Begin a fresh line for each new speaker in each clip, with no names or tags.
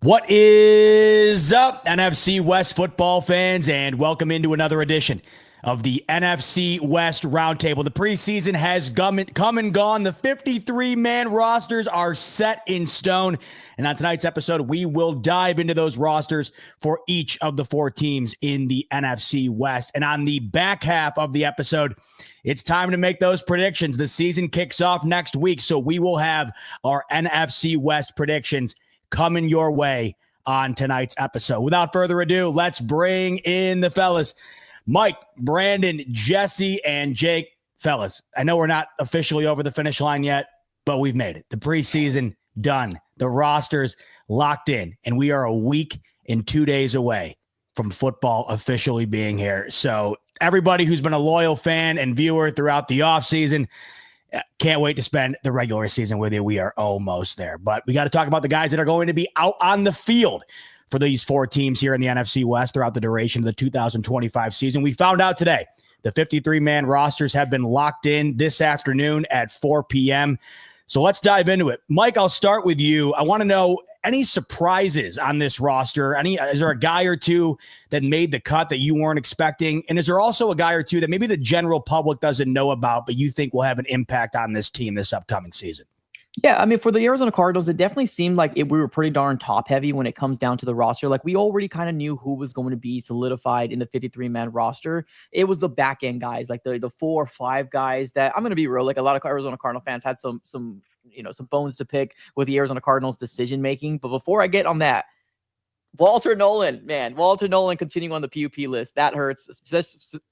What is up, NFC West football fans, and welcome into another edition of the NFC West Roundtable. The preseason has come and gone. The 53-man rosters are set in stone. And on tonight's episode, we will dive into those rosters for each of the four teams in the NFC West. And on the back half of the episode, it's time to make those predictions. The season kicks off next week, so we will have our NFC West predictions coming your way on tonight's episode. Without further ado, let's bring in the fellas. Mike, Brandon, Jesse, and Jake. Fellas, I know we're not officially over the finish line yet, but we've made it. The preseason done. The rosters locked in, and we are a week and 2 days away from football officially being here. So everybody who's been a loyal fan and viewer throughout the offseason, can't wait to spend the regular season with you. We are almost there. But we got to talk about the guys that are going to be out on the field for these four teams here in the NFC West throughout the duration of the 2025 season. We found out today the 53-man rosters have been locked in this afternoon at 4 p.m. So let's dive into it. Mike, I'll start with you. I want to know any surprises on this roster. Is there a guy or two that made the cut that you weren't expecting? And is there also a guy or two that maybe the general public doesn't know about, but you think will have an impact on this team this upcoming season?
Yeah, I mean, for the Arizona Cardinals, it definitely seemed like we were pretty darn top heavy when it comes down to the roster. Like, we already kind of knew who was going to be solidified in the 53-man roster. It was the back end guys, like the 4 or 5 guys that, I'm going to be real, like a lot of Arizona Cardinal fans had some bones to pick with the Arizona Cardinals decision making. But before I get on that, Walter Nolan continuing on the PUP list. That hurts,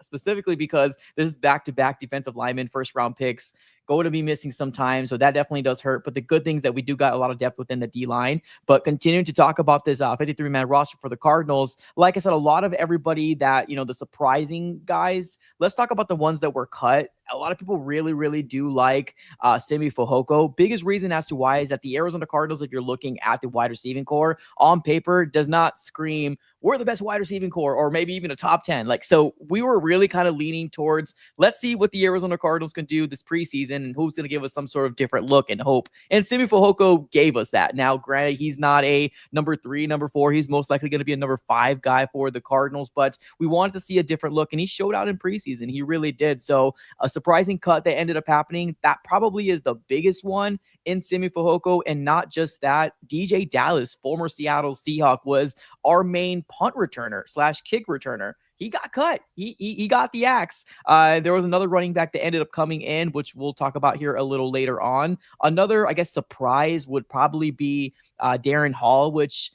specifically because this is back-to-back defensive linemen, first-round picks, going to be missing some time. So that definitely does hurt. But the good thing is that we do got a lot of depth within the D-line. But continuing to talk about this 53-man roster for the Cardinals, like I said, a lot of everybody that, the surprising guys, let's talk about the ones that were cut. A lot of people really, really do like Simi Fehoko. Biggest reason as to why is that the Arizona Cardinals, if you're looking at the wide receiving core, on paper does not scream, we're the best wide receiving core, or maybe even a top 10. So we were really kind of leaning towards, let's see what the Arizona Cardinals can do this preseason and who's going to give us some sort of different look and hope. And Simi Fehoko gave us that. Now, granted, he's not a number 3, number 4. He's most likely going to be a number 5 guy for the Cardinals, but we wanted to see a different look, and he showed out in preseason. He really did. So a surprising cut that ended up happening, that probably is the biggest one in Simi Fehoko. And not just that, DJ Dallas, former Seattle Seahawk, was our main punt returner / kick returner. He got cut. He got the axe. There was another running back that ended up coming in, which we'll talk about here a little later on. Another, I guess, surprise would probably be Darren Hall, which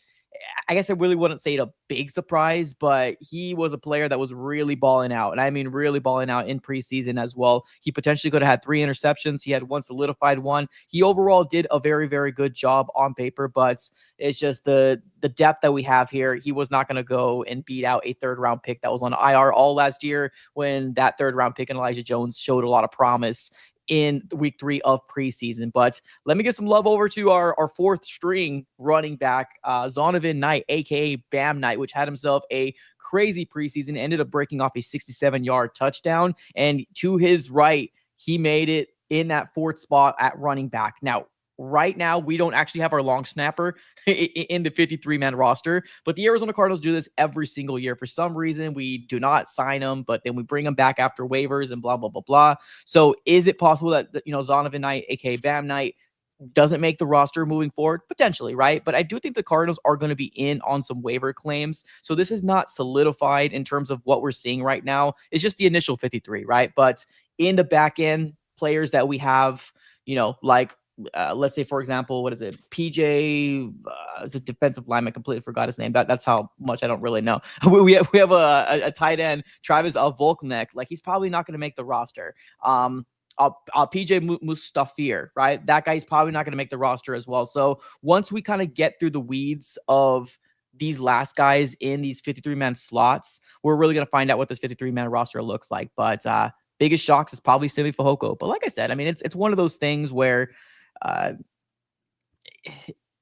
I guess I really wouldn't say it a big surprise, but he was a player that was really balling out. And I mean, really balling out in preseason as well. He potentially could have had 3 interceptions. He had one solidified one. He overall did a very, very good job on paper, but it's just the depth that we have here. He was not going to go and beat out a 3rd-round pick that was on IR all last year, when that 3rd-round pick in Elijah Jones showed a lot of promise in week 3 of preseason. But let me give some love over to our 4th string running back, Zonovan Knight, aka Bam Knight, which had himself a crazy preseason, ended up breaking off a 67-yard touchdown. And to his right, he made it in that 4th spot at running back. Now, right now, we don't actually have our long snapper in the 53-man roster, but the Arizona Cardinals do this every single year. For some reason, we do not sign them, but then we bring them back after waivers and blah, blah, blah, blah. So is it possible that, Zonovan Knight, aka Bam Knight, doesn't make the roster moving forward? Potentially, right? But I do think the Cardinals are going to be in on some waiver claims. So this is not solidified in terms of what we're seeing right now. It's just the initial 53, right? But in the back end, players that we have, like, let's say, for example, what is it? PJ, it's a defensive lineman. I completely forgot his name. That's how much I don't really know. We have a tight end, Travis Volknek. Like, he's probably not going to make the roster. PJ Mustafir, right? That guy's probably not going to make the roster as well. So once we kind of get through the weeds of these last guys in these 53-man slots, we're really going to find out what this 53-man roster looks like. But biggest shocks is probably Simi Fehoko. But like I said, I mean, it's one of those things where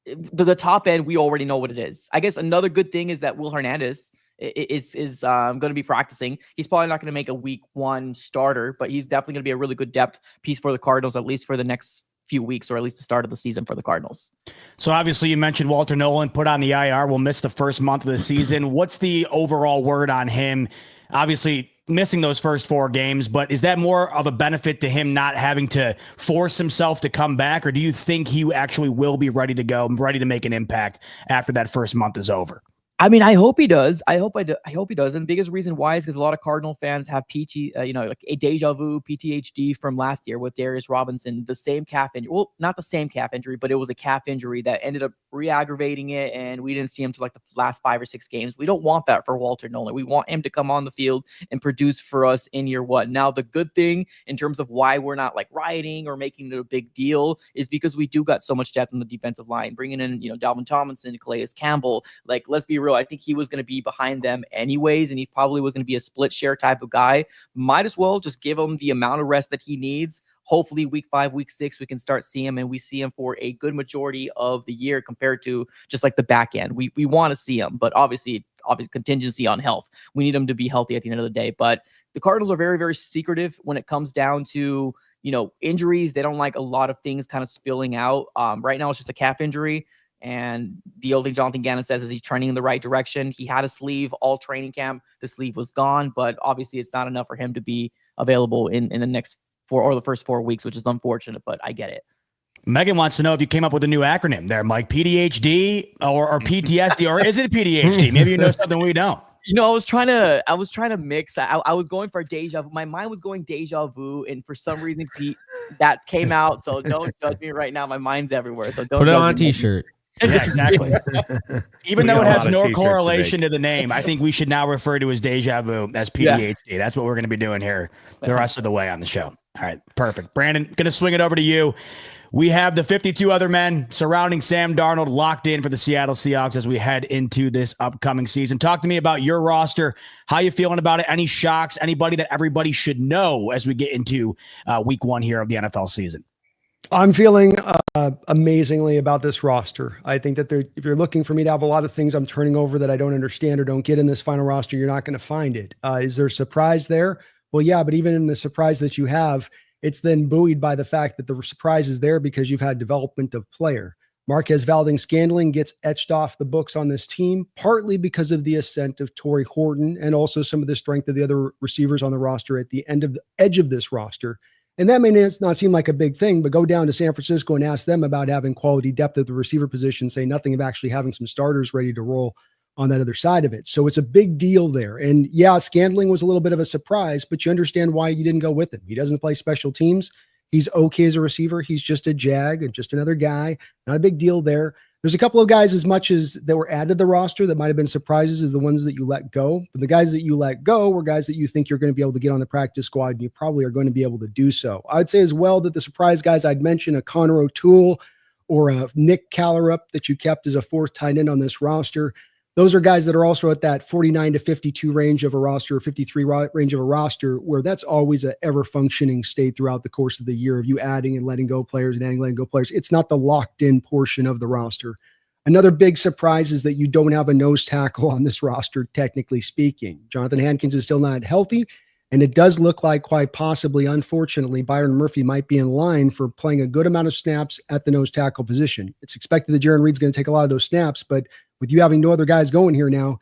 the top end, we already know what it is. I guess another good thing is that Will Hernandez is going to be practicing. He's probably not going to make a week 1 starter, but he's definitely going to be a really good depth piece for the Cardinals, at least for the next few weeks, or at least the start of the season for the Cardinals.
So obviously you mentioned Walter Nolan put on the IR, will miss the first month of the season. What's the overall word on him? Obviously missing those first 4 games, but is that more of a benefit to him not having to force himself to come back? Or do you think he actually will be ready to go, ready to make an impact after that first month is over?
I mean, I hope he does. I hope he does. And the biggest reason why is because a lot of Cardinal fans have like a deja vu, PTSD from last year with Darius Robinson, the same calf injury. Well, not the same calf injury, but it was a calf injury that ended up re-aggravating it, and we didn't see him till like the last 5 or 6 games. We don't want that for Walter Nolan. We want him to come on the field and produce for us in year 1. Now, the good thing in terms of why we're not like rioting or making it a big deal is because we do got so much depth on the defensive line, bringing in, Dalvin Tomlinson, Calais Campbell. Like, let's be real. I think he was going to be behind them anyways, and he probably was going to be a split share type of guy. Might as well just give him the amount of rest that he needs. Hopefully week 5, week 6, we can start seeing him, and we see him for a good majority of the year compared to just like the back end. We want to see him, but obviously contingency on health. We need him to be healthy at the end of the day. But the Cardinals are very, very secretive when it comes down to, injuries. They don't like a lot of things kind of spilling out. Right now it's just a calf injury. And the only thing Jonathan Gannon says is he's trending in the right direction. He had a sleeve all training camp. The sleeve was gone, but obviously it's not enough for him to be available in the next 4 or the first 4 weeks, which is unfortunate, but I get it.
Megan wants to know if you came up with a new acronym there, Mike. PDHD or PTSD, or is it PDHD? Maybe you know something we don't.
I was trying to mix. I was going for deja vu. My mind was going deja vu, and for some reason that came out. So don't judge me right now. My mind's everywhere. So don't
put it on a t-shirt.
Yeah, exactly. Even though it has no correlation to the name, I think we should now refer to as deja vu as PDHD. Yeah. That's what we're going to be doing here the rest of the way on the show. All right, perfect. Brandon, going to swing it over to you. We have the 52 other men surrounding Sam Darnold locked in for the Seattle Seahawks as we head into this upcoming season. Talk to me about your roster. How you feeling about it? Any shocks? Anybody that everybody should know as we get into week 1 here of the NFL season?
I'm feeling amazingly about this roster. I think that if you're looking for me to have a lot of things I'm turning over that I don't understand or don't get in this final roster, you're not going to find it. Is there surprise there? Well, yeah, but even in the surprise that you have, it's then buoyed by the fact that the surprise is there because you've had development of player. Marquez Valdes-Scantling gets etched off the books on this team, partly because of the ascent of Torrey Horton and also some of the strength of the other receivers on the roster at the edge of this roster. And that may not seem like a big thing, but go down to San Francisco and ask them about having quality depth at the receiver position, say nothing of actually having some starters ready to roll on that other side of it. So it's a big deal there. And yeah, Scantling was a little bit of a surprise, but you understand why you didn't go with him. He doesn't play special teams. He's okay as a receiver. He's just a jag and just another guy. Not a big deal there. There's a couple of guys as much as that were added to the roster that might have been surprises as the ones that you let go. But the guys that you let go were guys that you think you're going to be able to get on the practice squad, and you probably are going to be able to do so. I'd say as well that the surprise guys I'd mention, a Connor O'Toole or a Nick Callerup that you kept as a 4th tight end on this roster. Those are guys that are also at that 49 to 52 range of a roster, or 53 range of a roster, where that's always an ever-functioning state throughout the course of the year of you adding and letting go players and adding and letting go players. It's not the locked-in portion of the roster. Another big surprise is that you don't have a nose tackle on this roster, technically speaking. Jonathan Hankins is still not healthy, and it does look like quite possibly, unfortunately, Byron Murphy might be in line for playing a good amount of snaps at the nose tackle position. It's expected that Jaron Reed's going to take a lot of those snaps, but with you having no other guys going here now,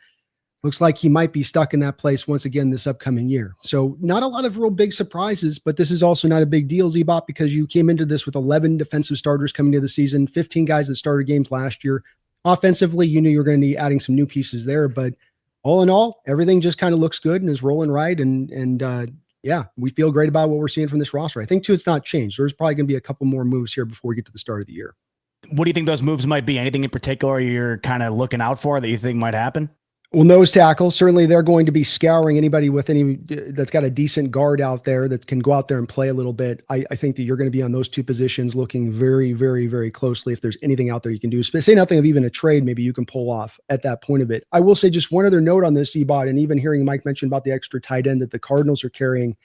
looks like he might be stuck in that place once again this upcoming year. So not a lot of real big surprises, but this is also not a big deal, Zbot, because you came into this with 11 defensive starters coming into the season, 15 guys that started games last year. Offensively, you knew you were going to be adding some new pieces there, but all in all, everything just kind of looks good and is rolling right. And yeah, we feel great about what we're seeing from this roster. I think too, it's not changed. There's probably going to be a couple more moves here before we get to the start of the year.
What do you think those moves might be? Anything in particular you're kind of looking out for that you think might happen?
Well, nose tackle, certainly they're going to be scouring anybody with any that's got a decent guard out there that can go out there and play a little bit. I think that you're going to be on those two positions looking very, very, very closely if there's anything out there you can do. Say nothing of even a trade maybe you can pull off at that point of it. I will say just one other note on this, Ebot, and even hearing Mike mention about the extra tight end that the Cardinals are carrying.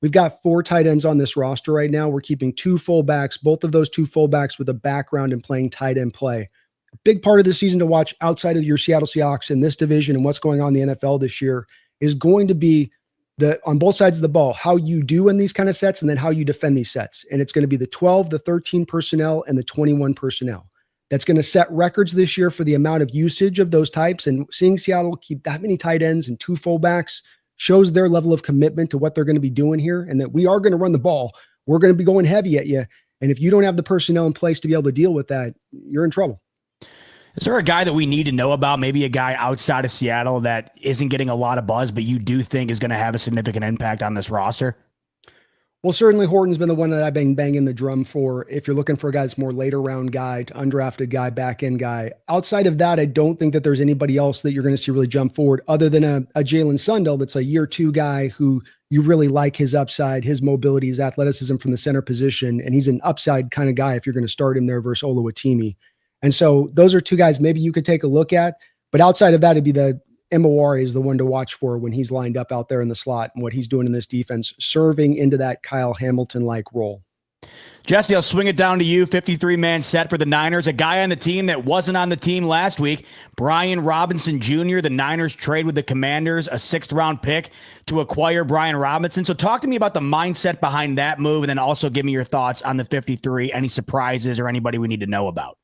We've got 4 tight ends on this roster right now. We're keeping 2 fullbacks, both of those 2 fullbacks with a background in playing tight end play. A big part of the season to watch outside of your Seattle Seahawks in this division and what's going on in the NFL this year is going to be on both sides of the ball, how you do in these kind of sets and then how you defend these sets. And it's going to be the 12, the 13 personnel, and the 21 personnel. That's going to set records this year for the amount of usage of those types. And seeing Seattle keep that many tight ends and 2 fullbacks shows their level of commitment to what they're going to be doing here, and that we are going to run the ball. We're going to be going heavy at you. And if you don't have the personnel in place to be able to deal with that, you're in trouble.
Is there a guy that we need to know about, maybe a guy outside of Seattle that isn't getting a lot of buzz, but you do think is going to have a significant impact on this roster?
Well, certainly Horton's been the one that I've been banging the drum for. If you're looking for a guy that's more later round guy, undrafted guy, back end guy. Outside of that, I don't think that there's anybody else that you're going to see really jump forward other than a Jalen Sundell that's a year 2 guy who you really like his upside, his mobility, his athleticism from the center position. And he's an upside kind of guy if you're going to start him there versus Oluwatimi. And so those are 2 guys maybe you could take a look at. But outside of that, it'd be the Imawari is the one to watch for when he's lined up out there in the slot and what he's doing in this defense, serving into that Kyle Hamilton-like role.
Jesse, I'll swing it down to you. 53-man set for the Niners. A guy on the team that wasn't on the team last week, Brian Robinson Jr. The Niners trade with the Commanders, a 6th-round pick to acquire Brian Robinson. So talk to me about the mindset behind that move, and then also give me your thoughts on the 53, any surprises or anybody we need to know about.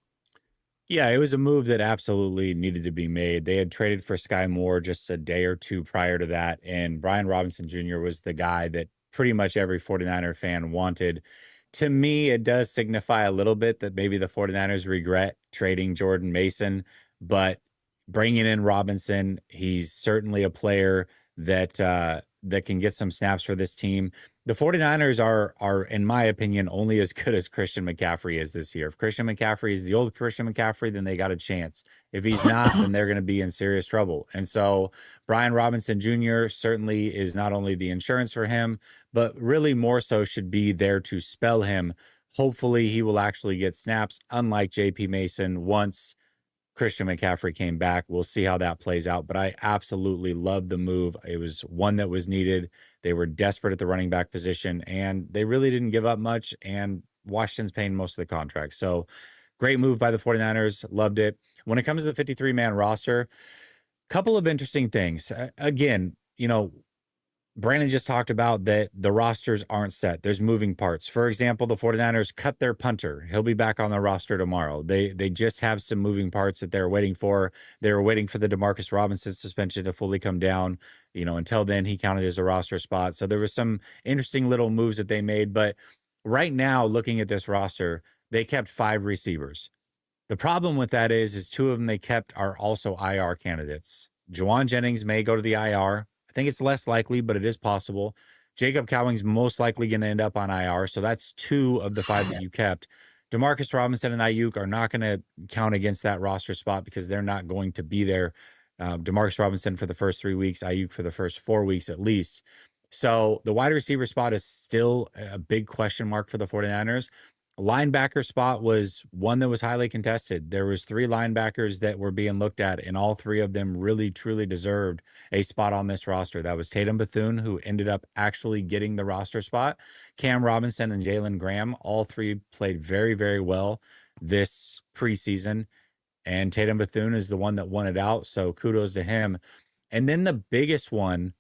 Yeah, it was a move that absolutely needed to be made. They had traded for Sky Moore just a day or 2 prior to that, and Brian Robinson Jr. was the guy that pretty much every 49er fan wanted. To me, it does signify a little bit that maybe the 49ers regret trading Jordan Mason, but bringing in Robinson, he's certainly a player that that can get some snaps for this team. The 49ers are, in my opinion, only as good as Christian McCaffrey is this year. If Christian McCaffrey is the old Christian McCaffrey, then they got a chance. If he's not, then they're going to be in serious trouble. And so Brian Robinson Jr. certainly is not only the insurance for him, but really more so should be there to spell him. Hopefully he will actually get snaps, unlike JP Mason, once Christian McCaffrey came back. We'll see how that plays out, but I absolutely love the move. It was one that was needed. They were desperate at the running back position, and they really didn't give up much, and Washington's paying most of the contract. So great move by the 49ers. Loved it. When it comes to the 53-man roster, couple of interesting things. Again, Brandon just talked about that the rosters aren't set. There's moving parts. For example, the 49ers cut their punter. He'll be back on the roster tomorrow. They just have some moving parts that they're waiting for. They were waiting for the Demarcus Robinson suspension to fully come down. Until then, he counted as a roster spot. So there was some interesting little moves that they made. But right now, looking at this roster, they kept 5 receivers. The problem with that is 2 of them they kept are also IR candidates. Juwan Jennings may go to the IR. I think it's less likely, but it is possible. Jacob Cowing's most likely going to end up on IR, so that's 2 of the 5 that you kept. Demarcus Robinson and Ayuk are not going to count against that roster spot because they're not going to be there. Demarcus Robinson for the first 3 weeks, Ayuk for the first 4 weeks at least. So the wide receiver spot is still a big question mark for the 49ers. Linebacker spot was one that was highly contested. There was 3 linebackers that were being looked at, and all 3 of them really, truly deserved a spot on this roster. That was Tatum Bethune, who ended up actually getting the roster spot. Cam Robinson and Jalen Graham, all 3 played very, very well this preseason, and Tatum Bethune is the one that won it out, so kudos to him. And then the biggest one,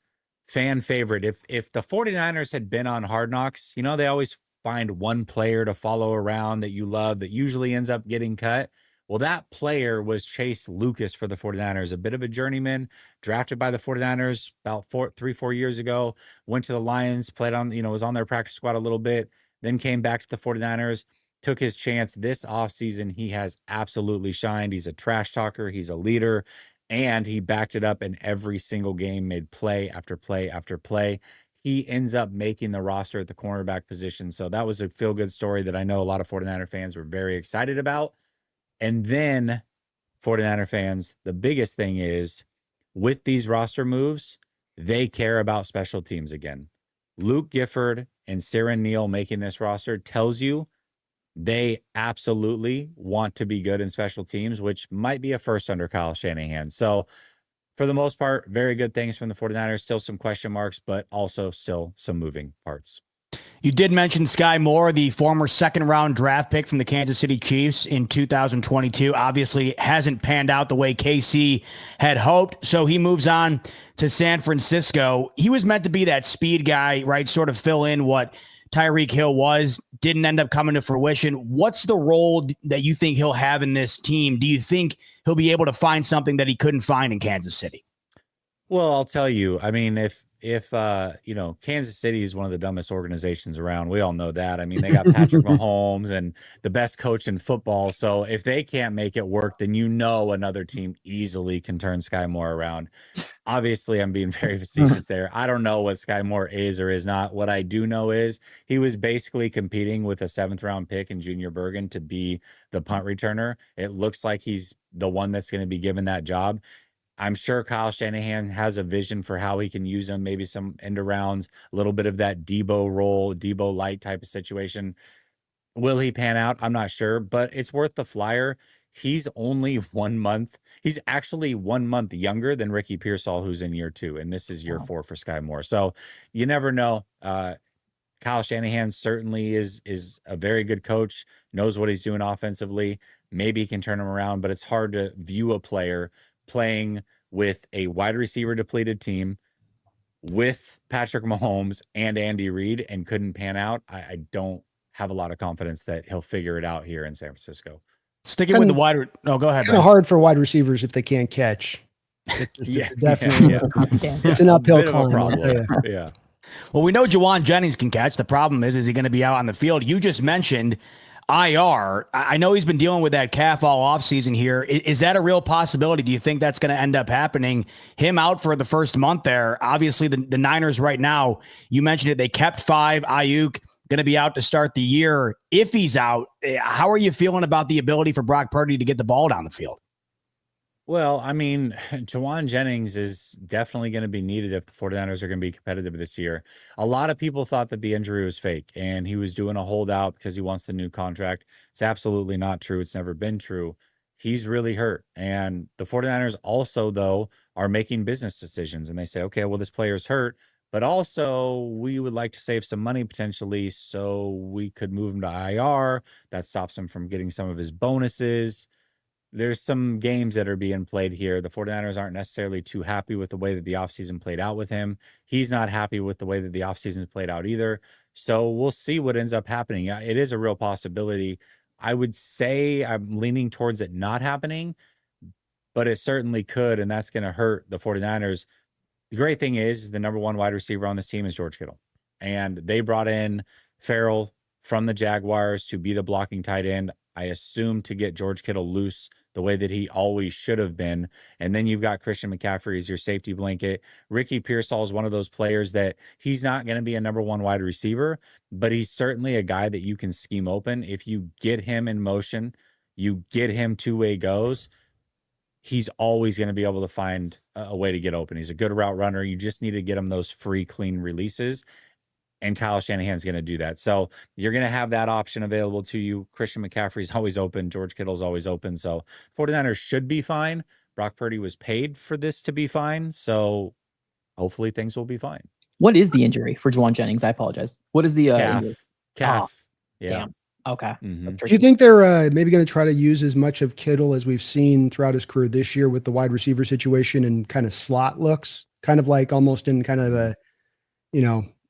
fan favorite, if the 49ers had been on Hard Knocks, they always find one player to follow around that you love that usually ends up getting cut. Well, that player was Chase Lucas for the 49ers, a bit of a journeyman, drafted by the 49ers about 3-4 years ago, went to the Lions, played on, was on their practice squad a little bit, then came back to the 49ers, took his chance. This offseason, he has absolutely shined. He's a trash talker. He's a leader, and he backed it up in every single game, made play after play after play. He ends up making the roster at the cornerback position. So that was a feel-good story that I know a lot of 49er fans were very excited about. And then 49er fans, the biggest thing is with these roster moves, they care about special teams again. Luke Gifford and Siran Neal making this roster tells you they absolutely want to be good in special teams, which might be a first under Kyle Shanahan. So for the most part, very good things from the 49ers. Still some question marks, but also still some moving parts.
You did mention Sky Moore, the former second-round draft pick from the Kansas City Chiefs in 2022. Obviously hasn't panned out the way KC had hoped, so he moves on to San Francisco. He was meant to be that speed guy, right? Sort of fill in what Tyreek Hill was, didn't end up coming to fruition. What's the role that you think he'll have in this team? Do you think he'll be able to find something that he couldn't find in Kansas City?
Well, I'll tell you, I mean, if Kansas City is one of the dumbest organizations around, we all know that. I mean, they got Patrick Mahomes and the best coach in football. So if they can't make it work, then another team easily can turn Sky Moore around. Obviously, I'm being very facetious there. I don't know what Sky Moore is or is not. What I do know is he was basically competing with a 7th-round pick in Junior Bergen to be the punt returner. It looks like he's the one that's going to be given that job. I'm sure Kyle Shanahan has a vision for how he can use him, maybe some end arounds, a little bit of that Debo role, Debo light type of situation. Will he pan out? I'm not sure, but it's worth the flyer. He's only 1 month. He's actually 1 month younger than Ricky Pearsall, who's in year 2, and this is year 4 for Sky Moore. So you never know. Kyle Shanahan certainly is a very good coach, knows what he's doing offensively. Maybe he can turn him around, but it's hard to view a player playing with a wide receiver depleted team with Patrick Mahomes and Andy Reid and couldn't pan out. I don't have a lot of confidence that he'll figure it out here in San Francisco.
Sticking with the wide. Oh, go ahead.
Kind of hard for wide receivers if they can't catch. It's definitely it's an uphill climb.
Yeah.
Well, we know Juwan Jennings can catch. The problem is he going to be out on the field? You just mentioned IR. I know he's been dealing with that calf all offseason here. Is that a real possibility? Do you think that's going to end up happening? Him out for the first month there. Obviously, the Niners right now, you mentioned it, they kept 5. Ayuk going to be out to start the year. If he's out, how are you feeling about the ability for Brock Purdy to get the ball down the field?
Well, I mean, Juwan Jennings is definitely going to be needed if the 49ers are going to be competitive this year. A lot of people thought that the injury was fake and he was doing a holdout because he wants the new contract. It's absolutely not true. It's never been true. He's really hurt. And the 49ers also, though, are making business decisions. And they say, okay, well, this player's hurt, but also we would like to save some money potentially, so we could move him to IR. That stops him from getting some of his bonuses. There's some games that are being played here. The 49ers aren't necessarily too happy with the way that the offseason played out with him. He's not happy with the way that the offseason played out either. So we'll see what ends up happening. It is a real possibility. I would say I'm leaning towards it not happening, but it certainly could, and that's going to hurt the 49ers. The great thing is the number 1 wide receiver on this team is George Kittle. And they brought in Farrell from the Jaguars to be the blocking tight end, I assume, to get George Kittle loose the way that he always should have been. And then you've got Christian McCaffrey as your safety blanket. Ricky Pearsall is one of those players that he's not going to be a number 1 wide receiver, but he's certainly a guy that you can scheme open. If you get him in motion, you get him 2-way goes, he's always going to be able to find a way to get open. He's a good route runner. You just need to get him those free, clean releases. And Kyle Shanahan's going to do that. So you're going to have that option available to you. Christian McCaffrey's always open. George Kittle's always open. So 49ers should be fine. Brock Purdy was paid for this to be fine. So hopefully things will be fine.
What is the injury for Juwan Jennings? I apologize. What is the
calf? Yeah.
Damn. Okay.
Mm-hmm.
Do you think they're maybe going to try to use as much of Kittle as we've seen throughout his career this year with the wide receiver situation and kind of slot looks, kind of like almost in kind of a,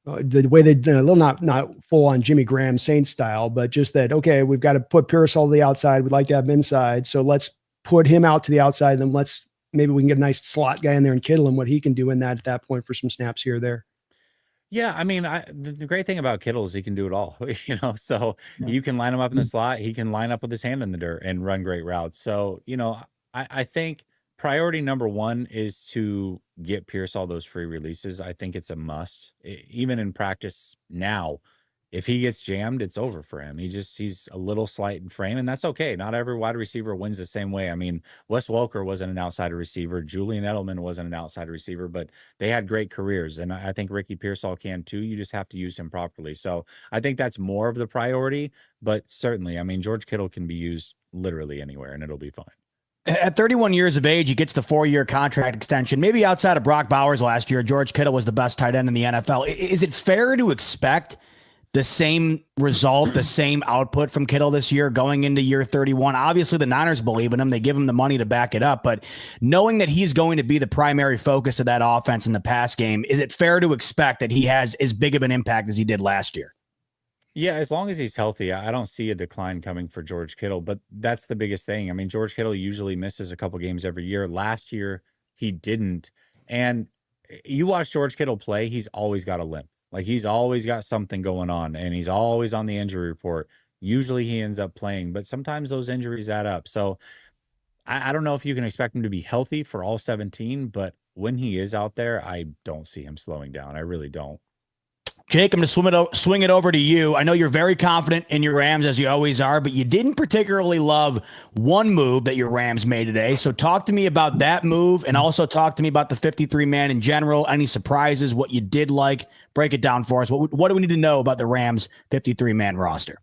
the way they did a little, not full on Jimmy Graham Saints style, but just that, okay, we've got to put Pearsall to the outside. We'd like to have him inside. So let's put him out to the outside. Then maybe we can get a nice slot guy in there and Kittle and what he can do in that at that point for some snaps here or there.
Yeah, I mean, the great thing about Kittle is he can do it all, so you can line him up in the slot. He can line up with his hand in the dirt and run great routes. So, I think priority number 1 is to get Pearsall those free releases. I think it's a must. Even in practice now, if he gets jammed, it's over for him. He's a little slight in frame, and that's okay. Not every wide receiver wins the same way. I mean, Wes Welker wasn't an outside receiver. Julian Edelman wasn't an outside receiver, but they had great careers, and I think Ricky Pearsall can too. You just have to use him properly. So I think that's more of the priority, but certainly, I mean, George Kittle can be used literally anywhere, and it'll be fine.
At 31 years of age, he gets the 4-year contract extension. Maybe outside of Brock Bowers last year, George Kittle was the best tight end in the NFL. Is it fair to expect the same result, the same output from Kittle this year going into year 31? Obviously, the Niners believe in him. They give him the money to back it up. But knowing that he's going to be the primary focus of that offense in the pass game, is it fair to expect that he has as big of an impact as he did last year?
Yeah, as long as he's healthy, I don't see a decline coming for George Kittle, but that's the biggest thing. I mean, George Kittle usually misses a couple games every year. Last year, he didn't. And you watch George Kittle play, he's always got a limp. Like, he's always got something going on, and he's always on the injury report. Usually he ends up playing, but sometimes those injuries add up. So I don't know if you can expect him to be healthy for all 17, but when he is out there, I don't see him slowing down. I really don't.
Jake, I'm going to swing it over to you. I know you're very confident in your Rams, as you always are, but you didn't particularly love one move that your Rams made today. So talk to me about that move, and also talk to me about the 53-man in general. Any surprises, what you did like? Break it down for us. What do we need to know about the Rams 53-man roster?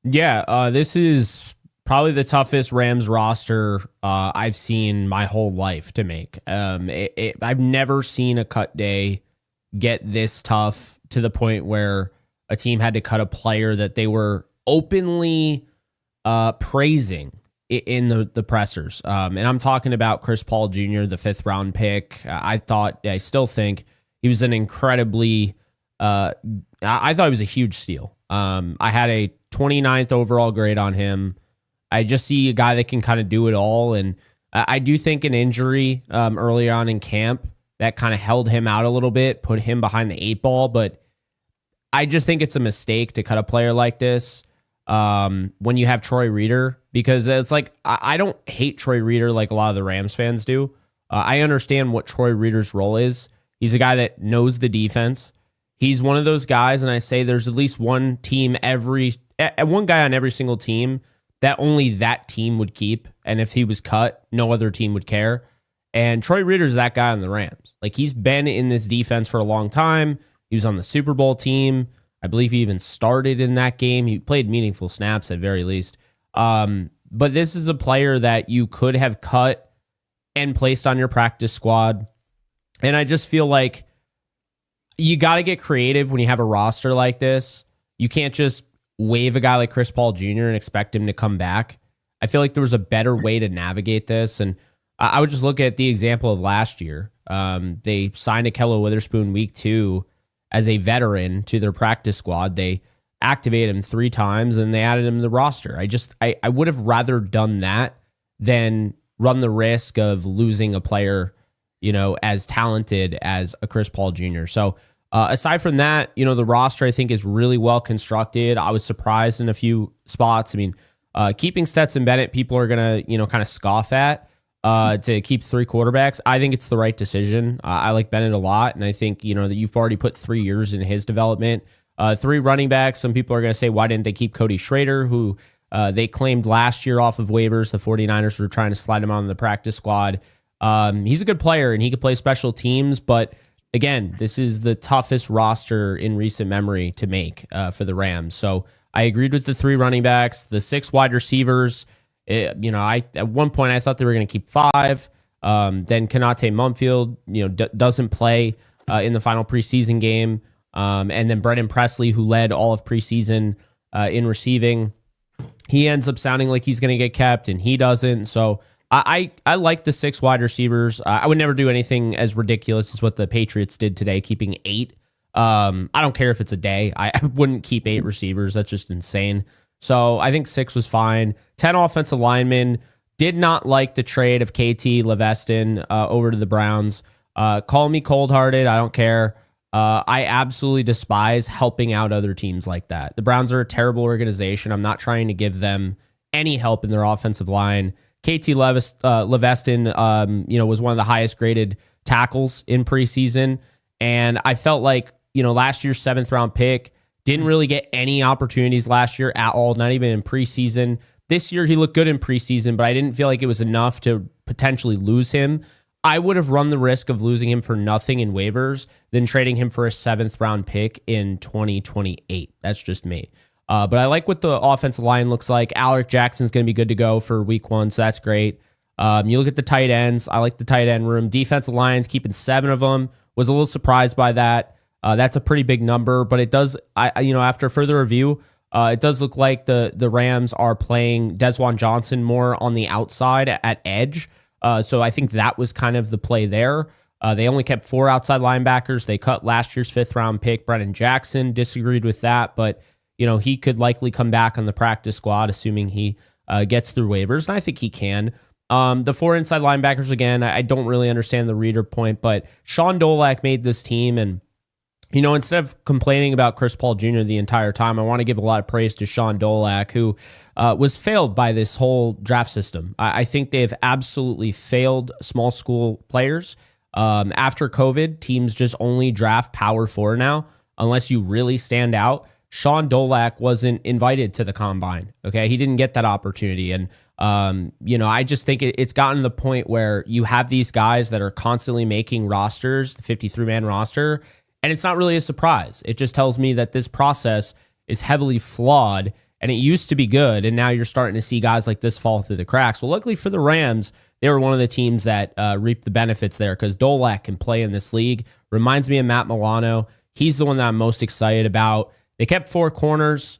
Yeah, this is probably the toughest Rams roster I've seen my whole life to make. I've never seen a cut day get this tough to the point where a team had to cut a player that they were openly praising in the pressers. And I'm talking about Chris Paul Jr., the 5th round pick. I still think he was an incredibly, I thought he was a huge steal. I had a 29th overall grade on him. I just see a guy that can kind of do it all. And I do think an injury early on in camp that kind of held him out a little bit, put him behind the 8 ball. But I just think it's a mistake to cut a player like this when you have Troy Reeder, because it's like, I don't hate Troy Reeder like a lot of the Rams fans do. I understand what Troy Reeder's role is. He's a guy that knows the defense. He's one of those guys, and I say there's at least one guy on every single team that only that team would keep. And if he was cut, no other team would care. And Troy Reeder's that guy on the Rams. Like, he's been in this defense for a long time. He was on the Super Bowl team. I believe he even started in that game. He played meaningful snaps at very least. But this is a player that you could have cut and placed on your practice squad. And I just feel like you got to get creative when you have a roster like this. You can't just waive a guy like Chris Paul Jr. and expect him to come back. I feel like there was a better way to navigate this. And I would just look at the example of last year. They signed Ahkello Witherspoon week 2 as a veteran to their practice squad. They activated him 3 times and they added him to the roster. I would have rather done that than run the risk of losing a player, as talented as a Chris Paul Jr. So aside from that, the roster I think is really well constructed. I was surprised in a few spots. I mean, keeping Stetson Bennett, people are going to, kind of scoff at. To keep 3 quarterbacks, I think it's the right decision. I like Bennett a lot, and I think that you've already put 3 years in his development. 3 running backs. Some people are going to say, why didn't they keep Cody Schrader, who they claimed last year off of waivers? The 49ers were trying to slide him on the practice squad. He's a good player, and he could play special teams, but again, this is the toughest roster in recent memory to make for the Rams. So I agreed with the 3 running backs, the 6 wide receivers. At one point I thought they were going to keep 5. Then Konate Mumfield, doesn't play in the final preseason game. And then Brendan Presley, who led all of preseason in receiving, he ends up sounding like he's going to get kept, and he doesn't. So I like the 6 wide receivers. I would never do anything as ridiculous as what the Patriots did today, keeping 8. I don't care if it's a day. I wouldn't keep 8 receivers. That's just insane. So I think 6 was fine. 10 offensive linemen. Did not like the trade of KT Leveston over to the Browns. Call me cold-hearted. I don't care. I absolutely despise helping out other teams like that. The Browns are a terrible organization. I'm not trying to give them any help in their offensive line. KT Leveston, was one of the highest graded tackles in preseason. And I felt like, last year's 7th round pick didn't really get any opportunities last year at all, not even in preseason. This year, he looked good in preseason, but I didn't feel like it was enough to potentially lose him. I would have run the risk of losing him for nothing in waivers than trading him for a 7th round pick in 2028. That's just me. But I like what the offensive line looks like. Alec Jackson's going to be good to go for week 1, so that's great. You look at the tight ends. I like the tight end room. Defensive lines, keeping 7 of them. Was a little surprised by that. That's a pretty big number, but it does, after further review, it does look like the Rams are playing Desjuan Johnson more on the outside at edge. So I think that was kind of the play there. They only kept 4 outside linebackers. They cut last year's 5th round pick, Brennan Jackson. Disagreed with that, but he could likely come back on the practice squad, assuming he gets through waivers, and I think he can. The 4 inside linebackers, again, I don't really understand the reader point, but Sean Dolak made this team, and instead of complaining about Chris Paul Jr. the entire time, I want to give a lot of praise to Sean Dolak, who was failed by this whole draft system. I think they've absolutely failed small school players. After COVID, teams just only draft power 4 now, unless you really stand out. Sean Dolak wasn't invited to the combine. Okay. He didn't get that opportunity. And, I just think it's gotten to the point where you have these guys that are constantly making rosters, the 53-man roster, and it's not really a surprise. It just tells me that this process is heavily flawed, and it used to be good, and now you're starting to see guys like this fall through the cracks. Well, luckily for the Rams, they were one of the teams that reaped the benefits there, because Dolak can play in this league. Reminds me of Matt Milano. He's the one that I'm most excited about. They kept 4 corners.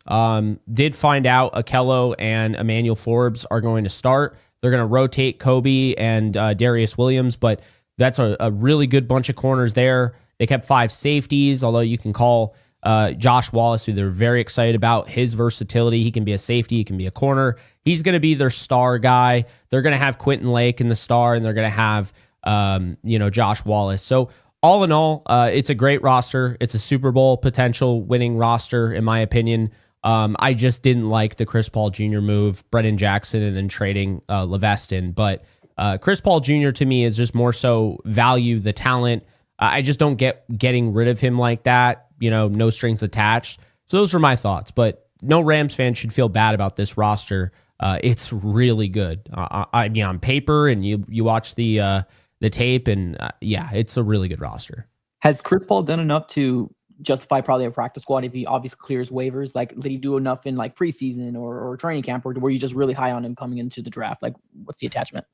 Did find out Akello and Emmanuel Forbes are going to start. They're going to rotate Kobe and Darius Williams, but that's a really good bunch of corners there. They kept 5 safeties, although you can call Josh Wallace, who they're very excited about, his versatility. He can be a safety. He can be a corner. He's going to be their star guy. They're going to have Quentin Lake in the star, and they're going to have, Josh Wallace. So all in all, it's a great roster. It's a Super Bowl potential winning roster, in my opinion. I just didn't like the Chris Paul Jr. move, Brennan Jackson, and then trading Leveston. But Chris Paul Jr. to me is just more so value the talent. I just don't get getting rid of him like that, no strings attached. So those are my thoughts, but no Rams fan should feel bad about this roster. It's really good. On paper, and you watch the tape, and it's a really good roster.
Has Chris Paul done enough to justify probably a practice squad if he obviously clears waivers? Like, did he do enough in like preseason or training camp, or were you just really high on him coming into the draft? Like, what's the attachment?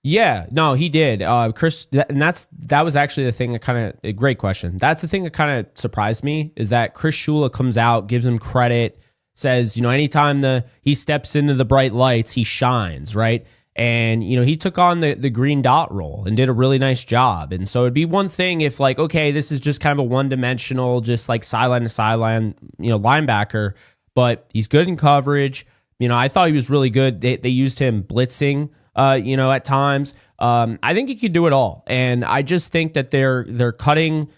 Yeah, no, he did. Chris, and that was actually the thing that a great question. That's the thing that kind of surprised me, is that Chris Shula comes out, gives him credit, says, anytime he steps into the bright lights, he shines, right? And, he took on the green dot role and did a really nice job. And so it'd be one thing if this is just kind of a one-dimensional, just like sideline to sideline, linebacker, but he's good in coverage. I thought he was really good. They used him blitzing, at times. I think he could do it all. And I just think that they're cutting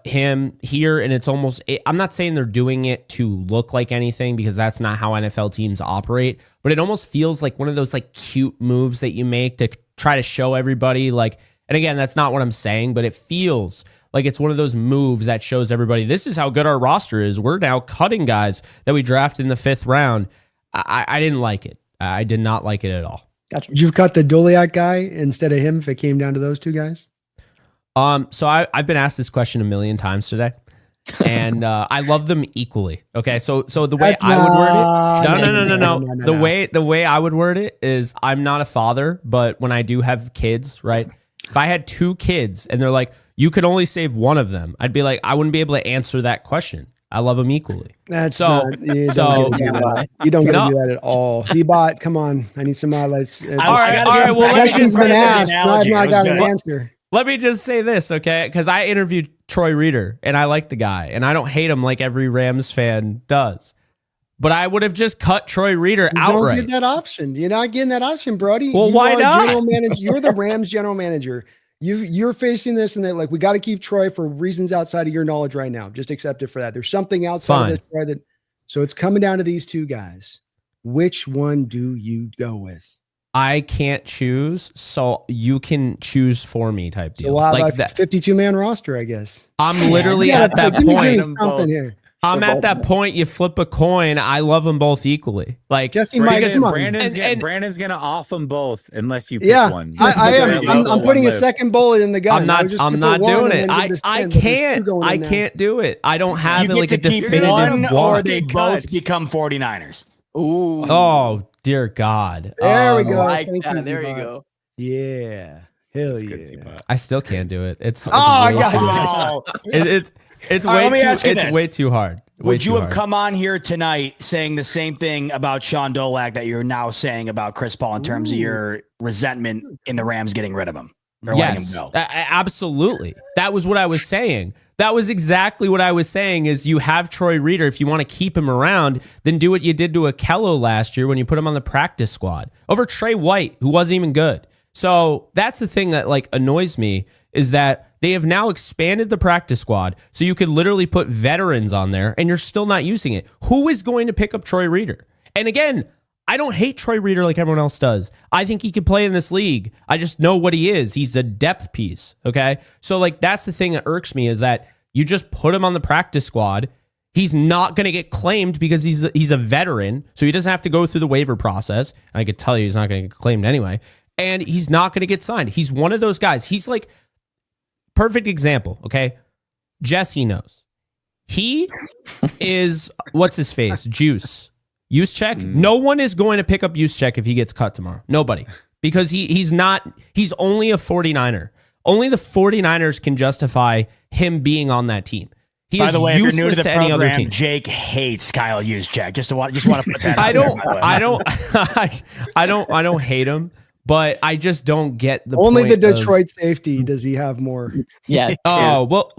him here, and it's almost, I'm not saying they're doing it to look like anything, because that's not how NFL teams operate, but it almost feels like one of those cute moves that you make to try to show everybody, and again, that's not what I'm saying, but it feels like it's one of those moves that shows everybody, this is how good our roster is. We're now cutting guys that we drafted in the 5th round. I didn't like it. I did not like it at all.
Gotcha. You've cut the Doliak guy instead of him if it came down to those 2 guys?
So I've been asked this question a million times today, and I love them equally. Okay, so the way I would word it, no. The way I would word it is, I'm not a father, but when I do have kids, right? If I had 2 kids and they're like, you could only save one of them, I'd be like, I wouldn't be able to answer that question. I love them equally.
That's so. You don't get to do that at all. Z-Bot, come on. I need some outlets.
All right. Well, let me just say this.
I've not got an answer.
Let me just say this, okay? Because I interviewed Troy Reeder, and I like the guy, and I don't hate him like every Rams fan does. But I would have just cut Troy Reeder outright.
Don't get that option. You're not getting that option, Brody.
Well, why not?
You're the Rams general manager. You're facing this, and we got to keep Troy for reasons outside of your knowledge right now. Just accept it for that. There's something outside of this, Troy, so it's coming down to these 2 guys. Which one do you go with?
I can't choose, so you can choose for me type deal.
So like that 52-man roster, I guess.
I'm literally at that point. I'm at that
both.
point. You flip a coin. I love them both equally.
Jesse,
Brandon's gonna off them both unless you pick one.
I'm putting a second bullet in the gun.
I'm not doing it. I can't do it. I don't have a definitive
one, or they both become 49ers.
Ooh. Oh dear God.
There we go.
There you go.
Yeah. Hell
Good,
yeah.
C-Bot.
I still can't do it. It's
I
way
got
too- it's
All right,
way
let me
too
ask you
it's
this.
way too hard. Way
Would you
too
have
hard.
come on here tonight saying the same thing about Sean Dolak that you're now saying about Chris Paul in terms of your resentment in the Rams getting rid of him? Or letting him
Yes,
go?
absolutely. That was what I was saying. That was exactly what I was saying is you have Troy Reader. If you want to keep him around, then do what you did to Akello last year when you put him on the practice squad over Trey White, who wasn't even good. So that's the thing that like annoys me is that they have now expanded the practice squad so you could literally put veterans on there and you're still not using it. Who is going to pick up Troy Reader? And again, I don't hate Troy Reader like everyone else does. I think he could play in this league. I just know what he is. He's a depth piece, okay? So, like, that's the thing that irks me is that you just put him on the practice squad. He's not going to get claimed because he's a veteran, so he doesn't have to go through the waiver process. I could tell you he's not going to get claimed anyway. And he's not going to get signed. He's one of those guys. He's like, perfect example, okay? Jesse knows. He is, what's his face? Juice. Juszczyk, no one is going to pick up Juszczyk if he gets cut tomorrow. Nobody. Because he's only a 49er. Only the 49ers can justify him being on that team. He
By
is
the way, if you're new to
useless
the
to any other
program,
team.
Jake hates Kyle Juszczyk. Just want to put that.
I
out
don't
there, by the way.
I don't hate him, but I just don't get the
Only the
point of-
Detroit safety does he have more.
Yeah.
Oh, well,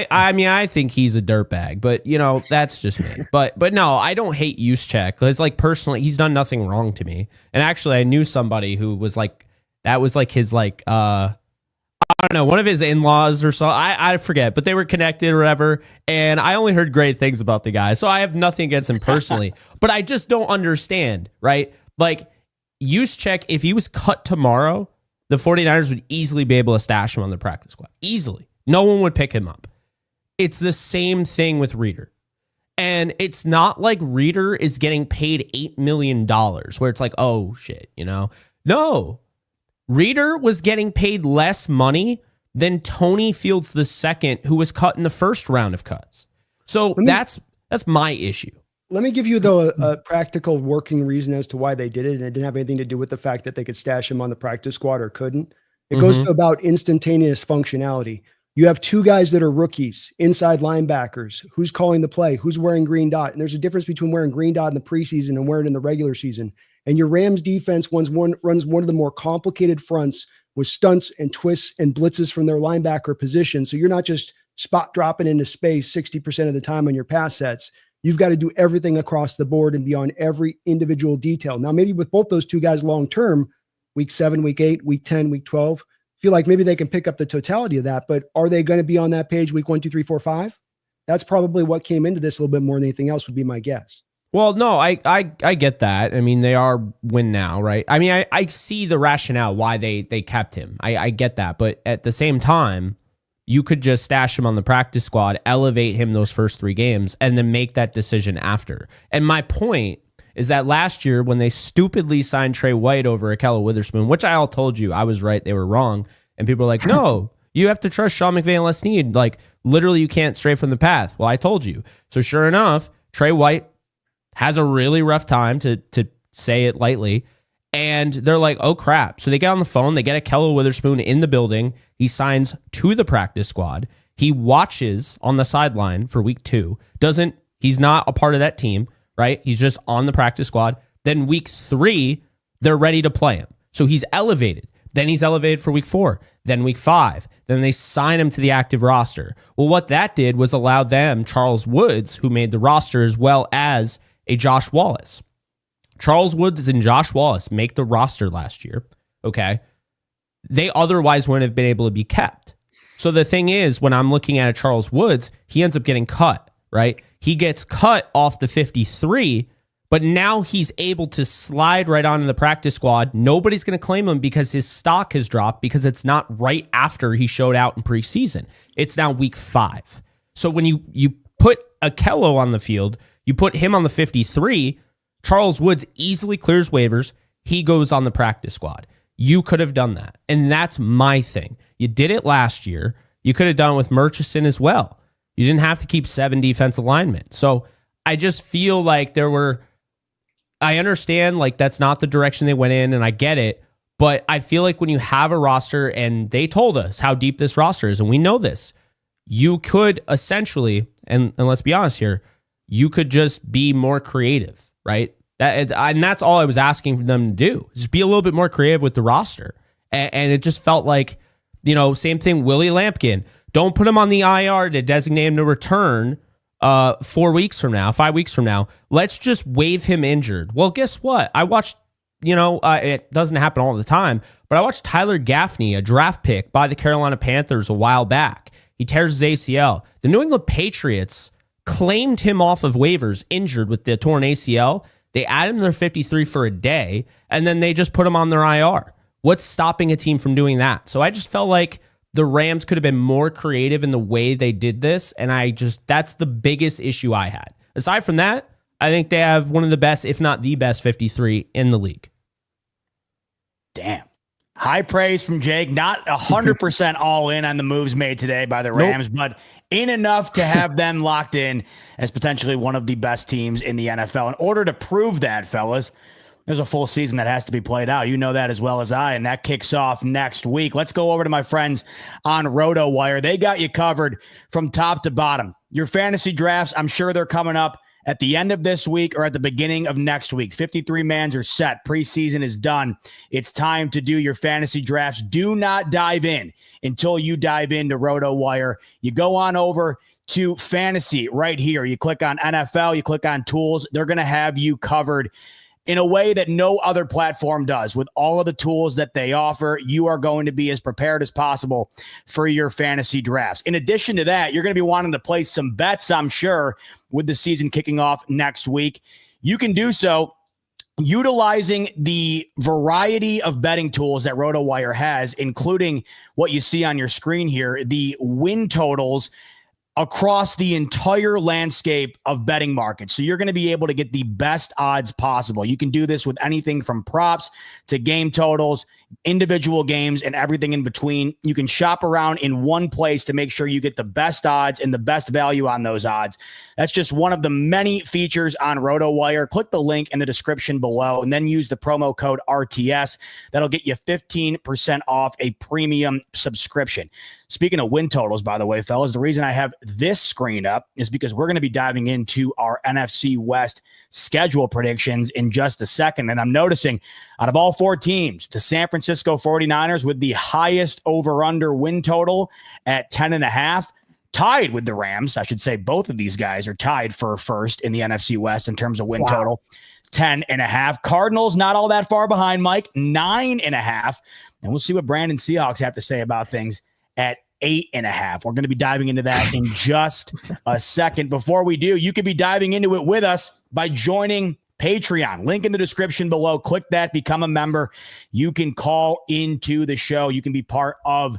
I mean, I think he's a dirtbag, but you know, that's just me. But no, I don't hate Juszczyk because like personally, he's done nothing wrong to me. And actually, I knew somebody who was like, that was like his like, I don't know, one of his in-laws or so. I forget, but they were connected or whatever. And I only heard great things about the guy. So I have nothing against him personally, but I just don't understand, right? Like Juszczyk, if he was cut tomorrow, the 49ers would easily be able to stash him on the practice squad. Easily. No one would pick him up. It's the same thing with Reader. And it's not like Reader is getting paid $8 million where it's like, oh shit, you know? No. Reader was getting paid less money than Tony Fields II, who was cut in the first round of cuts. So that's my issue.
Let me give you, though, a practical working reason as to why they did it. And it didn't have anything to do with the fact that they could stash him on the practice squad or couldn't. It goes to about instantaneous functionality. You have two guys that are rookies, inside linebackers. Who's calling the play? Who's wearing green dot? And there's a difference between wearing green dot in the preseason and wearing it in the regular season. And your Rams defense runs one of the more complicated fronts with stunts and twists and blitzes from their linebacker position. So you're not just spot dropping into space 60% of the time on your pass sets. You've got to do everything across the board and be on every individual detail. Now, maybe with both those two guys long-term, week 7, week 8, week 10, week 12, feel like maybe they can pick up the totality of that, but are they going to be on that page week 1, 2, 3, 4, 5? That's probably what came into this a little bit more than anything else would be my guess.
Well, no, I get that. I mean, they are win now, right? I mean, I see the rationale why they kept him. I get that. But at the same time, you could just stash him on the practice squad, elevate him those first 3 games, and then make that decision after. And my point is that last year, when they stupidly signed Trey White over Akello Witherspoon, which I all told you I was right, they were wrong, and people were like, no, you have to trust Sean McVay and Les Snead. Like, literally, you can't stray from the path. Well, I told you. So sure enough, Trey White has a really rough time, to say it lightly. And they're like, oh, crap. So they get on the phone. They get Akello Witherspoon in the building. He signs to the practice squad. He watches on the sideline for week 2. He's not a part of that team, right? He's just on the practice squad. Then week 3, they're ready to play him. So he's elevated. Then he's elevated for week 4. Then week 5. Then they sign him to the active roster. Well, what that did was allow them, Charles Woods, who made the roster, as well as a Josh Wallace. Charles Woods and Josh Wallace make the roster last year, okay? They otherwise wouldn't have been able to be kept. So the thing is, when I'm looking at a Charles Woods, he ends up getting cut, right? He gets cut off the 53, but now he's able to slide right onto the practice squad. Nobody's going to claim him because his stock has dropped because it's not right after he showed out in preseason. It's now week 5. So when you put Akello on the field, you put him on the 53, Charles Woods easily clears waivers. He goes on the practice squad. You could have done that. And that's my thing. You did it last year. You could have done it with Murchison as well. You didn't have to keep 7 defensive linemen. So I just feel like I understand like that's not the direction they went in, and I get it, But I feel like when you have a roster, and they told us how deep this roster is, and we know this, you could essentially, and let's be honest here, you could just be more creative, right? And that's all I was asking them to do, just be a little bit more creative with the roster. And it just felt like, same thing, Willie Lampkin. Don't put him on the IR to designate him to return 4 weeks from now, 5 weeks from now. Let's just waive him injured. Well, guess what? I watched, it doesn't happen all the time, but I watched Tyler Gaffney, a draft pick by the Carolina Panthers a while back. He tears his ACL. The New England Patriots claimed him off of waivers injured with the torn ACL. They add him to their 53 for a day, and then they just put him on their IR. What's stopping a team from doing that? So I just felt like the Rams could have been more creative in the way they did this, and that's the biggest issue I had. Aside from that, I think they have one of the best, if not the best, 53 in the league.
Damn. High praise from Jake. Not 100% all in on the moves made today by the Rams, but in enough to have them locked in as potentially one of the best teams in the NFL. In order to prove that, fellas, there's a full season that has to be played out. You know that as well as I, and that kicks off next week. Let's go over to my friends on RotoWire. They got you covered from top to bottom. Your fantasy drafts, I'm sure they're coming up at the end of this week or at the beginning of next week. 53 mans are set. Preseason is done. It's time to do your fantasy drafts. Do not dive in until you dive into RotoWire. You go on over to fantasy right here. You click on NFL, you click on tools. They're going to have you covered in a way that no other platform does. With all of the tools that they offer, you are going to be as prepared as possible for your fantasy drafts. In addition to that, you're going to be wanting to place some bets, I'm sure, with the season kicking off next week. You can do so utilizing the variety of betting tools that RotoWire has, including what you see on your screen here, the win totals across the entire landscape of betting markets. So you're going to be able to get the best odds possible. You can do this with anything from props to game totals, individual games, and everything in between. You can shop around in one place to make sure you get the best odds and the best value on those odds. That's just one of the many features on RotoWire. Click the link in the description below and then use the promo code RTS. That'll get you 15% off a premium subscription. Speaking of win totals, by the way, fellas, the reason I have this screen up is because we're going to be diving into our NFC West schedule predictions in just a second. And I'm noticing out of all four teams, the San Francisco 49ers with the highest over-under win total at 10.5, tied with the Rams. I should say both of these guys are tied for first in the NFC West in terms of win total, 10.5. Cardinals, not all that far behind, Mike, 9.5. And we'll see what Brandon Seahawks have to say about things at 8.5. We're going to be diving into that in just a second. Before we do, you could be diving into it with us by joining Patreon. Link in the description below. Click that, become a member. You can call into the show. You can be part of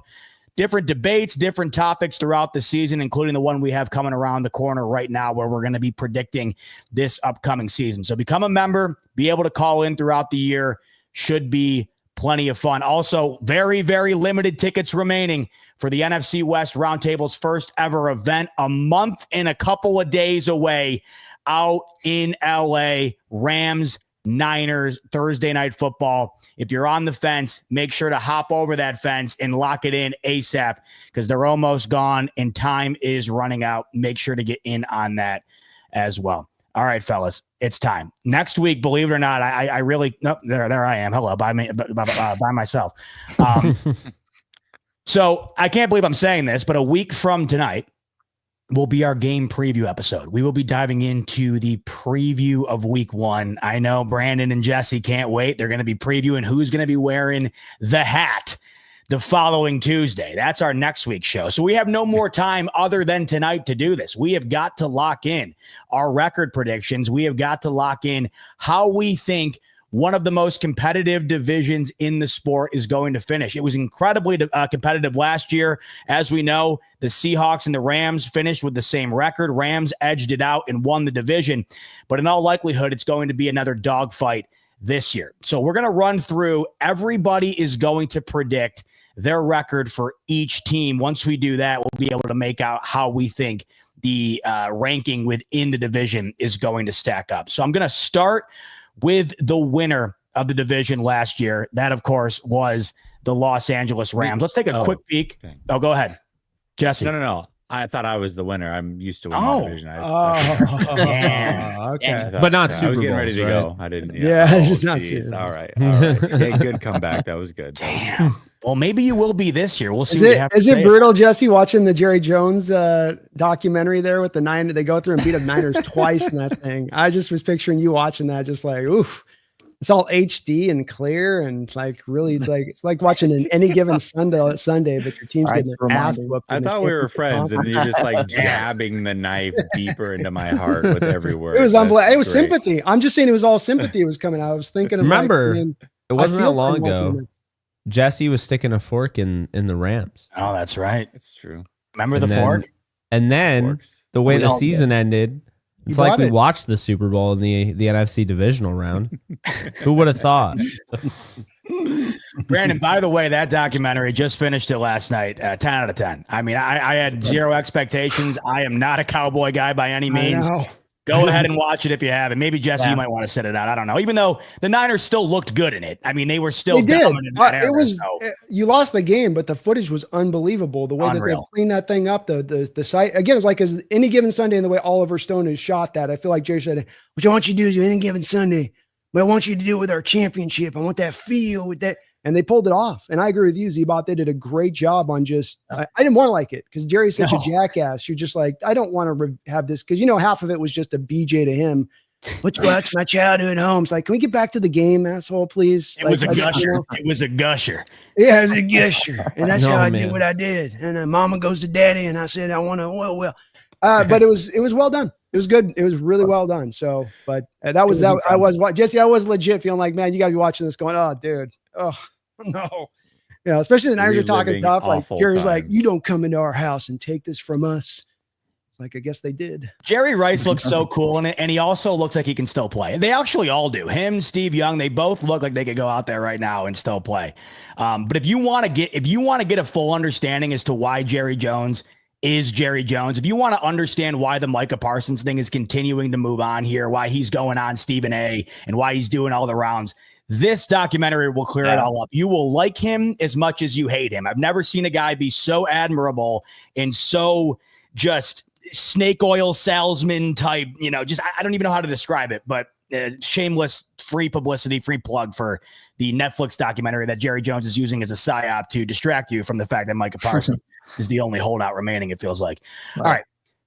different debates, different topics throughout the season, including the one we have coming around the corner right now where we're going to be predicting this upcoming season. So become a member, be able to call in throughout the year. Should be plenty of fun. Also, very, very limited tickets remaining for the NFC West Roundtable's first ever event, a month and a couple of days away out in LA. Rams, Niners, Thursday night football. If you're on the fence, make sure to hop over that fence and lock it in ASAP because they're almost gone and time is running out. Make sure to get in on that as well. All right, fellas, it's time. Next week, believe it or not, I really, nope, there I am. Hello, by myself. So I can't believe I'm saying this, but a week from tonight will be our game preview episode. We will be diving into the preview of week one. I know Brandon and Jesse can't wait. They're going to be previewing who's going to be wearing the hat the following Tuesday. That's our next week's show. So we have no more time other than tonight to do this. We have got to lock in our record predictions. We have got to lock in how we think one of the most competitive divisions in the sport is going to finish. It was incredibly competitive last year. As we know, the Seahawks and the Rams finished with the same record. Rams edged it out and won the division. But in all likelihood, it's going to be another dogfight this year. So we're going to run through. Everybody is going to predict their record for each team. Once we do that, we'll be able to make out how we think the ranking within the division is going to stack up. So I'm going to start with the winner of the division last year. That, of course, was the Los Angeles Rams. Let's take a quick peek.
Okay.
Oh, go ahead, Jesse.
No. I thought I was the winner. I'm used to winning the division.
Okay.
But not Super
I was getting ready
Bowls,
to
right?
go. I didn't.
It's just not
geez.
Super
All
Bowls.
right. Yeah, good comeback. That was good.
Damn. Well, maybe you will be this year. We'll see.
Is it brutal, Jesse, watching the Jerry Jones documentary there with the Niners? They go through and beat up Niners twice in that thing. I just was picturing you watching that, just like, oof. It's all HD and clear, and like really, it's like watching an any given Sunday, but your team's getting their ass whooped.
I thought we were friends, and you're just like jabbing the knife deeper into my heart with every word.
It was unbelievable. It was
great.
sympathy. I'm just saying, it was all sympathy. It was coming out. I was thinking of
Remember,
it
wasn't that long ago. Jesse was sticking a fork in the Rams.
Oh, that's right.
It's true.
Remember the fork?
And then the way the season ended, it's like we watched the Super Bowl in the NFC divisional round. Who would have thought?
Brandon, by the way, that documentary, just finished it last night. 10 out of 10. I mean, I had zero expectations. I am not a Cowboy guy by any means. Go ahead and watch it if you haven't. Maybe Jesse, you might want to sit it out. I don't know. Even though the Niners still looked good in it. I mean, they were still dominant in that era,
you lost the game, but the footage was unbelievable. The way that they've cleaned that thing up, the site again, it's like as any given Sunday, and the way Oliver Stone has shot that. I feel like Jerry said, "What I want you to do is any given Sunday, but I want you to do it with our championship. I want that feel with that." And they pulled it off. And I agree with you, Zebot. They did a great job on just, I didn't want to like it because Jerry's such a jackass. You're just like, I don't want to have this because, half of it was just a BJ to him. Let's watch my childhood home. It's like, can we get back to the game, asshole, please?
It was a gusher. It was a gusher.
Yeah, it was a gusher. And that's how I did what I did. And mama goes to daddy. And I said, I want to, well. But it was well done. It was good. It was really well done. So, but that was that. Jesse, I was legit feeling like, man, you got to be watching this going, oh, dude. Oh, no. Especially the Niners are talking tough. Like, Jerry's like, you don't come into our house and take this from us. It's like, I guess they did.
Jerry Rice looks so cool in it, and he also looks like he can still play. They actually all do. Him, Steve Young, they both look like they could go out there right now and still play. But if you want to get a full understanding as to why Jerry Jones is Jerry Jones, if you want to understand why the Micah Parsons thing is continuing to move on here, why he's going on Stephen A, and why he's doing all the rounds, this documentary will clear it all up. You will like him as much as you hate him. I've never seen a guy be so admirable and so just snake oil salesman type, just, I don't even know how to describe it, but shameless free publicity, free plug for the Netflix documentary that Jerry Jones is using as a psyop to distract you from the fact that Micah Parsons is the only holdout remaining, it feels like. All right,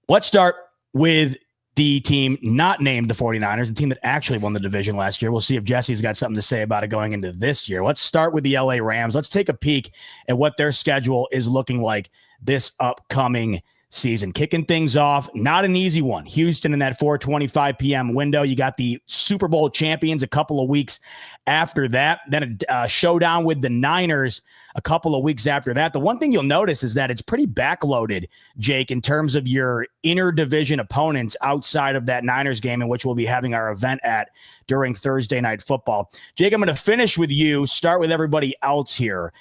let's start with the team not named the 49ers, the team that actually won the division last year. We'll see if Jesse's got something to say about it going into this year. Let's start with the LA Rams. Let's take a peek at what their schedule is looking like this upcoming season. Kicking things off, not an easy one. Houston in that 4:25 p.m. window. You got the Super Bowl champions a couple of weeks after that. Then a showdown with the Niners a couple of weeks after that. The one thing you'll notice is that it's pretty backloaded, Jake, in terms of your inter-division opponents outside of that Niners game, in which we'll be having our event at during Thursday Night Football. Jake, I'm going to finish with you, start with everybody else here.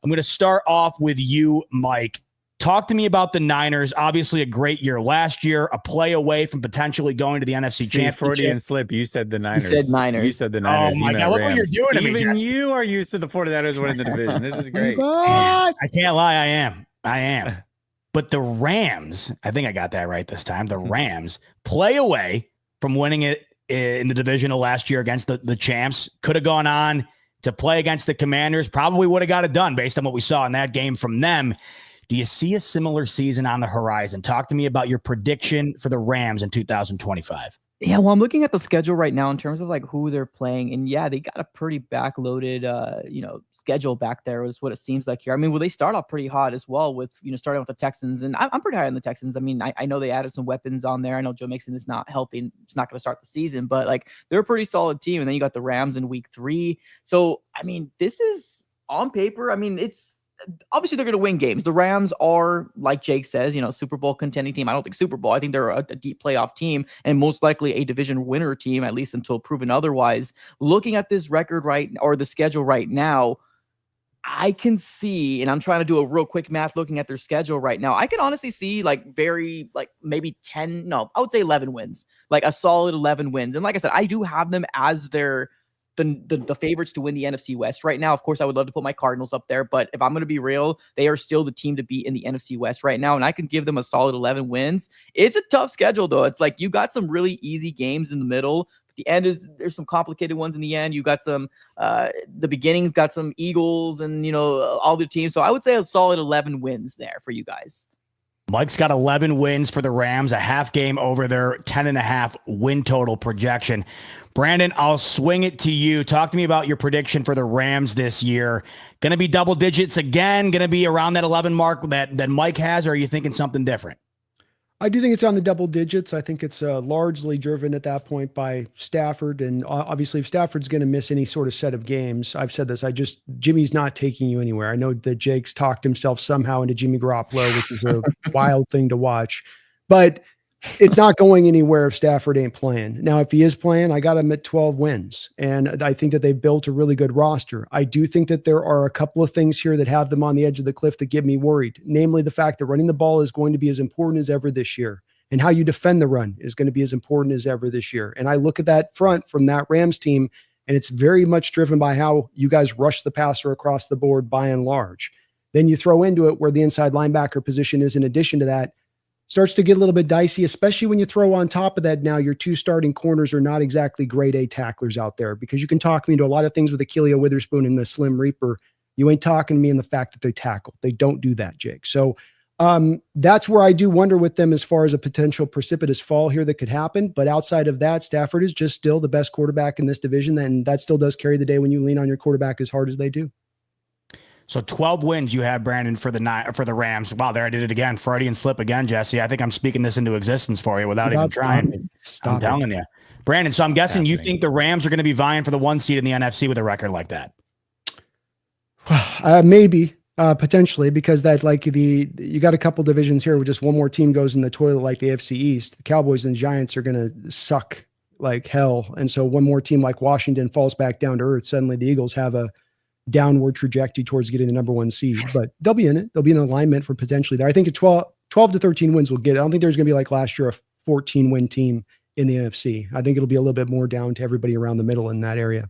I'm going to start off with you, Mike. Talk to me about the Niners. Obviously, a great year last year, a play away from potentially going to the NFC Championship.
Freudian slip. You said the Niners.
You said Niners.
You said the Niners.
Oh, my God. Look what you're doing to me,
Even
Jesse.
you are used to the 49ers winning the division. This is great.
I can't lie. I am. But the Rams, I think I got that right this time. The Rams play away from winning it in the divisional last year against the champs. Could have gone on to play against the Commanders. Probably would have got it done based on what we saw in that game from them. Do you see a similar season on the horizon? Talk to me about your prediction for the Rams in 2025.
Yeah, well, I'm looking at the schedule right now in terms of like who they're playing, and yeah, they got a pretty backloaded, schedule back there is what it seems like here. I mean, well, they start off pretty hot as well with starting with the Texans, and I'm pretty high on the Texans. I mean, I know they added some weapons on there. I know Joe Mixon is not helping; it's not going to start the season, but like they're a pretty solid team. And then you got the Rams in Week 3. So I mean, this is on paper. I mean, it's. Obviously, they're going to win games. The Rams are, like Jake says, Super Bowl contending team. I don't think Super Bowl. I think they're a deep playoff team and most likely a division winner team, at least until proven otherwise. Looking at this record or the schedule right now, I can see, and I'm trying to do a real quick math looking at their schedule right now. I can honestly see maybe 10, no, I would say 11 wins, like a solid 11 wins. And like I said, I do have them as their the favorites to win the NFC West right now. Of course, I would love to put my Cardinals up there, but if I'm going to be real, they are still the team to beat in the NFC West right now, and I can give them a solid 11 wins. It's a tough schedule, though. It's like you got some really easy games in the middle. The end there's some complicated ones in the end. You got some the beginning's got some Eagles and all the teams. So I would say a solid 11 wins there for you guys.
Mike's got 11 wins for the Rams, a half game over their 10.5 win total projection. Brandon, I'll swing it to you. Talk to me about your prediction for the Rams this year. Going to be double digits again? Going to be around that 11 mark that Mike has, or are you thinking something different?
I do think it's on the double digits. I think it's largely driven at that point by Stafford. And obviously, if Stafford's going to miss any sort of set of games, I've said this, Jimmy's not taking you anywhere. I know that Jake's talked himself somehow into Jimmy Garoppolo, which is a wild thing to watch. But it's not going anywhere if Stafford ain't playing. Now, if he is playing, I got him at 12 wins. And I think that they've built a really good roster. I do think that there are a couple of things here that have them on the edge of the cliff that get me worried. Namely, the fact that running the ball is going to be as important as ever this year. And how you defend the run is going to be as important as ever this year. And I look at that front from that Rams team, and it's very much driven by how you guys rush the passer across the board by and large. Then you throw into it where the inside linebacker position is in addition to that. Starts to get a little bit dicey, especially when you throw on top of that now your two starting corners are not exactly grade A tacklers out there, because you can talk me into a lot of things with Achillea Witherspoon and the Slim Reaper. You ain't talking to me in the fact that they tackle. They don't do that, Jake. So that's where I do wonder with them as far as a potential precipitous fall here that could happen. But outside of that, Stafford is just still the best quarterback in this division. And that still does carry the day when you lean on your quarterback as hard as they do.
So 12 wins you have, Brandon, for the Rams. Wow, there I did it again. Freudian slip again, Jesse. I think I'm speaking this into existence for you without even trying. I'm telling you. Brandon, so I'm guessing you think the Rams are going to be vying for the 1 seed in the NFC with a record like that?
Maybe, potentially, because you got a couple divisions here where just one more team goes in the toilet like the AFC East. The Cowboys and Giants are going to suck like hell. And so one more team like Washington falls back down to earth. Suddenly the Eagles have a downward trajectory towards getting the number 1 seed, but they'll be in it. They'll be in alignment for potentially there. I think 12 to 13 wins will get it. I don't think there's going to be like last year, a 14 win team in the NFC. I think it'll be a little bit more down to everybody around the middle in that area.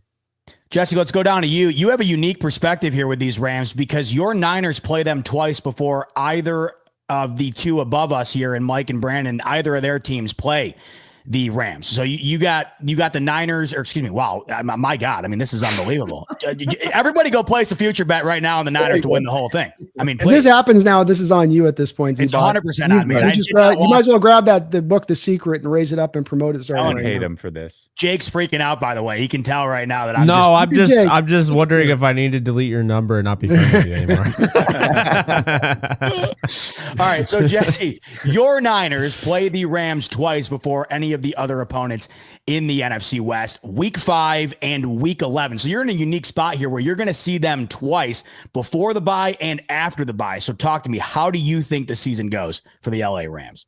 Jesse, let's go down to you. You have a unique perspective here with these Rams because your Niners play them twice before either of the two above us here, and Mike and Brandon, either of their teams play the Rams. So you got the Niners, or excuse me. Wow. My God. I mean, this is unbelievable. Everybody go place a future bet right now on the Niners to win the whole thing. I mean,
if this happens now, this is on you at this point.
It's 100% on me.
You might as well grab the book, The Secret, and raise it up and promote it.
I hate him for this.
Jake's freaking out, by the way. He can tell right now that
I'm just wondering if I need to delete your number and not be friends with you anymore.
All right. So Jesse, your Niners play the Rams twice before any of the other opponents in the NFC West, week 5 and week 11. So you're in a unique spot here where you're going to see them twice before the bye and after the bye. So talk to me. How do you think the season goes for the LA Rams?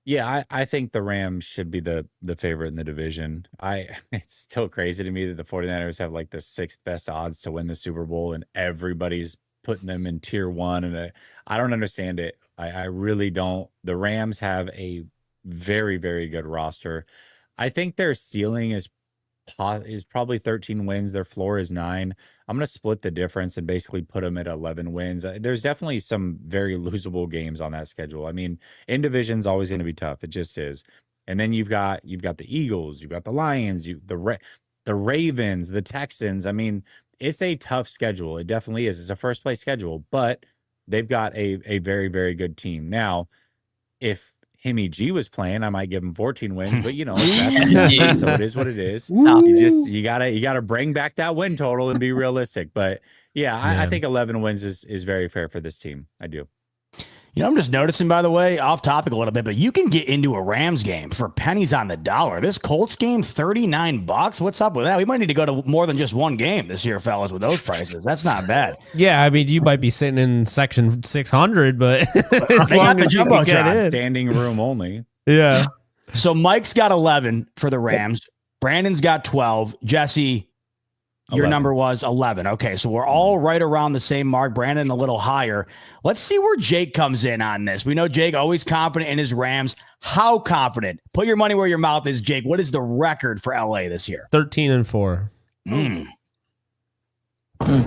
Yeah, I think the Rams should be the favorite in the division. It's still crazy to me that the 49ers have like the 6th best odds to win the Super Bowl and everybody's putting them in tier 1. And I don't understand it. I really don't. The Rams have a very, very good roster. I think their ceiling is probably 13 wins. Their floor is 9. I'm going to split the difference and basically put them at 11 wins. There's definitely some very losable games on that schedule. I mean, in division's always going to be tough. It just is. And then you've got the Eagles, you've got the Lions, the Ravens, the Texans. I mean, it's a tough schedule. It definitely is. It's a first place schedule, but they've got a very, very good team. Now, if Himmy G was playing, I might give him 14 wins, but that's so it is what it is. You gotta bring back that win total and be realistic. But I think 11 wins is very fair for this team. I do.
I'm just noticing, by the way, off topic a little bit, but you can get into a Rams game for pennies on the dollar. This Colts game, $39. What's up with that? We might need to go to more than just one game this year, fellas, with those prices. That's not bad.
Yeah, I mean, you might be sitting in section 600, but as long as you can get in.
Standing room only.
Yeah.
So Mike's got 11 for the Rams. Brandon's got 12. Jesse, your
11.
number was 11. Okay, so we're all right around the same mark. Brandon a little higher. Let's see where Jake comes in on this. We know Jake always confident in his Rams. How confident? Put your money where your mouth is, Jake. What is the record for LA this year?
13-4.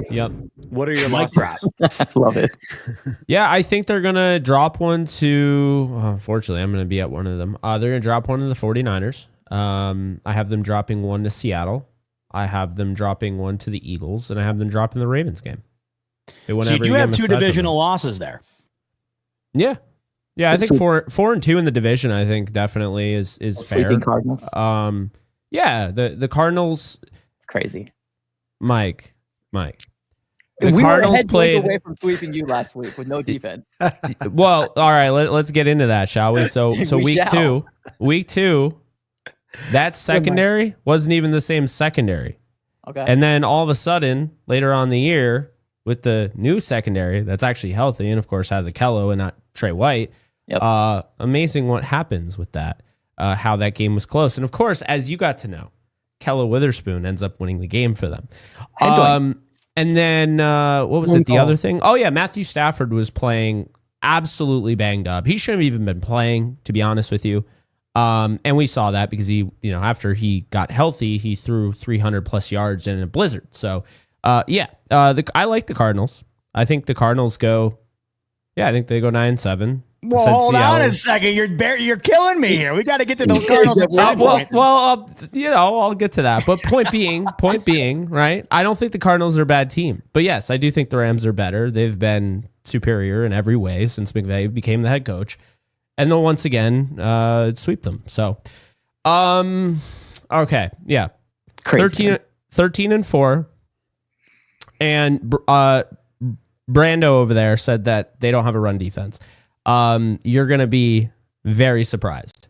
Yep.
What are your
Like
losses?
Love it.
Yeah, I think they're going to drop one to, unfortunately, I'm going to be at one of them. They're going to drop one to the 49ers. I have them dropping one to Seattle. I have them dropping one to the Eagles, and I have them dropping the Ravens game.
So you do have two divisional losses there.
Yeah. Yeah, I think 4-2 in the division, I think definitely is fair.
Cardinals.
Yeah, the Cardinals.
It's crazy.
Mike.
The Cardinals played away from sweeping you last week with no defense.
Well, all right, let's get into that, shall we? So week two, that secondary wasn't even the same secondary.
Okay.
And then all of a sudden, later on in the year, with the new secondary that's actually healthy and of course has Akello and not Trey White. Yep. Amazing what happens with that. How that game was close. And of course, as you got to know, Kello Witherspoon ends up winning the game for them. And then what was the other thing? Oh yeah, Matthew Stafford was playing absolutely banged up. He shouldn't have even been playing, to be honest with you. And we saw that because he, after he got healthy, he threw 300 plus yards in a blizzard. So I like the Cardinals. I think the Cardinals go 9-7.
Well, hold on a second. You're killing me here. We got to get to the Cardinals at some point.
I'll get to that. But point being, right? I don't think the Cardinals are a bad team. But yes, I do think the Rams are better. They've been superior in every way since McVay became the head coach. And they'll once again sweep them. So, okay. Yeah.
Crazy.
13-4. And Brando over there said that they don't have a run defense. You're going to be very surprised.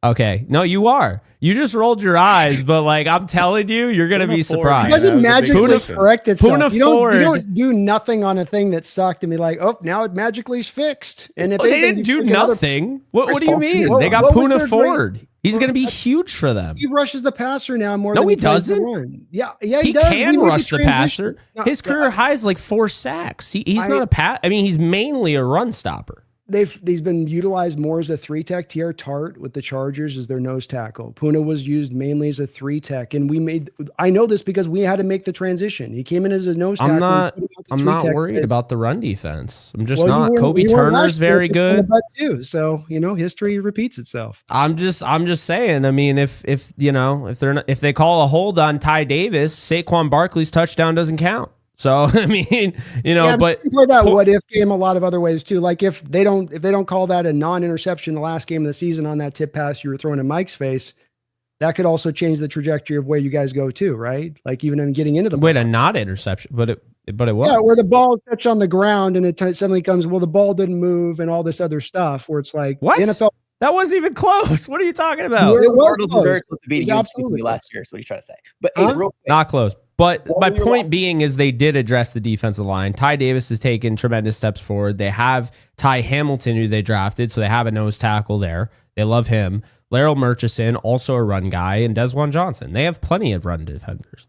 Okay. No, you are. You just rolled your eyes, but I'm telling you, you're going to be surprised.
It doesn't magically correct itself. You
Ford.
don't do nothing on a thing that sucked and be like, oh, now it magically is fixed. And if
they didn't do nothing. What do you mean? They got Puna Ford. He's going to be huge for them.
He rushes the passer now more
than
he
doesn't.
Run. Yeah,
he
does.
Can rush the passer. His career high is 4 sacks. He's not a pass. I mean, he's mainly a run stopper.
He's been utilized more as a 3-tech. T.R. Tart with the Chargers as their nose tackle. Puna was used mainly as a 3-tech, and I know this because we had to make the transition. He came in as a nose tackle.
I'm not worried about the run defense. I'm just not. Kobe Turner's very good
too. So history repeats itself.
I'm just saying. I mean, if they call a hold on Ty Davis, Saquon Barkley's touchdown doesn't count. So I mean, but
you play that what if game a lot of other ways too. Like if they don't call that a non-interception the last game of the season on that tip pass you were throwing in Mike's face, that could also change the trajectory of where you guys go too, right? Like even in getting into the
a not interception, but it was.
Yeah, where the ball touched on the ground and it suddenly comes, well, the ball didn't move and all this other stuff where it's like
what?
The NFL.
That wasn't even close. What are you talking about?
It was close. Very close to beating absolutely last year. Is what you trying to say? But
not close. But my point being is they did address the defensive line. Ty Davis has taken tremendous steps forward. They have Ty Hamilton, who they drafted, so they have a nose tackle there. They love him. Laryl Murchison, also a run guy, and Desjuan Johnson. They have plenty of run defenders.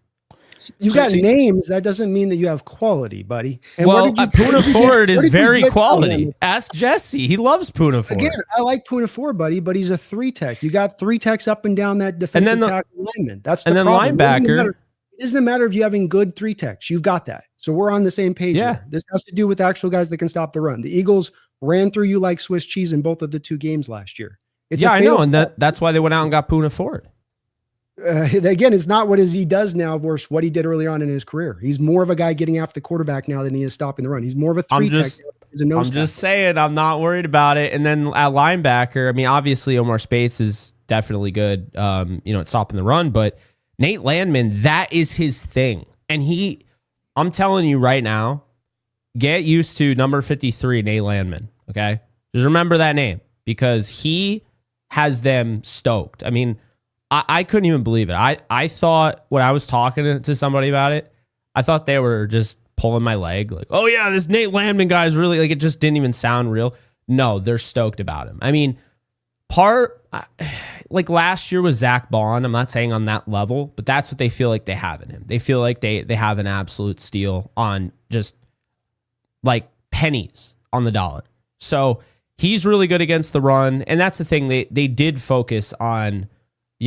You got names. That doesn't mean that you have quality, buddy. And
Puna Ford is very quality. Ask Jesse. He loves Puna Ford.
Again, I like Puna Ford, buddy, but he's a 3-tech. You got 3-techs up and down that defensive tackle lineman. That's the problem.
Linebacker.
It doesn't matter if you having good 3-techs. You've got that. So we're on the same page here. This has to do with actual guys that can stop the run. The Eagles ran through you like Swiss cheese in both of the 2 games last year.
I know, and that's why they went out and got Puna Ford.
Again, it's not what he does now versus what he did early on in his career. He's more of a guy getting after the quarterback now than he is stopping the run. He's more of a 3-tech.
I'm just saying, I'm not worried about it. And then at linebacker, I mean, obviously Omar Spates is definitely good, at stopping the run, but Nate Landman, that is his thing. And I'm telling you right now, get used to number 53, Nate Landman. Okay. Just remember that name because he has them stoked. I mean, I couldn't even believe it. I thought when I was talking to somebody about it, I thought they were just pulling my leg. Like, oh yeah, this Nate Landman guy is really it just didn't even sound real. No, they're stoked about him. I mean, last year was Zach Bond. I'm not saying on that level, but that's what they feel like they have in him. They feel like they have an absolute steal on just pennies on the dollar. So he's really good against the run. And that's the thing. They did focus on,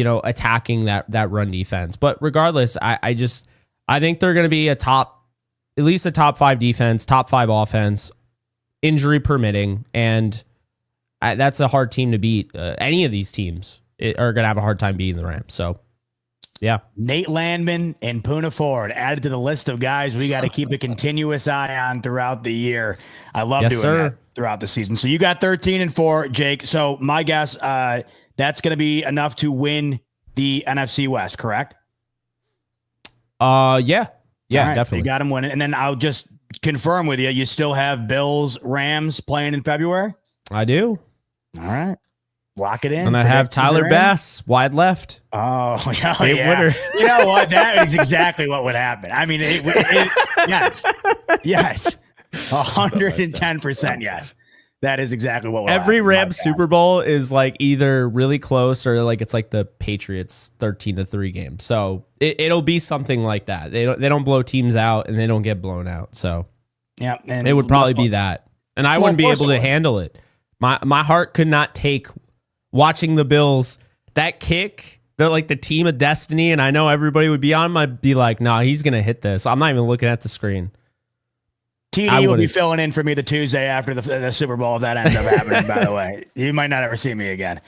attacking that run defense. But regardless, I think they're going to be at least a top 5 defense, top 5 offense, injury permitting, and that's a hard team to beat. Any of these teams are going to have a hard time beating the Rams. So, yeah.
Nate Landman and Poona Ford added to the list of guys we got to keep a continuous eye on throughout the year. I love doing that throughout the season. So you got 13-4, Jake. So my guess, that's going to be enough to win the NFC West, correct?
Yeah,
right,
definitely.
You got them winning. And then I'll just confirm with you, you still have Bills, Rams playing in February?
I do.
All right. Lock it in.
And I have Tyler Bass wide left.
Oh, yeah. Winner. You know what? That is exactly what would happen. I mean, yes. 110% yes. That is exactly what will
Every
happen.
Rams Super Bowl is like either really close or like it's like the Patriots 13-3 game. So it'll be something like that. They don't blow teams out and they don't get blown out. So
yeah, and
it would probably be that. And I wouldn't be able to handle it. My heart could not take watching the Bills, that kick. They're like the team of destiny, and I know everybody would be on. I'd be like, nah, he's gonna hit this. I'm not even looking at the screen.
TD will be filling in for me the Tuesday after the Super Bowl if that ends up happening, by the way. You might not ever see me again.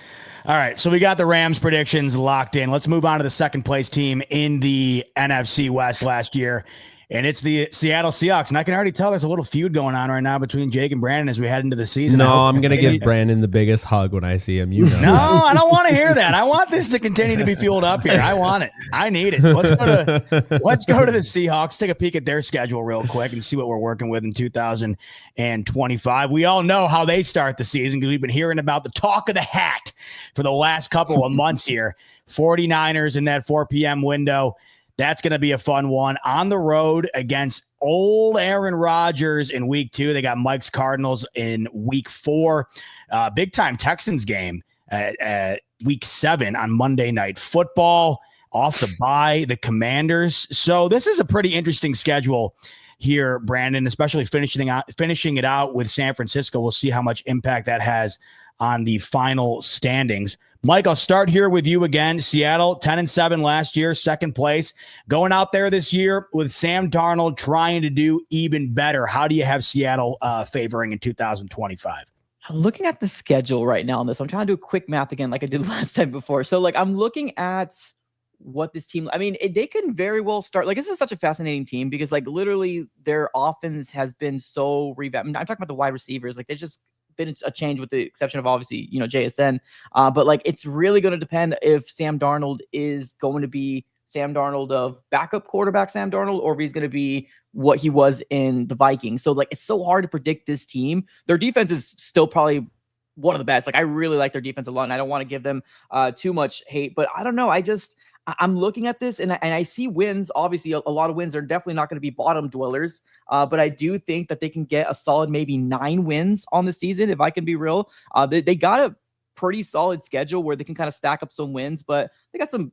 All right, so we got the Rams predictions locked in. Let's move on to the second place team in the NFC West last year, and it's the Seattle Seahawks. And I can already tell there's a little feud going on right now between Jake and Brandon as we head into the season.
No, I'm going to give Brandon the biggest hug when I see him. You know.
No, I don't want to hear that. I want this to continue to be fueled up here. I want it. I need it. Let's go to the Seahawks, take a peek at their schedule real quick and see what we're working with in 2025. We all know how they start the season because we've been hearing about the talk of the hat for the last couple of months here. 49ers in that 4 p.m. window. That's going to be a fun one. On the road against old Aaron Rodgers in week 2. They got Mike's Cardinals in week 4. Big-time Texans game week 7 on Monday Night Football. Off the bye, the Commanders. So this is a pretty interesting schedule here, Brandon, especially finishing it out with San Francisco. We'll see how much impact that has on the final standings. Mike, I'll start here with you again. Seattle, 10-7 last year, second place. Going out there this year with Sam Darnold trying to do even better. How do you have Seattle favoring in 2025?
I'm looking at the schedule right now on this. I'm trying to do a quick math again like I did last time before. So, I'm looking at what this team, they can very well start. This is such a fascinating team because, literally their offense has been so revamped. I'm talking about the wide receivers. There's just been a change with the exception of obviously, JSN. But it's really going to depend if Sam Darnold is going to be Sam Darnold of backup quarterback Sam Darnold, or if he's going to be what he was in the Vikings. So it's so hard to predict this team. Their defense is still probably one of the best. I really like their defense a lot, and I don't want to give them too much hate, but I don't know. I'm looking at this and I see wins. Obviously, a lot of wins are definitely not going to be bottom dwellers, but I do think that they can get a solid maybe 9 wins on the season, if I can be real. They got a pretty solid schedule where they can kind of stack up some wins, but they got some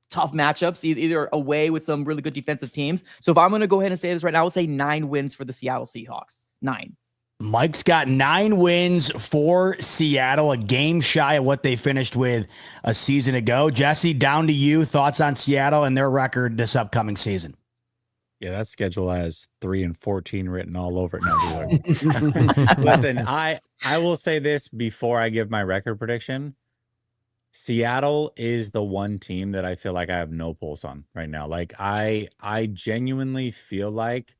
tough matchups, either away with some really good defensive teams. So if I'm going to go ahead and say this right now, I would say 9 wins for the Seattle Seahawks. 9.
Mike's got 9 wins for Seattle, a game shy of what they finished with a season ago. Jesse, down to you. Thoughts on Seattle and their record this upcoming season?
Yeah, that schedule has 3-14 written all over it now. Listen, I will say this before I give my record prediction. Seattle is the one team that I feel like I have no pulse on right now. I genuinely feel like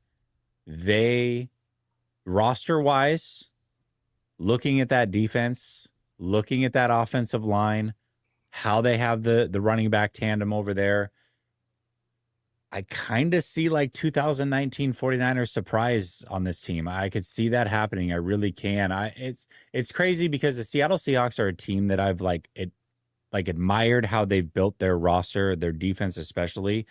they, roster-wise, looking at that defense, looking at that offensive line, how they have the running back tandem over there, I kind of see 2019 49ers surprise on this team. I could see that happening. I really can. It's crazy because the Seattle Seahawks are a team that I've admired how they've built their roster, their defense especially,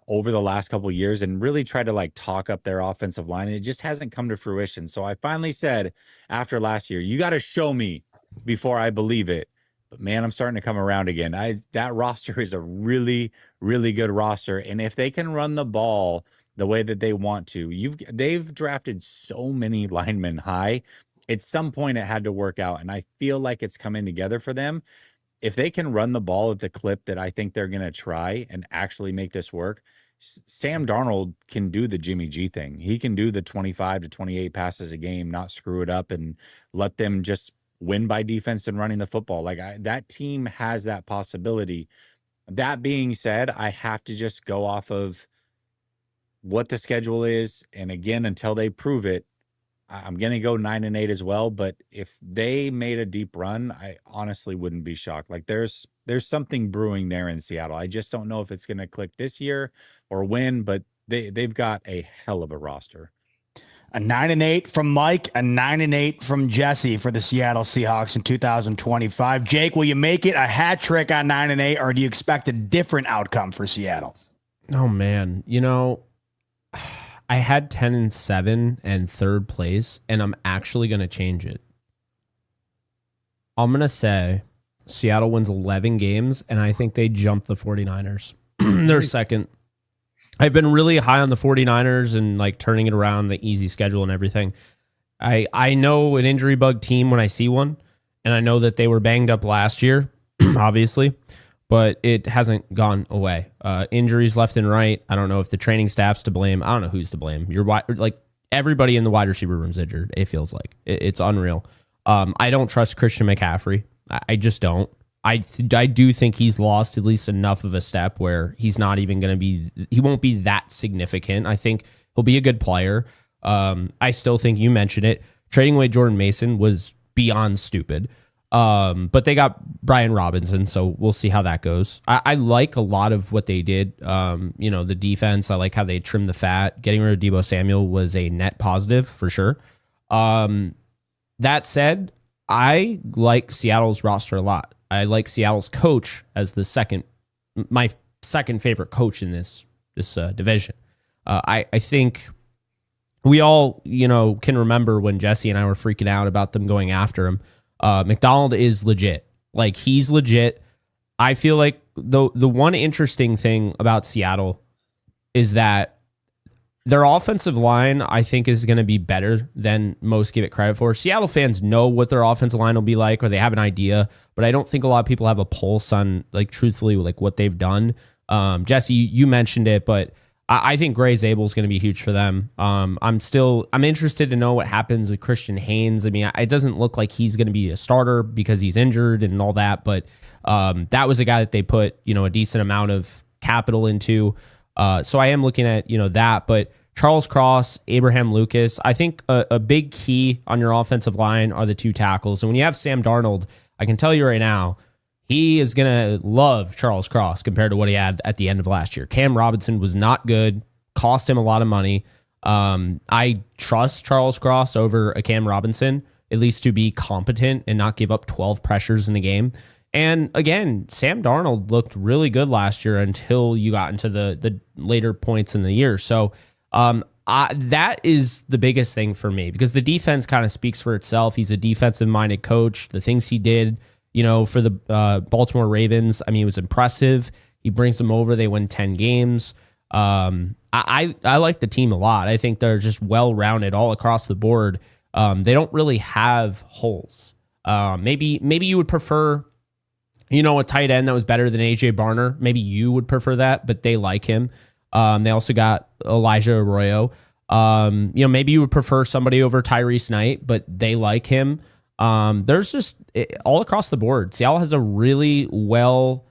over the last couple of years, and really tried to talk up their offensive line. And it just hasn't come to fruition. So I finally said after last year, you got to show me before I believe it. But man, I'm starting to come around again. That roster is a really, really good roster. And if they can run the ball the way that they want to, they've drafted so many linemen high. At some point it had to work out. And I feel like it's coming together for them. if they can run the ball at the clip that I think they're going to try and actually make this work, Sam Darnold can do the Jimmy G thing. He can do the 25 to 28 passes a game, not screw it up, and let them just win by defense and running the football. Like that team has that possibility. That being said, I have to just go off of what the schedule is. And again, until they prove it, I'm going to go 9-8 as well. But if they made a deep run, I honestly wouldn't be shocked. Like there's something brewing there in Seattle. I just don't know if it's going to click this year or when, but they've got a hell of a roster.
A 9-8 from Mike, a 9-8 from Jesse for the Seattle Seahawks in 2025. Jake, will you make it a hat trick on 9-8, or do you expect a different outcome for Seattle?
Oh man, I had 10-7 and third place, and I'm actually going to change it. I'm going to say Seattle wins 11 games, and I think they jump the 49ers. They're second. I've been really high on the 49ers and like turning it around, the easy schedule and everything. I know an injury bug team when I see one, and I know that they were banged up last year, obviously, but it hasn't gone away. Injuries left and right. I don't know if the training staff's to blame. I don't know who's to blame. Like everybody in the wide receiver room's injured. It feels like it's unreal. I don't trust Christian McCaffrey. I just don't. I do think he's lost at least enough of a step where he's not even going to be. He won't be that significant. I think he'll be a good player. I still think you mentioned it. Trading away Jordan Mason was beyond stupid. But they got Brian Robinson, so we'll see how that goes. I like a lot of what they did. The defense, I like how they trimmed the fat. Getting rid of Deebo Samuel was a net positive for sure. That said, I like Seattle's roster a lot. I like Seattle's coach as my second favorite coach in this division. I think we all, can remember when Jesse and I were freaking out about them going after him. McDonald is legit. Like, he's legit. I feel like the one interesting thing about Seattle is that their offensive line, I think, is going to be better than most give it credit for. Seattle fans know what their offensive line will be like, or they have an idea, but I don't think a lot of people have a pulse on, like, truthfully, like what they've done. Jesse, you mentioned it, but I think Gray Zabel is going to be huge for them. I'm interested to know what happens with Christian Haynes. I mean, it doesn't look like he's going to be a starter because he's injured and all that, but that was a guy that they put, a decent amount of capital into. So I am looking at, that, but Charles Cross, Abraham Lucas, I think a big key on your offensive line are the two tackles. And when you have Sam Darnold, I can tell you right now, he is going to love Charles Cross compared to what he had at the end of last year. Cam Robinson was not good, cost him a lot of money. I trust Charles Cross over a Cam Robinson, at least to be competent and not give up 12 pressures in a game. And again, Sam Darnold looked really good last year until you got into the later points in the year. So that is the biggest thing for me, because the defense kind of speaks for itself. He's a defensive-minded coach. The things he did, for the Baltimore Ravens, I mean, it was impressive. He brings them over. They win 10 games. I like the team a lot. I think they're just well-rounded all across the board. They don't really have holes. Maybe you would prefer a tight end that was better than AJ Barner. Maybe you would prefer that, but they like him. They also got Elijah Arroyo. Maybe you would prefer somebody over Tyrese Knight, but they like him. There's just all across the board. Seattle has a really well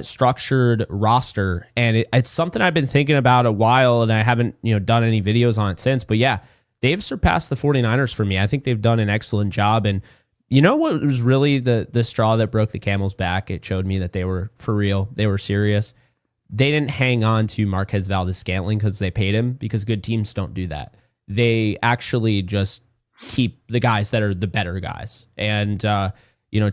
structured roster, and it's something I've been thinking about a while, and I haven't done any videos on it since. But yeah, they've surpassed the 49ers for me. I think they've done an excellent job, and what was really the straw that broke the camel's back? It showed me that they were for real. They were serious. They didn't hang on to Marquez Valdes-Scantling because they paid him, because good teams don't do that. They actually just keep the guys that are the better guys. And,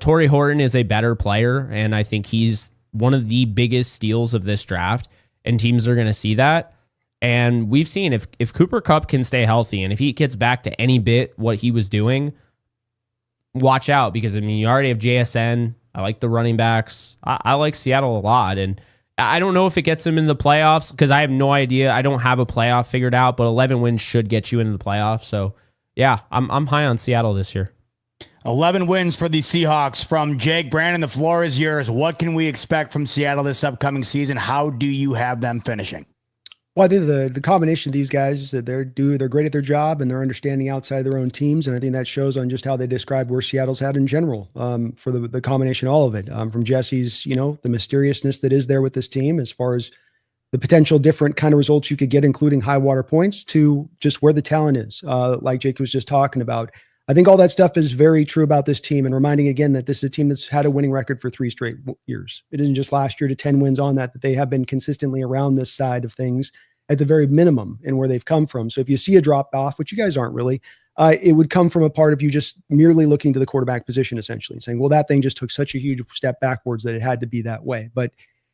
Torrey Horton is a better player, and I think he's one of the biggest steals of this draft, and teams are going to see that. And we've seen if Cooper Kupp can stay healthy, and if he gets back to any bit what he was doing, watch out, because you already have JSN. I like the running backs. I like Seattle a lot, and I don't know if it gets them in the playoffs, because I have no idea. I don't have a playoff figured out, but 11 wins should get you into the playoffs. So yeah, I'm high on Seattle this year.
11 wins for the Seahawks from Jake. Brandon, the floor is yours. What can we expect from Seattle this upcoming season? How do you have them finishing?
Well, I think the combination of these guys is that they're great at their job and they're understanding outside their own teams. And I think that shows on just how they describe where Seattle's had in general, for the combination, all of it, from Jesse's, the mysteriousness that is there with this team as far as the potential different kind of results you could get, including high water points, to just where the talent is, like Jake was just talking about. I think all that stuff is very true about this team, and reminding again that this is a team that's had a winning record for 3 straight years. It isn't just last year to 10 wins on that they have been consistently around this side of things at the very minimum and where they've come from. So if you see a drop off, which you guys aren't really, it would come from a part of you just merely looking to the quarterback position essentially and saying, well, that thing just took such a huge step backwards that it had to be that way. But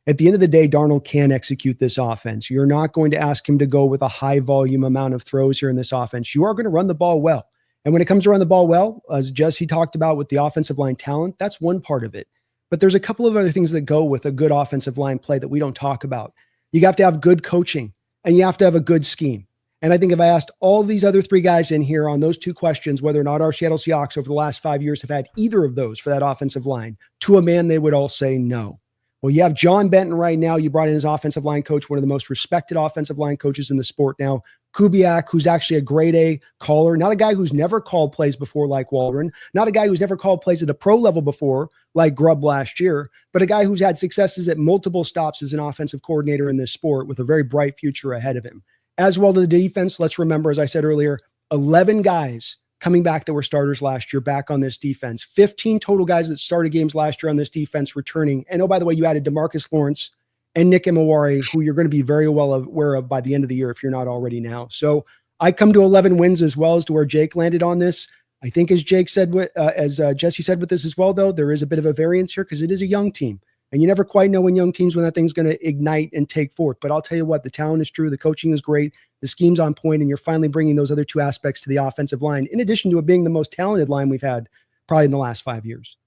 at the end of the day, Darnold can execute this offense. You're not going to ask him to go with a high volume amount of throws here in this offense. You are going to run the ball well. And when it comes to run the ball well, as Jesse talked about with the offensive line talent, that's one part of it. But there's a couple of other things that go with a good offensive line play that we don't talk about. You have to have good coaching and you have to have a good scheme. And I think if I asked all these other 3 guys in here on those 2 questions, whether or not our Seattle Seahawks over the last 5 years have had either of those for that offensive line, to a man, they would all say no. Well, you have John Benton right now. You brought in his offensive line coach, one of the most respected offensive line coaches in the sport now. Kubiak, who's actually a grade A caller, not a guy who's never called plays before like Waldron, not a guy who's never called plays at a pro level before like Grubb last year, but a guy who's had successes at multiple stops as an offensive coordinator in this sport with a very bright future ahead of him. As well, the defense, let's remember, as I said earlier, 11 guys coming back that were starters last year back on this defense, 15 total guys that started games last year on this defense returning. And oh, by the way, you added DeMarcus Lawrence and Nick Imawari, who you're going to be very well aware of by the end of the year if you're not already now. So I come to 11 wins as well as to where Jake landed on this. I think as Jake said, as Jesse said with this as well, though, there is a bit of a variance here because it is a young team. And you never quite know when young teams, when that thing's going to ignite and take forth. But I'll tell you what, the talent is true. The coaching is great. The scheme's on point, and you're finally bringing those other 2 aspects to the offensive line, in addition to it being the most talented line we've had probably in the last 5 years.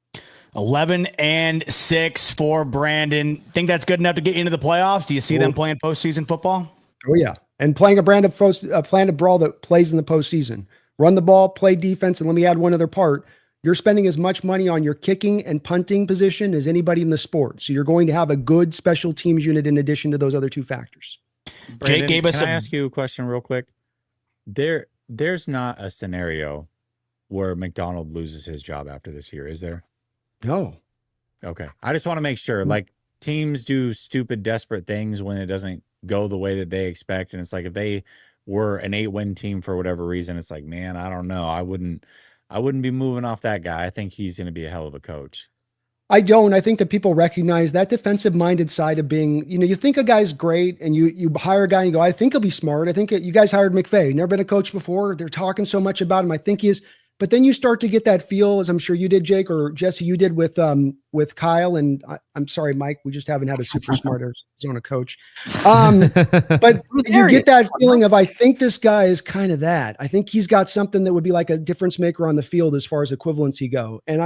11-6 for Brandon. Think that's good enough to get into the playoffs? Do you see them playing postseason football? Oh,
yeah. And playing a plan of brawl that plays in the postseason. Run the ball, play defense, and let me add one other part. You're spending as much money on your kicking and punting position as anybody in the sport. So you're going to have a good special teams unit in addition to those other 2 factors.
Brandon, Jake gave us can I ask you a question real quick? There's not a scenario where McDonald loses his job after this year, is there?
No.
Okay. I just want to make sure, like, teams do stupid, desperate things when it doesn't go the way that they expect. And it's like, if they were an 8-win team for whatever reason, it's like, man, I don't know. I wouldn't be moving off that guy. I think he's going to be a hell of a coach.
I don't. I think that people recognize that defensive-minded side of being, you think a guy's great and you hire a guy and you go, I think he'll be smart. I think you guys hired McVay. Never been a coach before. They're talking so much about him. I think he is. But then you start to get that feel, as I'm sure you did, Jake, or Jesse, you did with Kyle. And I'm sorry, Mike, we just haven't had a super smart Arizona coach. But you get that feeling of, I think this guy is kind of that. I think he's got something that would be like a difference maker on the field as far as equivalency go. And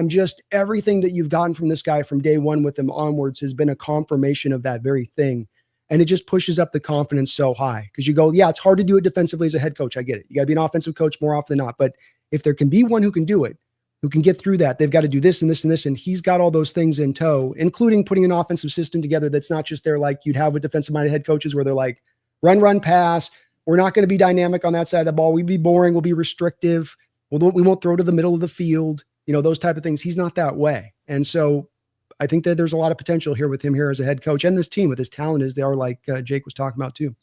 everything that you've gotten from this guy from day one with him onwards has been a confirmation of that very thing. And it just pushes up the confidence so high because you go, yeah, it's hard to do it defensively as a head coach. I get it. You got to be an offensive coach more often than not. But if there can be one who can do it, who can get through that, they've got to do this and this and this. And he's got all those things in tow, including putting an offensive system together that's not just there like you'd have with defensive-minded head coaches where they're like, run, pass. We're not going to be dynamic on that side of the ball. We'd be boring. We'll be restrictive. We won't throw to the middle of the field. Those type of things. He's not that way. And so I think that there's a lot of potential here with him here as a head coach and this team with his talent as they are, like Jake was talking about too.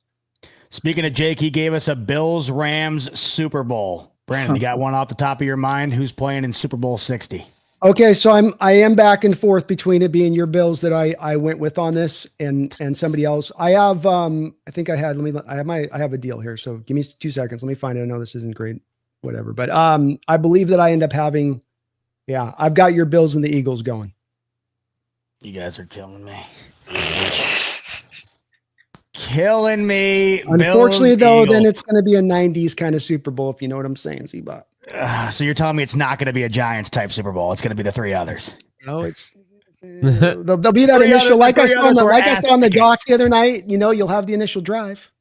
Speaking of Jake, he gave us a Bills-Rams Super Bowl. Brandon, you got one off the top of your mind? Who's playing in Super Bowl 60?
Okay, so I am back and forth between it being your Bills that I went with on this and somebody else. I have I have a deal here. So give me 2 seconds. Let me find it. I know this isn't great, whatever, but I believe that I end up having, I've got your Bills and the Eagles going.
You guys are killing me. Killing me.
Unfortunately,
Bills,
though,
Eagles.
then it's going to be a 90s kind of Super Bowl, if you know what I'm saying, Z-Bot.
So you're telling me it's not going to be a Giants type Super Bowl. It's going to be the 3 others.
No, it's there'll be that initial, like I saw on the dock the other night, you'll have the initial drive.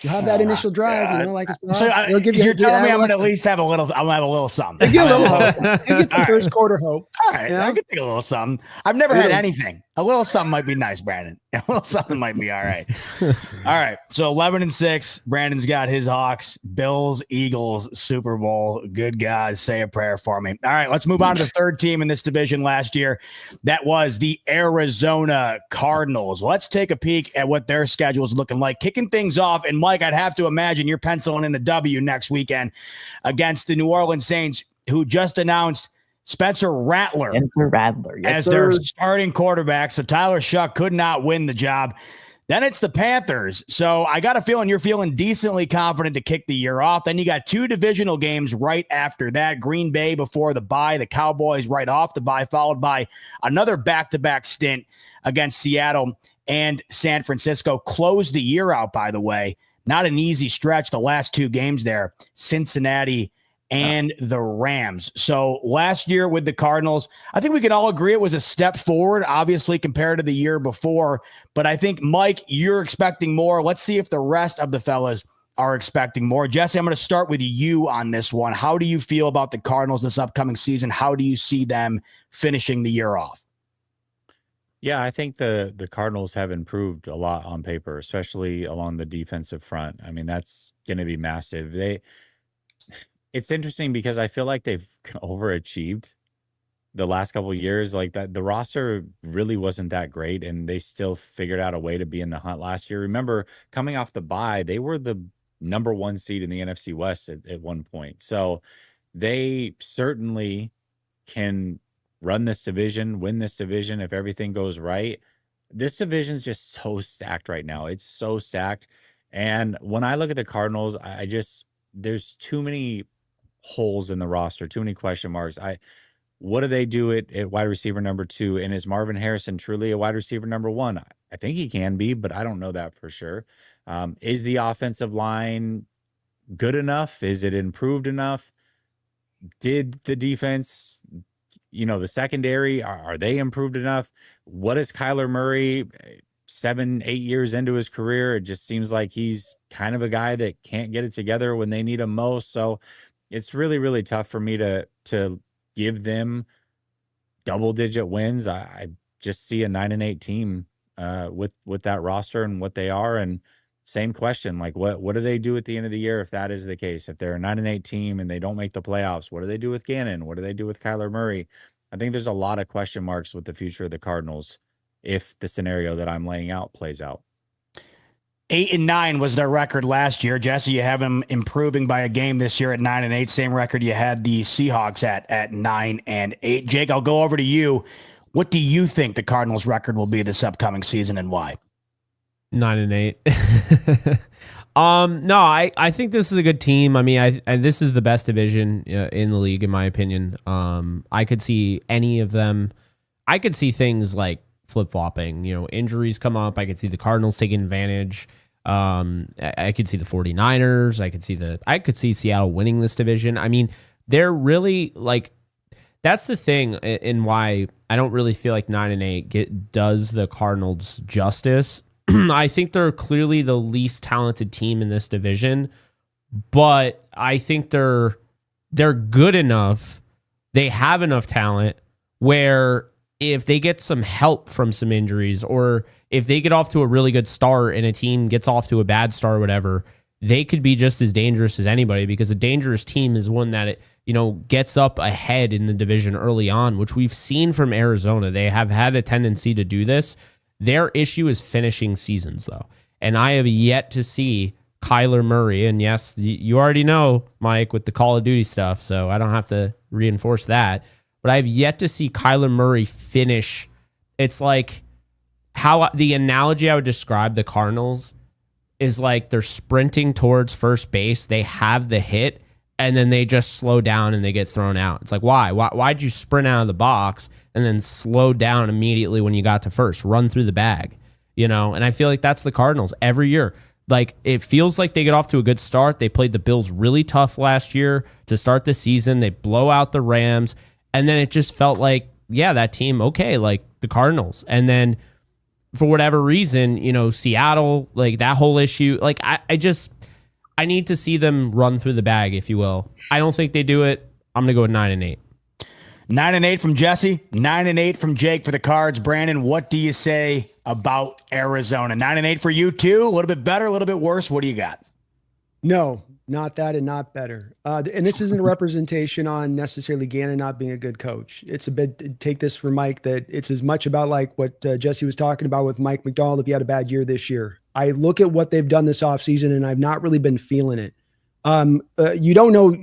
You have that initial drive, like his boss.
So you're telling me I'm going to at least have a little. I'm going to have a little something.
Get a little hope. You get the first quarter hope.
All right, I can take a little something. I've never had anything. A little something might be nice, Brandon. A little something might be all right. All right. So 11-6. Brandon's got his Hawks, Bills, Eagles, Super Bowl. Good God, say a prayer for me. All right, let's move on to the third team in this division last year. That was the Arizona Cardinals. Let's take a peek at what their schedule is looking like. Kicking things off, and Mike, I'd have to imagine you're penciling in a W next weekend against the New Orleans Saints, who just announced Spencer Rattler as their starting quarterback. So Tyler Shuck could not win the job. Then it's the Panthers. So I got a feeling you're feeling decently confident to kick the year off. Then you got two divisional games right after that. Green Bay before the bye, the Cowboys right off the bye, followed by another back-to-back stint against Seattle and San Francisco. Closed the year out, by the way. Not an easy stretch, the last two games there. Cincinnati and the Rams. So last year with the Cardinals, I think we can all agree it was a step forward, obviously, compared to the year before. But I think, Mike, you're expecting more. Let's see if the rest of the fellas are expecting more. Jesse, I'm going to start with you on this one. How do you feel about the Cardinals this upcoming season? How do you see them finishing the year off?
Yeah, I think the Cardinals have improved a lot on paper, especially along the defensive front. I mean, that's going to be massive. It's interesting because I feel like they've overachieved the last couple of years. Like that, the roster really wasn't that great, and they still figured out a way to be in the hunt last year. Remember, coming off the bye, they were the number one seed in the NFC West at one point. So they certainly can run this division, win this division if everything goes right. This division's just so stacked right now. It's so stacked. And when I look at the Cardinals, there's too many holes in the roster, too many question marks. What do they do at wide receiver number 2? And is Marvin Harrison truly a wide receiver number 1? I think he can be, but I don't know that for sure. Is the offensive line good enough? Is it improved enough? Did the defense, the secondary, are they improved enough? What is Kyler Murray 7-8 years into his career? It just seems like he's kind of a guy that can't get it together when they need him most. So it's really, really tough for me to give them double-digit wins. I just see a 9-8 team with that roster and what they are. And same question, like what do they do at the end of the year if that is the case? If they're a 9-8 team and they don't make the playoffs, what do they do with Gannon? What do they do with Kyler Murray? I think there's a lot of question marks with the future of the Cardinals if the scenario that I'm laying out plays out.
8-9 was their record last year. Jesse, you have them improving by a game this year at 9-8. Same record you had the Seahawks at 9-8. Jake, I'll go over to you. What do you think the Cardinals' record will be this upcoming season, and why?
9-8. No, I think this is a good team. I mean, this is the best division in the league, in my opinion. I could see any of them. I could see things like flip-flopping, injuries come up. I could see the Cardinals taking advantage. I could see the 49ers. I could see Seattle winning this division. I mean, they're really that's the thing and why I don't really feel like 9-8 does the Cardinals justice. I think they're clearly the least talented team in this division, but I think they're good enough. They have enough talent where if they get some help from some injuries, or if they get off to a really good start and a team gets off to a bad start or whatever, they could be just as dangerous as anybody, because a dangerous team is one that gets up ahead in the division early on, which we've seen from Arizona. They have had a tendency to do this. Their issue is finishing seasons, though. And I have yet to see Kyler Murray, and yes, you already know, Mike, with the Call of Duty stuff, so I don't have to reinforce that. But I've yet to see Kyler Murray finish. It's like how the analogy I would describe the Cardinals is like they're sprinting towards first base. They have the hit, and then they just slow down and they get thrown out. It's like, why? Why'd you sprint out of the box and then slow down immediately when you got to first? Run through the bag, And I feel like that's the Cardinals every year. Like, it feels like they get off to a good start. They played the Bills really tough last year to start the season. They blow out the Rams. And then it just felt like, yeah, that team, okay, like the Cardinals. And then for whatever reason, Seattle, like that whole issue, like I need to see them run through the bag, if you will. I don't think they do it. I'm going to go with 9-8.
9-8 from Jesse, 9-8 from Jake for the Cards. Brandon, what do you say about Arizona? 9-8 for you too? A little bit better, a little bit worse. What do you got?
No, not that and not better. And this isn't a representation on necessarily Gannon not being a good coach. It's a bit, take this from Mike, that it's as much about like what Jesse was talking about with Mike McDonald if he had a bad year this year. I look at what they've done this offseason and I've not really been feeling it. You don't know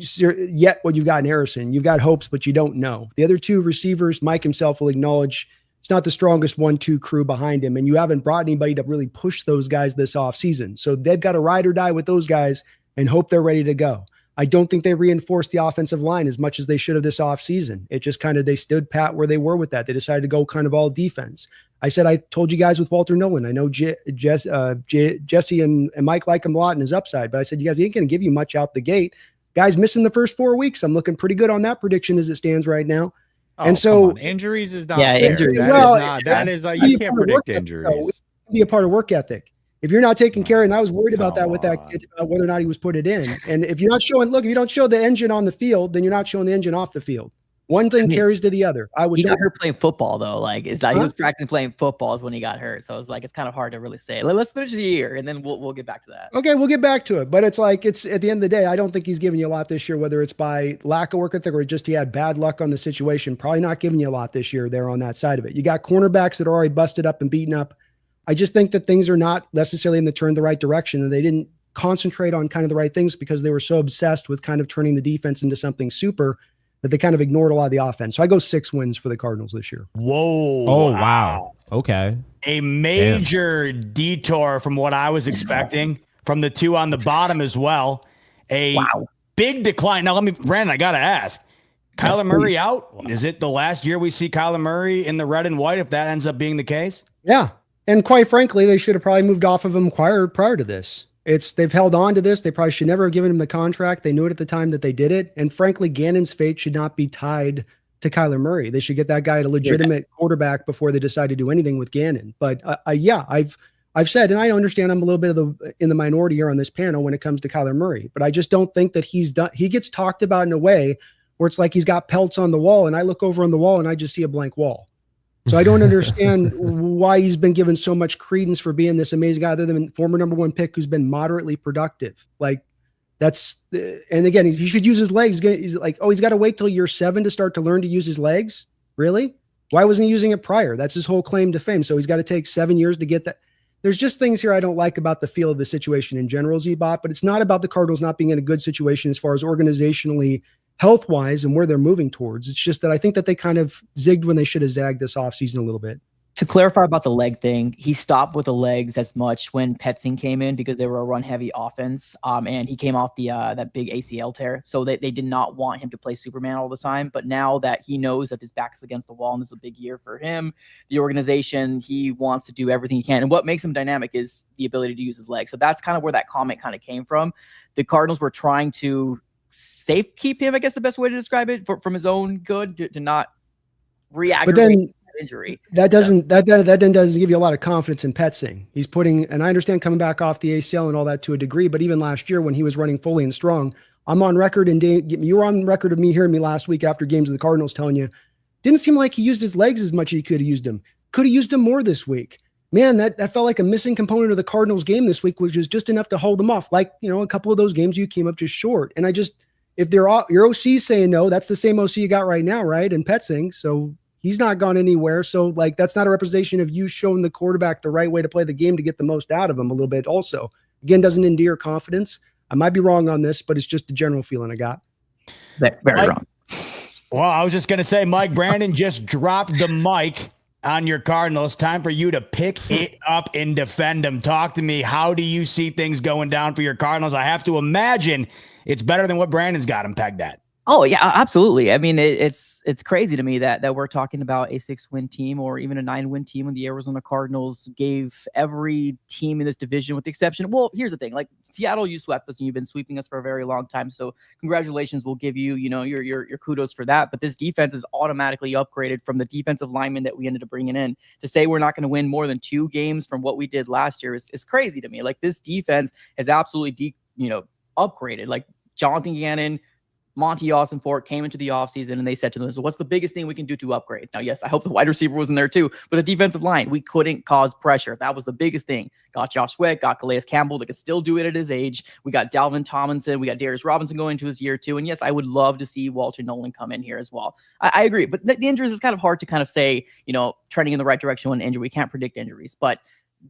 yet what you've got in Harrison. You've got hopes, but you don't know. The other two receivers, Mike himself will acknowledge it's not the strongest 1-2 crew behind him, and you haven't brought anybody to really push those guys this offseason. So they've got to ride or die with those guys and hope they're ready to go. I don't think they reinforced the offensive line as much as they should have this offseason. It just kind of, they stood pat where they were with that. They decided to go kind of all defense. I said, I told you guys with Walter Nolan, I know Jesse and Mike like him a lot in his upside, but I said, you guys ain't going to give you much out the gate. Guys missing the first 4 weeks. I'm looking pretty good on that prediction as it stands right now.
Oh,
and so
injuries is not
fair.
Injuries. That is you can't predict injuries.
Be a part of work ethic. If you're not taking care, and I was worried about that with that kid, whether or not he was put it in. And if you're not showing, if you don't show the engine on the field, then you're not showing the engine off the field. One thing carries to the other.
He got hurt playing football though. Like it's like he was practicing playing football is when he got hurt. So it's like, it's kind of hard to really say. Let's finish the year and then we'll get back to that.
Okay, we'll get back to it. But it's like, it's at the end of the day, I don't think he's giving you a lot this year, whether it's by lack of work ethic or just he had bad luck on the situation. Probably not giving you a lot this year there on that side of it. You got cornerbacks that are already busted up and beaten up. I just think that things are not necessarily in the right direction, and they didn't concentrate on kind of the right things because they were so obsessed with kind of turning the defense into something super that they kind of ignored a lot of the offense. So I go 6 wins for the Cardinals this year.
Whoa.
Oh, wow. Okay.
A major detour from what I was expecting from the two on the bottom as well. Big decline. Now, Brandon, I got to ask. Kyler Murray out? Is it the last year we see Kyler Murray in the red and white if that ends up being the case?
Yeah. And quite frankly, they should have probably moved off of him prior to this. They've held on to this. They probably should never have given him the contract. They knew it at the time that they did it. And frankly, Gannon's fate should not be tied to Kyler Murray. They should get that guy a legitimate quarterback before they decide to do anything with Gannon. But I've said, and I understand I'm a little bit in the minority here on this panel when it comes to Kyler Murray, but I just don't think that he's done. He gets talked about in a way where it's like he's got pelts on the wall, and I look over on the wall and I just see a blank wall. So I don't understand why he's been given so much credence for being this amazing guy, other than former number 1 pick who's been moderately productive. Like and again, he should use his legs. He's like, he's got to wait till year 7 to start to learn to use his legs. Really? Why wasn't he using it prior? That's his whole claim to fame. So he's got to take 7 years to get that. There's just things here I don't like about the feel of the situation in general, Z-Bot, but it's not about the Cardinals not being in a good situation as far as organizationally, health-wise, and where they're moving towards. It's just that I think that they kind of zigged when they should have zagged this offseason a little bit.
To clarify about the leg thing, he stopped with the legs as much when Petzing came in because they were a run-heavy offense, and he came off the that big ACL tear. So they did not want him to play Superman all the time. But now that he knows that his back's against the wall and this is a big year for him, the organization, he wants to do everything he can. And what makes him dynamic is the ability to use his legs. So that's kind of where that comment kind of came from. The Cardinals were trying to safe keep him, I guess the best way to describe it, from his own good to not re-aggravate injury.
That doesn't give you a lot of confidence in Petzing. He's putting, and I understand coming back off the ACL and all that to a degree, but even last year when he was running fully and strong, I'm on record, and you were on record of me hearing me last week after games of the Cardinals telling you, didn't seem like he used his legs as much as he could have used them. Could have used them more this week. Man, that felt like a missing component of the Cardinals game this week, which was just enough to hold them off. Like, a couple of those games you came up just short. And if your OC's saying no, that's the same OC you got right now, right? And Petzing, so he's not gone anywhere. So like, that's not a representation of you showing the quarterback the right way to play the game to get the most out of him a little bit. Also, again, doesn't endear confidence. I might be wrong on this, but it's just a general feeling I got.
Very wrong.
Well, I was just going to say, Mike, Brandon just dropped the mic on your Cardinals. Time for you to pick it up and defend them. Talk to me. How do you see things going down for your Cardinals? I have to imagine it's better than what Brandon's got them pegged at.
Oh yeah, absolutely. I mean, it's crazy to me that we're talking about a 6-win team or even a 9-win team when the Arizona Cardinals gave every team in this division, with the exception. Well, here's the thing: like Seattle, you swept us, and you've been sweeping us for a very long time. So congratulations, we'll give you, your kudos for that. But this defense is automatically upgraded from the defensive lineman that we ended up bringing in. To say we're not going to win more than 2 games from what we did last year is crazy to me. Like this defense has absolutely upgraded. Like Jonathan Gannon, Monty Ossenfort came into the offseason and they said to them, so what's the biggest thing we can do to upgrade? Now, yes, I hope the wide receiver was in there too, but the defensive line, we couldn't cause pressure. That was the biggest thing. Got Josh Sweat, got Calais Campbell that could still do it at his age. We got Dalvin Tomlinson. We got Darius Robinson going into his year 2. And yes, I would love to see Walter Nolan come in here as well. I agree, but the injuries is kind of hard to kind of say, trending in the right direction when injury. We can't predict injuries, but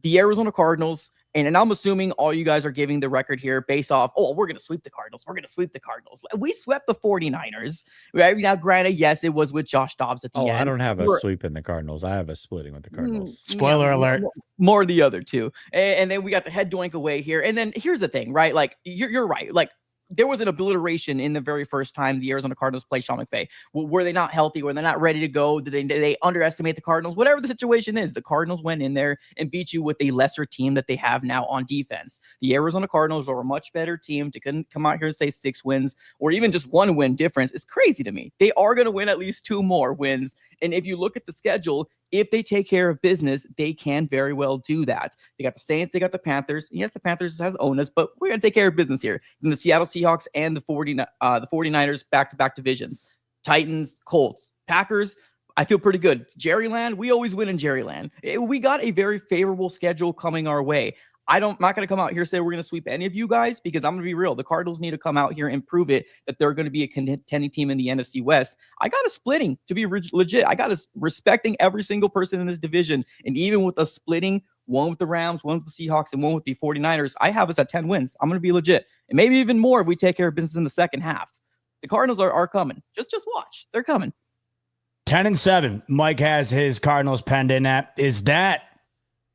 the Arizona Cardinals, and I'm assuming all you guys are giving the record here based off, we're going to sweep the Cardinals. We're going to sweep the Cardinals. We swept the 49ers. Right? Now, granted, yes, it was with Josh Dobbs at the end.
I don't have a sweep in the Cardinals. I have a splitting with the Cardinals.
Spoiler alert.
More the other two. And then we got the head doink away here. And then here's the thing, right? Like, you're right. Like, there was an obliteration in the very first time the Arizona Cardinals played Sean McVay. Were they not healthy? Were they not ready to go? Did they underestimate the Cardinals? Whatever the situation is, the Cardinals went in there and beat you with a lesser team that they have now on defense. The Arizona Cardinals are a much better team. To come out here and say 6 wins or even just 1 win difference is crazy to me. They are going to win at least 2 more wins. And if you look at the schedule, if they take care of business, they can very well do that. They got the Saints, they got the Panthers. Yes, the Panthers has onus, but we're going to take care of business here. Then the Seattle Seahawks and the 49ers back-to-back divisions. Titans, Colts, Packers, I feel pretty good. Jerryland, we always win in Jerryland. We got a very favorable schedule coming our way. I'm not going to come out here and say we're going to sweep any of you guys, because I'm going to be real. The Cardinals need to come out here and prove it that they're going to be a contending team in the NFC West. I got a splitting to be legit. I got us respecting every single person in this division. And even with us splitting, one with the Rams, one with the Seahawks, and one with the 49ers, I have us at 10 wins. I'm going to be legit. And maybe even more if we take care of business in the second half. The Cardinals are coming. Just watch. They're coming.
10-7. Mike has his Cardinals penned in at. Is that,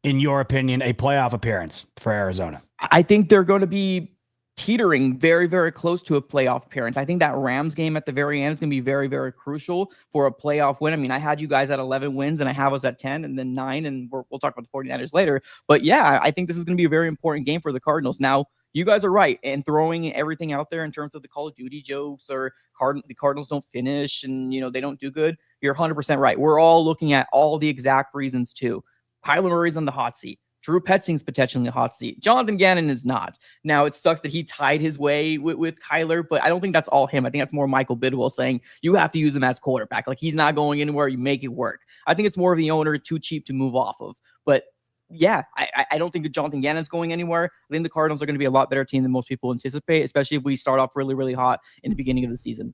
in your opinion, a playoff appearance for Arizona?
I think they're going to be teetering very, very close to a playoff appearance. I think that Rams game at the very end is going to be very, very crucial for a playoff win. I mean, I had you guys at 11 wins and I have us at 10 and then 9, and we'll talk about the 49ers later. But yeah, I think this is going to be a very important game for the Cardinals. Now, you guys are right, and throwing everything out there in terms of the Call of Duty jokes or the Cardinals don't finish and, they don't do good. You're 100% right. We're all looking at all the exact reasons too. Kyler Murray's on the hot seat. Drew Petzing's potentially in the hot seat. Jonathan Gannon is not. Now, it sucks that he tied his way with Kyler, but I don't think that's all him. I think that's more Michael Bidwell saying you have to use him as quarterback. Like, he's not going anywhere. You make it work. I think it's more of the owner, too cheap to move off of. But yeah, I don't think that Jonathan Gannon's going anywhere. I think the Cardinals are going to be a lot better team than most people anticipate, especially if we start off really, really hot in the beginning of the season.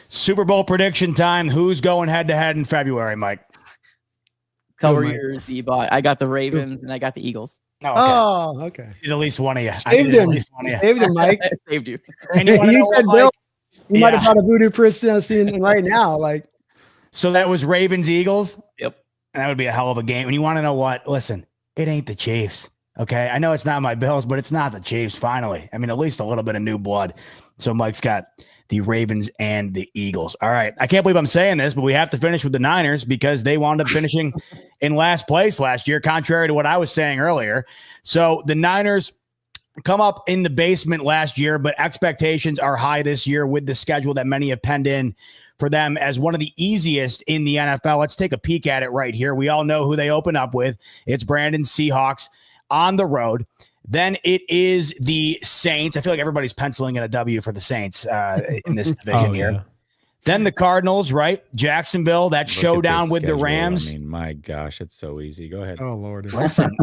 Super Bowl prediction time. Who's going head-to-head in February, Mike?
Cover your Z-bot. I got the Ravens and I got the Eagles.
Oh, okay.
At least one of you.
Saved him, Mike.
Saved you.
And you
said Bill. You might have brought a voodoo person right now. Like,
so that was Ravens Eagles.
Yep.
That would be a hell of a game. And you want to know what? Listen, it ain't the Chiefs. Okay. I know it's not my Bills, but it's not the Chiefs. Finally. I mean, at least a little bit of new blood. So Mike's got the Ravens and the Eagles. All right. I can't believe I'm saying this, but we have to finish with the Niners because they wound up finishing in last place last year, contrary to what I was saying earlier. So the Niners come up in the basement last year, but expectations are high this year with the schedule that many have penned in for them as one of the easiest in the NFL. Let's take a peek at it right here. We all know who they open up with. It's Brandon's Seahawks on the road. Then it is the Saints. I feel like everybody's penciling in a W for the Saints in this division here. Then the Cardinals, right? Jacksonville, that showdown with the Rams.
I mean, my gosh, it's so easy. Go ahead.
Oh, Lord.
Listen,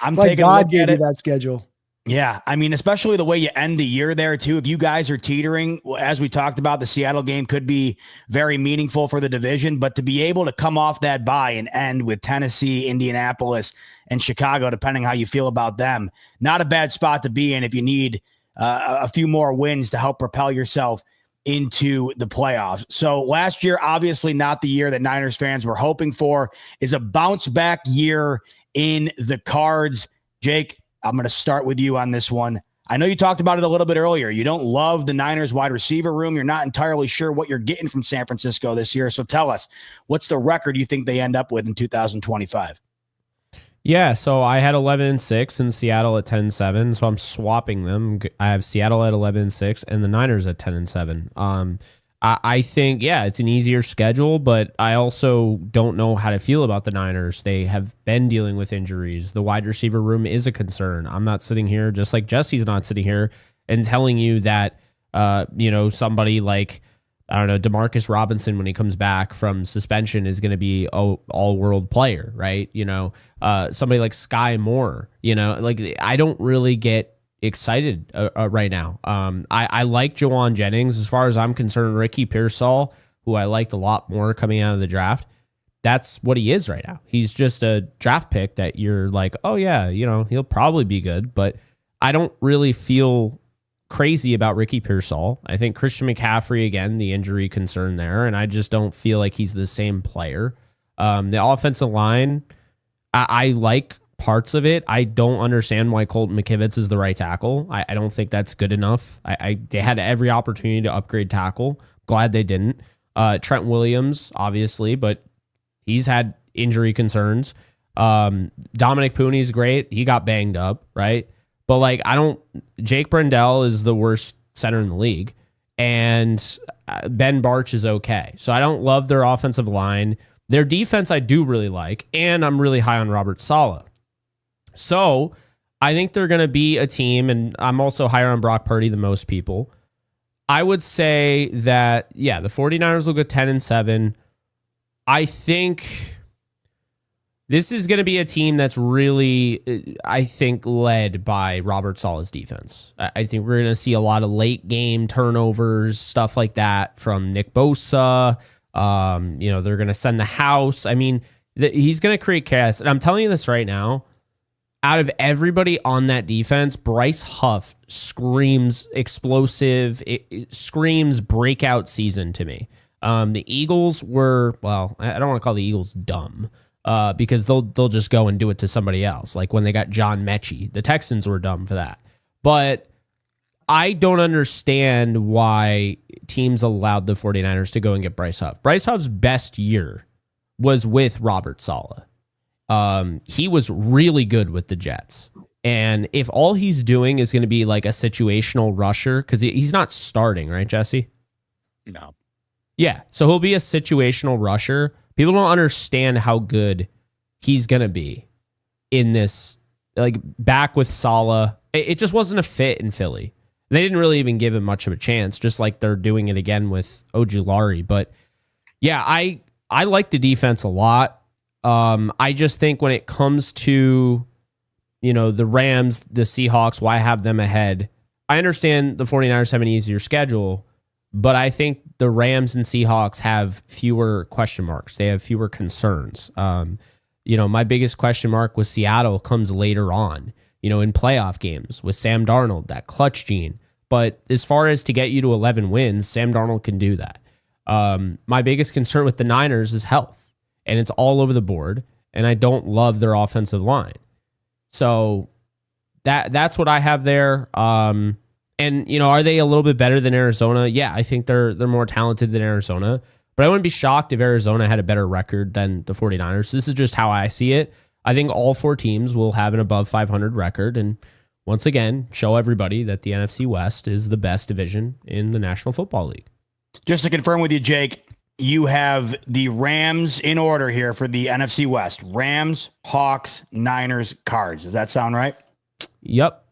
I'm
like
taking
God
a look
gave
at
you
it.
that schedule.
Yeah, I mean, especially the way you end the year there, too. If you guys are teetering, as we talked about, the Seattle game could be very meaningful for the division. But to be able to come off that bye and end with Tennessee, Indianapolis, and Chicago, depending how you feel about them, not a bad spot to be in if you need a few more wins to help propel yourself into the playoffs. So last year, obviously not the year that Niners fans were hoping for, is a bounce back year in the cards. Jake, I'm going to start with you on this one. I know you talked about it a little bit earlier. You don't love the Niners wide receiver room. You're not entirely sure what you're getting from San Francisco this year. So tell us, what's the record you think they end up with in 2025?
Yeah, so I had 11-6 and Seattle at 10-7, so I'm swapping them. I have Seattle at 11-6 and the Niners at 10-7. I think, yeah, it's an easier schedule, but I also don't know how to feel about the Niners. They have been dealing with injuries. The wide receiver room is a concern. I'm not sitting here, just like Jesse's not sitting here and telling you that, somebody like, I don't know, Demarcus Robinson, when he comes back from suspension, is going to be an all-world player, right? Somebody like Sky Moore, I don't really get excited right now. I like Jawan Jennings. As far as I'm concerned, Ricky Pearsall, who I liked a lot more coming out of the draft, that's what he is right now. He's just a draft pick that you're like, oh yeah, he'll probably be good, but I don't really feel crazy about Ricky Pearsall. I think Christian McCaffrey, again, the injury concern there, and I just don't feel like he's the same player. The offensive line, I like parts of it. I don't understand why Colton McKivitz is the right tackle. I don't think that's good enough. They had every opportunity to upgrade tackle. Glad they didn't. Trent Williams, obviously, but he's had injury concerns. Dominic Pooney's great. He got banged up, right? But Jake Brendel is the worst center in the league, and Ben Barch is okay. So I don't love their offensive line. Their defense I do really like, and I'm really high on Robert Saleh. So I think they're going to be a team, and I'm also higher on Brock Purdy than most people. I would say that, yeah, the 49ers will go 10-7. I think this is going to be a team that's really, I think, led by Robert Saleh's defense. I think we're going to see a lot of late game turnovers, stuff like that from Nick Bosa. They're going to send the house. I mean, he's going to create chaos. And I'm telling you this right now, out of everybody on that defense, Bryce Huff screams explosive. It screams breakout season to me. The Eagles were, well, I don't want to call the Eagles dumb. Because they'll just go and do it to somebody else. Like when they got John Mechie, the Texans were dumb for that. But I don't understand why teams allowed the 49ers to go and get Bryce Huff. Bryce Huff's best year was with Robert Saleh. He was really good with the Jets. And if all he's doing is going to be like a situational rusher, because he's not starting, right, Jesse?
No.
Yeah, so he'll be a situational rusher. People don't understand how good he's going to be in this, back with Saleh. It just wasn't a fit in Philly. They didn't really even give him much of a chance, just like they're doing it again with Ojulari. But yeah, I like the defense a lot. I just think when it comes to, the Rams, the Seahawks, why have them ahead? I understand the 49ers have an easier schedule, but I think the Rams and Seahawks have fewer question marks. They have fewer concerns. My biggest question mark with Seattle comes later on, in playoff games with Sam Darnold, that clutch gene. But as far as to get you to 11 wins, Sam Darnold can do that. My biggest concern with the Niners is health, and it's all over the board, and I don't love their offensive line. So that's what I have there. And, are they a little bit better than Arizona? Yeah, I think they're more talented than Arizona. But I wouldn't be shocked if Arizona had a better record than the 49ers. This is just how I see it. I think all four teams will have an above 500 record. And once again, show everybody that the NFC West is the best division in the National Football League.
Just to confirm with you, Jake, you have the Rams in order here for the NFC West. Rams, Hawks, Niners, Cards. Does that sound right?
Yep.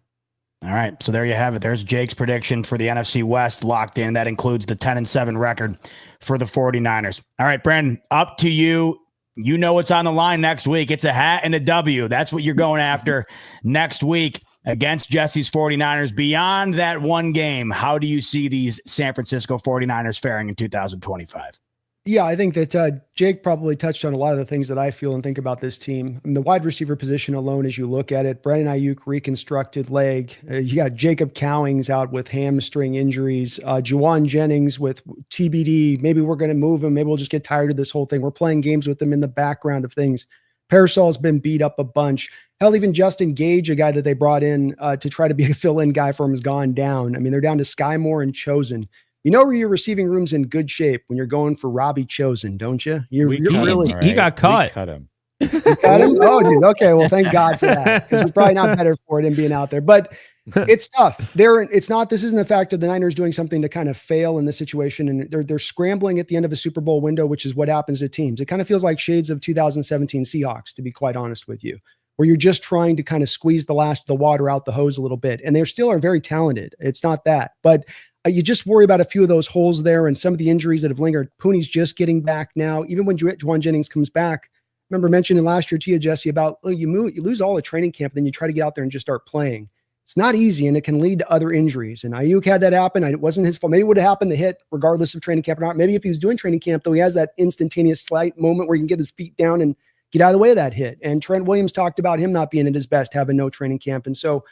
All right, so there you have it. There's Jake's prediction for the NFC West locked in. That includes the 10-7 record for the 49ers. All right, Brandon, up to you. You know what's on the line next week. It's a hat and a W. That's what you're going after next week against Jesse's 49ers. Beyond that one game, how do you see these San Francisco 49ers faring in 2025?
Yeah, I think that Jake probably touched on a lot of the things that I feel and think about this team. I mean, the wide receiver position alone, as you look at it, Brandon Ayuk reconstructed leg. You got Jacob Cowings out with hamstring injuries. Jawan Jennings with TBD. Maybe we're going to move him. Maybe we'll just get tired of this whole thing. We're playing games with them in the background of things. Parasol's been beat up a bunch. Hell, even Justin Gage, a guy that they brought in to try to be a fill-in guy for him, has gone down. I mean, they're down to Sky Moore and Chosen. You know where your receiving room's in good shape when you're going for Robbie Chosen, don't you? You're really
he got cut.
We cut him.
You cut him? Oh, dude. Okay. Well, thank God for that, because you're probably not better for it in being out there. But it's tough. This isn't the fact of the Niners doing something to kind of fail in this situation. And they're scrambling at the end of a Super Bowl window, which is what happens to teams. It kind of feels like shades of 2017 Seahawks, to be quite honest with you, where you're just trying to kind of squeeze the water out the hose a little bit. And they still are very talented. It's not that, but you just worry about a few of those holes there and some of the injuries that have lingered. Pooney's just getting back now. Even when Juwan Jennings comes back, remember mentioning last year to you, Jesse, about you lose all the training camp, then you try to get out there and just start playing. It's not easy, and it can lead to other injuries. And Ayuk had that happen. It wasn't his fault. Maybe it would have happened to hit regardless of training camp or not. Maybe if he was doing training camp, though, he has that instantaneous slight moment where he can get his feet down and get out of the way of that hit. And Trent Williams talked about him not being at his best, having no training camp. And so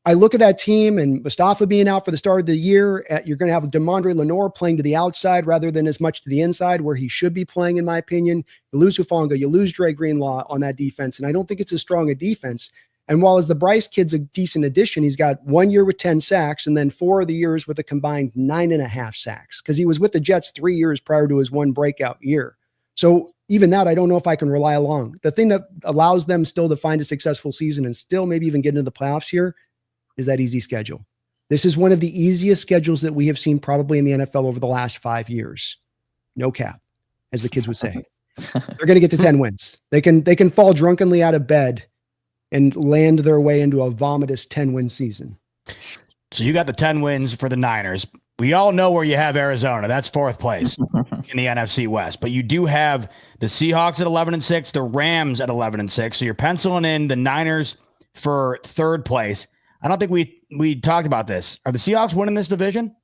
I look at that team and Mustafa being out for the start of the year. You're going to have DeMondre Lenore playing to the outside rather than as much to the inside where he should be playing, in my opinion. You lose Hufanga, you lose Dre Greenlaw on that defense. And I don't think it's as strong a defense. And while as the Bryce kid's a decent addition, he's got 1 year with 10 sacks and then 4 of the years with a combined 9.5 sacks, because he was with the Jets 3 years prior to his one breakout year. So even that, I don't know if I can rely along. The thing that allows them still to find a successful season and still maybe even get into the playoffs here is that easy schedule. This is one of the easiest schedules that we have seen probably in the NFL over the last 5 years. No cap, as the kids would say. They're going to get to 10 wins. They can fall drunkenly out of bed and land their way into a vomitous 10-win season.
So you got the 10 wins for the Niners. We all know where you have Arizona. That's 4th place in the NFC West. But you do have the Seahawks at 11-6, the Rams at 11-6. So you're penciling in the Niners for 3rd place. I don't think we talked about this. Are the Seahawks winning this division?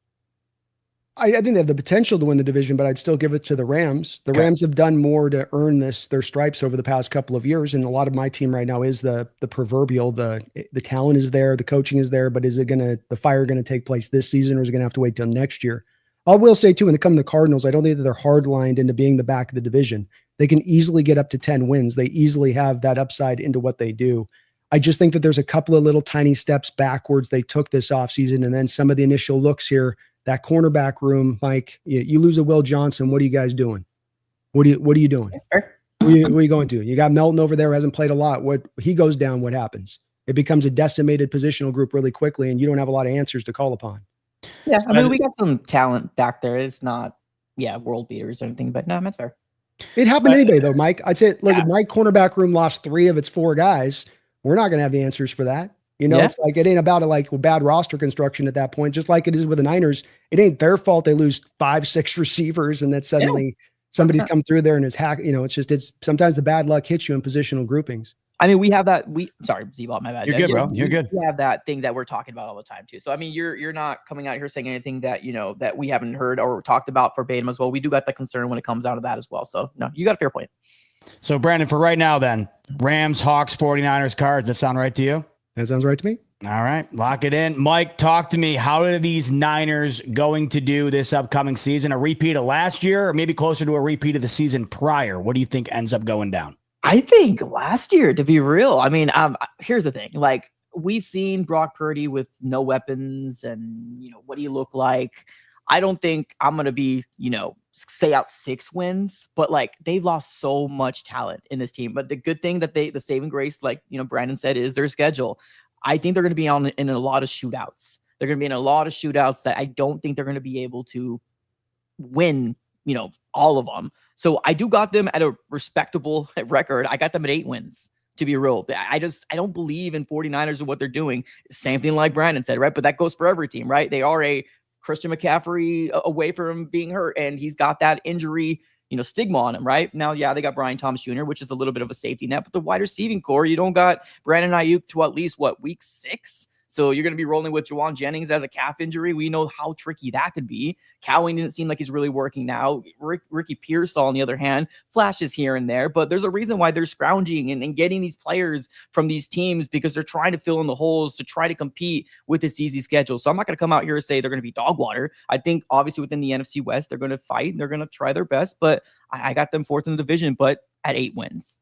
I think they have the potential to win the division, but I'd still give it to the Rams. The Rams have done more to earn their stripes over the past couple of years, and a lot of my team right now is the proverbial. The talent is there, the coaching is there, but is the fire going to take place this season, or is it going to have to wait till next year? I will say too, when they come to the Cardinals, I don't think that they're hard-lined into being the back of the division. They can easily get up to 10 wins. They easily have that upside into what they do. I just think that there's a couple of little tiny steps backwards they took this offseason, and then some of the initial looks here. That cornerback room, Mike, you lose a Will Johnson. What are you guys doing? What are you doing? Where are you going to? You got Melton over there who hasn't played a lot. What he goes down, what happens? It becomes a decimated positional group really quickly, and you don't have a lot of answers to call upon.
Yeah, I mean, we got some talent back there. It's not, world beaters or anything, but no, that's fair.
It happened anyway, though, Mike. I'd say, look, if my cornerback room lost 3 of its 4 guys, we're not going to have the answers for that. It's like, it ain't about bad roster construction at that point, just like it is with the Niners. It ain't their fault they lose 5-6 receivers and that suddenly somebody's come through there and is hack. It's sometimes the bad luck hits you in positional groupings.
I mean, we have that. Sorry, Z-Ball, my bad.
You're good, bro. You're good.
We have that thing that we're talking about all the time too. So I mean, you're not coming out here saying anything that that we haven't heard or talked about verbatim as well. We do got the concern when it comes out of that as well. So no, you got a fair point.
So Brandon, for right now, then Rams, Hawks, 49ers, Cards. That sound right to you?
That sounds right to me.
All right, lock it in. Mike, talk to me. How are these Niners going to do this upcoming season? A repeat of last year, or maybe closer to a repeat of the season prior? What do you think ends up going down?
I think last year, to be real. I mean, here's the thing. Like, we've seen Brock Purdy with no weapons and, what do you look like? I don't think I'm going to be, say out 6 wins, but they've lost so much talent in this team. But the good thing that the saving grace, Brandon said, is their schedule. I think they're going to be in a lot of shootouts. They're going to be in a lot of shootouts that I don't think they're going to be able to win, all of them. So I do got them at a respectable record. I got them at 8 wins, to be real. I don't believe in 49ers and what they're doing. Same thing like Brandon said, right? But that goes for every team, right? They are a Christian McCaffrey away from being hurt, and he's got that injury stigma on him right now. They got Brian Thomas Jr., which is a little bit of a safety net, but the wide receiving core, you don't got Brandon Ayuk to at least week 6. So you're going to be rolling with Juwan Jennings as a calf injury. We know how tricky that could be. Cowing didn't seem like he's really working now. Ricky Pearsall, on the other hand, flashes here and there, but there's a reason why they're scrounging and getting these players from these teams, because they're trying to fill in the holes to try to compete with this easy schedule. So I'm not going to come out here and say they're going to be dog water. I think obviously within the NFC West, they're going to fight and they're going to try their best, but I got them 4th in the division, but at 8 wins.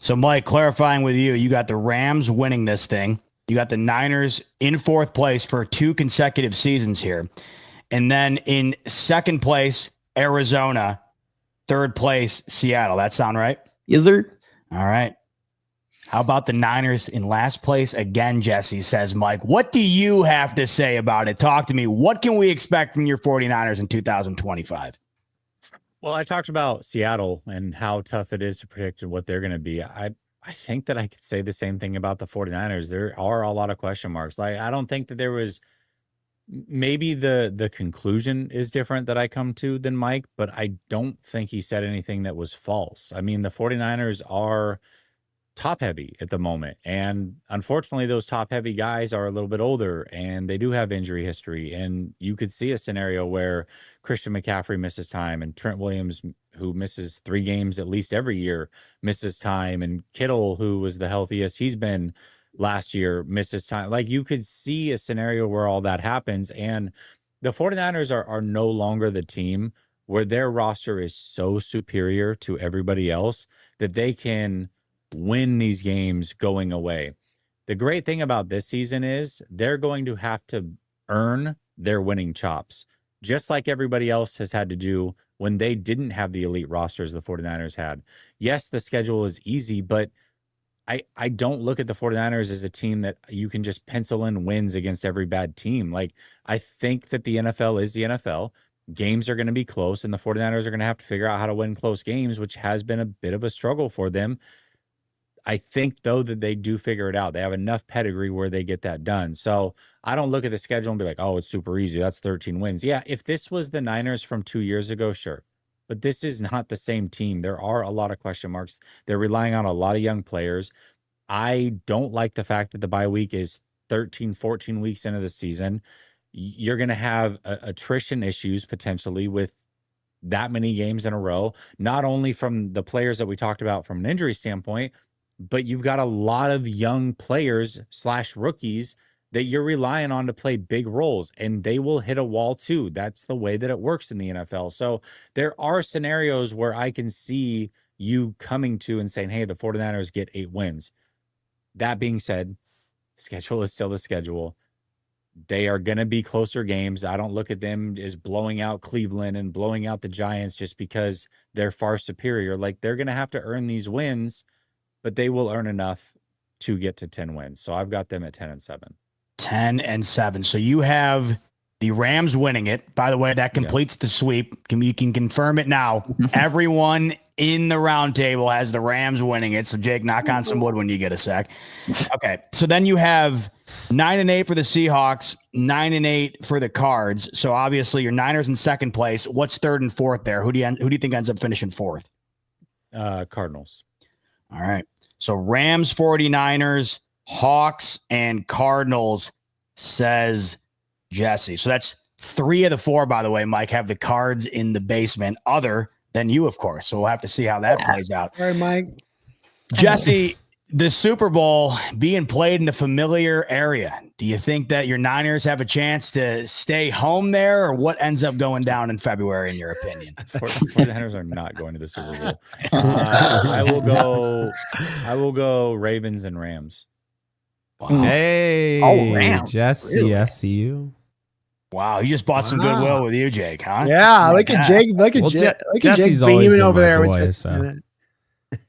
So, Mike, clarifying with you, you got the Rams winning this thing. You got the Niners in fourth place for 2 consecutive seasons here. And then in second place, Arizona. Third place, Seattle. That sound right?
Yes, sir.
All right. How about the Niners in last place again, Jesse, says Mike. What do you have to say about it? Talk to me. What can we expect from your 49ers in 2025?
Well, I talked about Seattle and how tough it is to predict what they're going to be. I think that I could say the same thing about the 49ers. There are a lot of question marks. Like, I don't think that there was, maybe the conclusion is different that I come to than Mike, but I don't think he said anything that was false. I mean, the 49ers are top heavy at the moment. And unfortunately, those top heavy guys are a little bit older and they do have injury history. And you could see a scenario where Christian McCaffrey misses time and Trent Williams, who misses 3 games at least every year, misses time. And Kittle, who was the healthiest he's been last year, misses time. Like, you could see a scenario where all that happens. And the 49ers are no longer the team where their roster is so superior to everybody else that they can win these games going away. The great thing about this season is they're going to have to earn their winning chops, just like everybody else has had to do when they didn't have the elite rosters the 49ers had. Yes, the schedule is easy, but I don't look at the 49ers as a team that you can just pencil in wins against every bad team. Like, I think that the NFL is the NFL. Games are going to be close, and the 49ers are going to have to figure out how to win close games, which has been a bit of a struggle for them. I think, though, that they do figure it out. They have enough pedigree where they get that done. So I don't look at the schedule and be like, oh, it's super easy. That's 13 wins. Yeah, if this was the Niners from 2 years ago, sure. But this is not the same team. There are a lot of question marks. They're relying on a lot of young players. I don't like the fact that the bye week is 13, 14 weeks into the season. You're going to have attrition issues potentially with that many games in a row, not only from the players that we talked about from an injury standpoint, but you've got a lot of young players / rookies that you're relying on to play big roles, and they will hit a wall too. That's the way that it works in the NFL. So there are scenarios where I can see you coming to and saying, hey, the 49ers get 8 wins. That being said, schedule is still the schedule. They are going to be closer games. I don't look at them as blowing out Cleveland and blowing out the Giants just because they're far superior. Like, they're going to have to earn these wins, but they will earn enough to get to 10 wins. So I've got them at 10-7.
10-7. So you have the Rams winning it. By the way, that completes the sweep. You can confirm it now. Everyone in the round table has the Rams winning it. So Jake, knock on some wood when you get a sec. Okay. So then you have 9-8 for the Seahawks, 9-8 for the Cards. So obviously your Niners in second place. What's third and fourth there? Who do you think ends up finishing fourth?
Cardinals.
All right. So Rams, 49ers, Hawks, and Cardinals, says Jesse. So that's 3 of the 4, by the way, Mike, have the Cards in the basement, other than you, of course. So we'll have to see how that plays out.
All right, Mike.
Jesse, the Super Bowl being played in a familiar area. Do you think that your Niners have a chance to stay home there, or what ends up going down in February, in your opinion?
49ers are not going to the Super Bowl. I will go Ravens and Rams.
Wow. Hey,
Rams.
Jesse,
Really?
I see you.
Wow, you just bought some goodwill with you, Jake, huh?
Yeah, look at Jake. Look at Jake. Look at Jake beaming over there.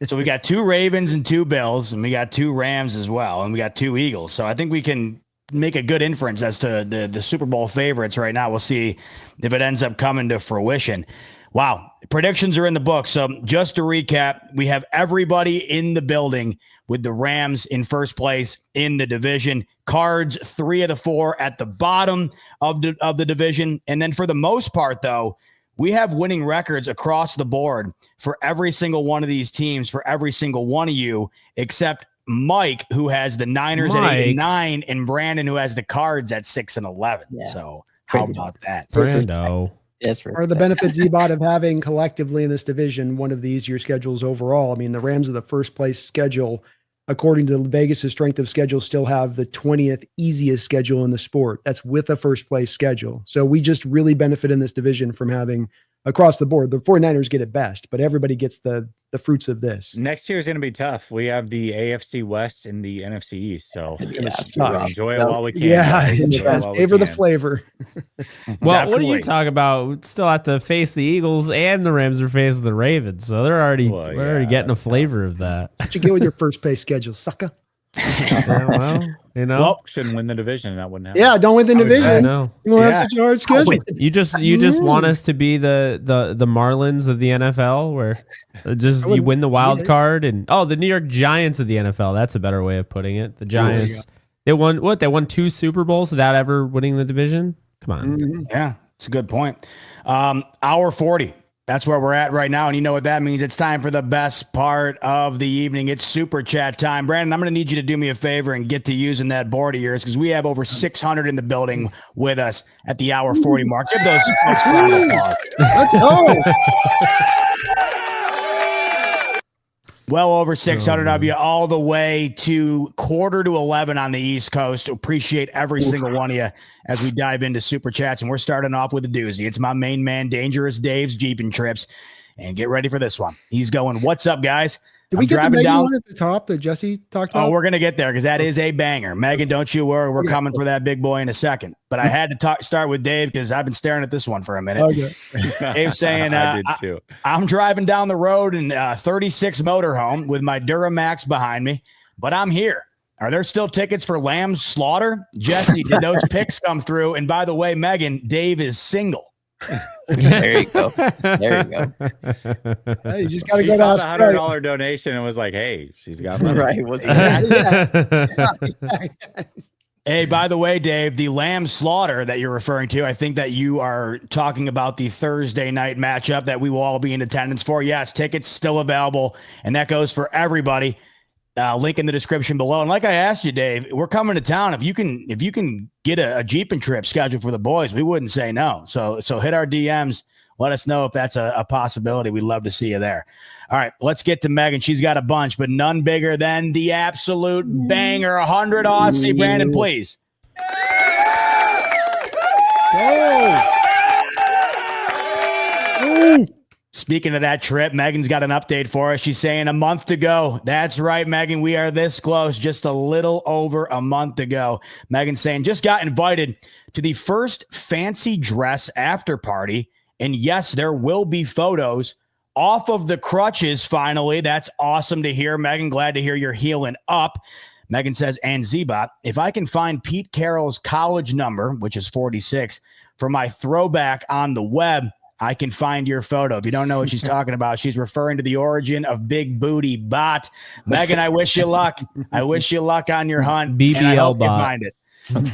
So we got 2 Ravens and 2 Bills, and we got 2 Rams as well, and we got 2 Eagles. So I think we can make a good inference as to the Super Bowl favorites right now. We'll see if it ends up coming to fruition. Wow. Predictions are in the book. So just to recap, we have everybody in the building with the Rams in first place in the division. Cards, 3 of the 4 at the bottom of the division. And then for the most part, though, we have winning records across the board for every single one of these teams, for every single one of you, except Mike, who has the Niners at 8-9, and Brandon, who has the Cards at 6-11.
Yeah.
So how about that?
Brando.
Or the benefits Ebot of having collectively in this division one of the easier schedules overall. I mean, the Rams are the first place schedule, according to Vegas' strength of schedule, still have the 20th easiest schedule in the sport. That's with a first place schedule. So we just really benefit in this division from having across the board. The 49ers get it best, but everybody gets the fruits of this.
Next year is going to be tough. We have the AFC West and the NFC East, so enjoy it while we can.
Yeah, savor the flavor.
Well, what do you talk about? We still have to face the Eagles, and the Rams are facing the Ravens, so they're already getting a flavor of that.
What you get with your first place schedule, sucker?
Well,
shouldn't win the division, and that wouldn't happen.
Yeah, don't win the division.
I know.
You won't have such a hard schedule.
You just want us to be the Marlins of the NFL, where you win the wild card, and the New York Giants of the NFL. That's a better way of putting it. The Giants, they won 2 Super Bowls without ever winning the division. Come on.
Mm-hmm.
Yeah, it's a good point. Hour 40. That's where we're at right now. And you know what that means. It's time for the best part of the evening. It's super chat time. Brandon, I'm going to need you to do me a favor and get to using that board of yours, because we have over 600 in the building with us at the hour 40 mark. Give those folks a round of applause.
Let's go.
Well over 600 of you, all the way to 10:45 on the East Coast. Appreciate every single one of you as we dive into Super Chats. And we're starting off with a doozy. It's my main man, Dangerous Dave's Jeeping Trips. And get ready for this one. He's going, what's up, guys?
Did we get the Megan one at the top that Jesse talked about?
Oh, we're going to get there, because that is a banger. Megan, don't you worry. We're coming for that big boy in a second. But I had to start with Dave, because I've been staring at this one for a minute.
Okay.
Dave's saying,
I did too.
I'm driving down the road in 36 motorhome with my Duramax behind me, but I'm here. Are there still tickets for Lamb Slaughter? Jesse, did those picks come through? And by the way, Megan, Dave is single.
There you go. There you go.
Hey, you just got to
He
go
saw
down.
the $100 donation and was like, "Hey, she's got money."
Right.
Hey, by the way, Dave, the Lamb Slaughter that you're referring to, I think that you are talking about the Thursday night matchup that we will all be in attendance for. Yes, tickets still available, and that goes for everybody. Link in the description below. And like I asked you, Dave, we're coming to town. If you can get a Jeeping trip scheduled for the boys, we wouldn't say no. So hit our DMs. Let us know if that's a possibility. We'd love to see you there. All right, let's get to Megan. She's got a bunch, but none bigger than the absolute banger. 100 Aussie. Brandon, please.
Ooh.
Speaking of that trip, Megan's got an update for us. She's saying a month to go. That's right, Megan. We are this close, just a little over a month to go. Megan's saying, just got invited to the first fancy dress after party. And yes, there will be photos off of the crutches finally. That's awesome to hear, Megan. Glad to hear you're healing up. Megan says, and Zebot, if I can find Pete Carroll's college number, which is 46, for my throwback on the web, I can find your photo. If you don't know what she's talking about, she's referring to the origin of Big Booty Bot. Megan, I wish you luck. I wish you luck on your hunt.
BBL Bot.
You find it.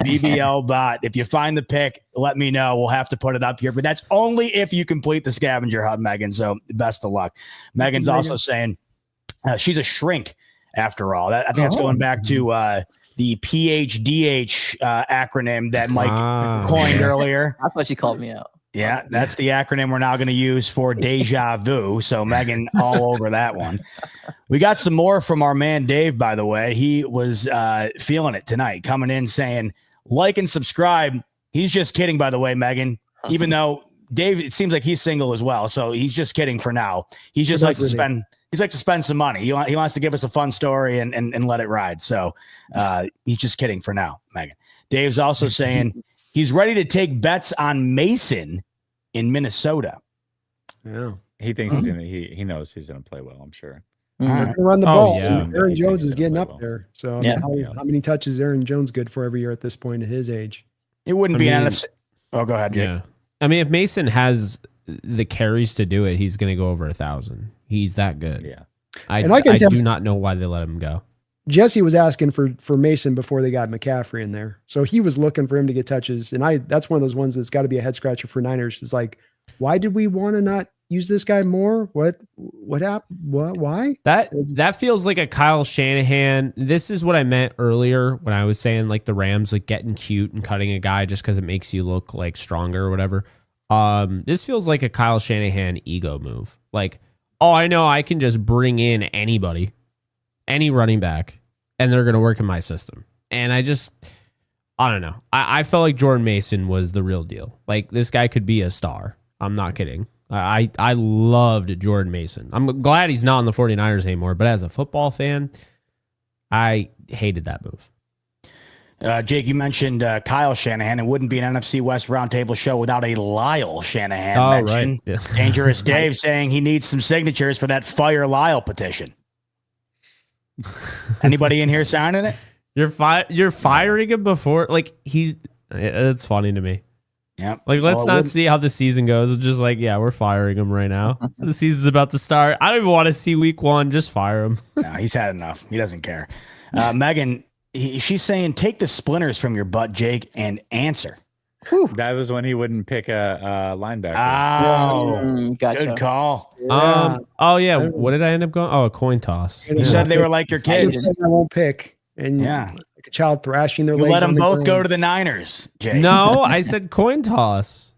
BBL Bot. If you find the pic, let me know. We'll have to put it up here, but that's only if you complete the scavenger hunt, Megan. So best of luck. Megan's also saying she's a shrink after all. I think that's going back to the PHDH acronym that Mike coined earlier.
That's what she called me out.
Yeah, that's the acronym we're now going to use for deja vu. So Megan, all over that one. We got some more from our man Dave, by the way. He was feeling it tonight, coming in saying, like and subscribe. He's just kidding, by the way, Megan, even though Dave, it seems like he's single as well. So he's just kidding for now. He just likes to spend some money. He wants to give us a fun story and let it ride. So he's just kidding for now, Megan. Dave's also saying he's ready to take bets on Mason in Minnesota.
Yeah.
He thinks he knows he's going to play well, I'm sure.
Right. Run the ball.
Yeah.
Aaron Jones is getting up there. So
Yeah.
how many touches is Aaron Jones good for every year at this point at his age?
It wouldn't be an NFC. Oh, go ahead, Jake.
Yeah. I mean, if Mason has the carries to do it, he's going to go over 1,000. He's that good.
Yeah.
I do not know why they let him go.
Jesse was asking for Mason before they got McCaffrey in there. So he was looking for him to get touches. And that's one of those ones that's got to be a head scratcher for Niners. It's like, why did we want to not use this guy more? What happened? Why?
That feels like a Kyle Shanahan. This is what I meant earlier when I was saying like the Rams like getting cute and cutting a guy just because it makes you look like stronger or whatever. This feels like a Kyle Shanahan ego move. Like, oh, I know I can just bring in anybody, any running back, and they're going to work in my system. And I don't know. I felt like Jordan Mason was the real deal. Like, this guy could be a star. I'm not kidding. I loved Jordan Mason. I'm glad he's not on the 49ers anymore, but as a football fan, I hated that move.
Jake, you mentioned Kyle Shanahan. It wouldn't be an NFC West Roundtable show without a Lyle Shanahan mention.
Right. Yeah.
Dangerous Dave saying he needs some signatures for that Fire Lyle petition. Anybody in here signing it?
You're firing him before, like it's funny to me.
Yeah.
Like, let's not see how the season goes. It's just like, yeah, we're firing him right now. The season's about to start. I don't even want to see week 1. Just fire him.
No, he's had enough. He doesn't care. Megan, she's saying, take the splinters from your butt, Jake, and answer.
Whew. That was when he wouldn't pick a linebacker.
Oh,
gotcha.
Good call.
Yeah.
What did I end up going? Oh, a coin toss.
You said they were like your kids.
I won't pick. And
yeah.
Like a child thrashing their
You
legs
let them
on the
both
ground.
go to the Niners, Jake.
No, I said coin toss.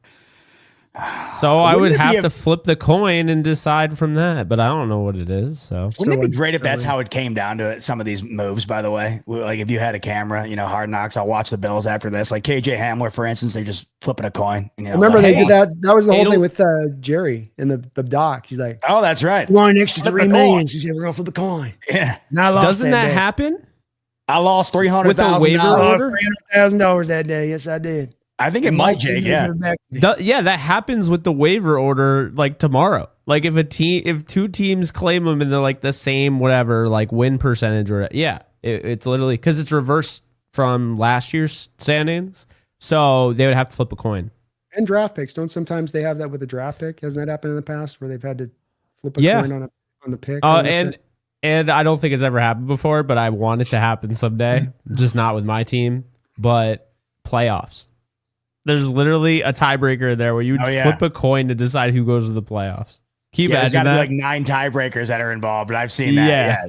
So I would have to flip the coin and decide from that, but I don't know what it is. So
wouldn't it be great if that's how it came down to it? Some of these moves, by the way, like if you had a camera, Hard Knocks, I'll watch the Bills after this. Like KJ Hamler, for instance, they're just flipping a coin. And,
Remember they did that. That was the whole thing with Jerry in the doc. He's like,
oh, that's right.
You want an extra $3 million? She said, we're going to flip a coin.
Yeah.
Doesn't that happen?
I lost $300,000
with a waiver order.
$300,000 that day. Yes, I did.
I think it might, Jake. Yeah.
Yeah, that happens with the waiver order like tomorrow. Like if 2 teams claim them and they're like the same whatever like win percentage or it's literally because it's reversed from last year's standings. So they would have to flip a coin.
And draft picks. Don't sometimes they have that with a draft pick? Hasn't that happened in the past where they've had to flip a coin on the pick?
And I don't think it's ever happened before, but I want it to happen someday. Just not with my team, but playoffs. There's literally a tiebreaker there where you would flip a coin to decide who goes to the playoffs. Can you
there's
imagine
got to
that?
be like 9 tiebreakers that are involved, but I've seen that. Yeah.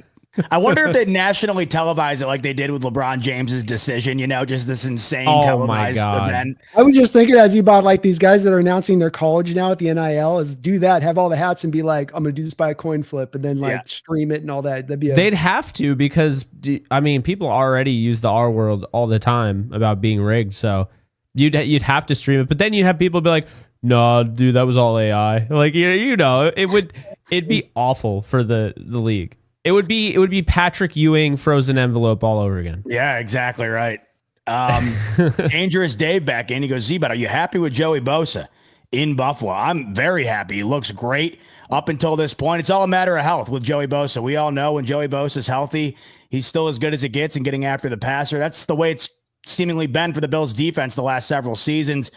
I wonder if they nationally televise it like they did with LeBron James's decision, just this insane televised event.
I was just thinking as you bought like these guys that are announcing their college now at the NIL is do that, have all the hats and be like, I'm going to do this by a coin flip and then stream it and all that.
They'd have to because, people already use the R word all the time about being rigged. So you'd have to stream it, but then you'd have people be like, no, dude, that was all AI. Like, it'd be awful for the league. It would be Patrick Ewing frozen envelope all over again.
Yeah, exactly right. Dangerous Dave back in. He goes, Z-Bot, are you happy with Joey Bosa in Buffalo? I'm very happy. He looks great up until this point. It's all a matter of health with Joey Bosa. We all know when Joey Bosa's healthy, he's still as good as it gets in getting after the passer. That's the way it's seemingly been for the Bills defense the last several seasons.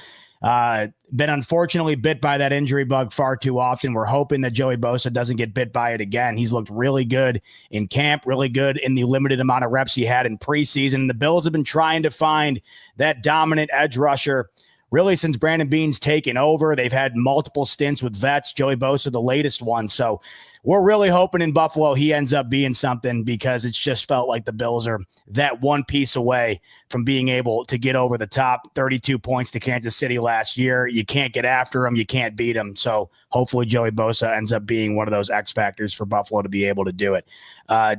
Been unfortunately bit by that injury bug far too often. We're hoping that Joey Bosa doesn't get bit by it again. He's looked really good in camp, really good in the limited amount of reps he had in preseason. The Bills have been trying to find that dominant edge rusher really since Brandon Beane's taken over. They've had multiple stints with vets, Joey Bosa, the latest one. So we're really hoping in Buffalo he ends up being something because it's just felt like the Bills are that one piece away from being able to get over the top. 32 points to Kansas City last year. You can't get after him. You can't beat him. So hopefully Joey Bosa ends up being one of those X factors for Buffalo to be able to do it.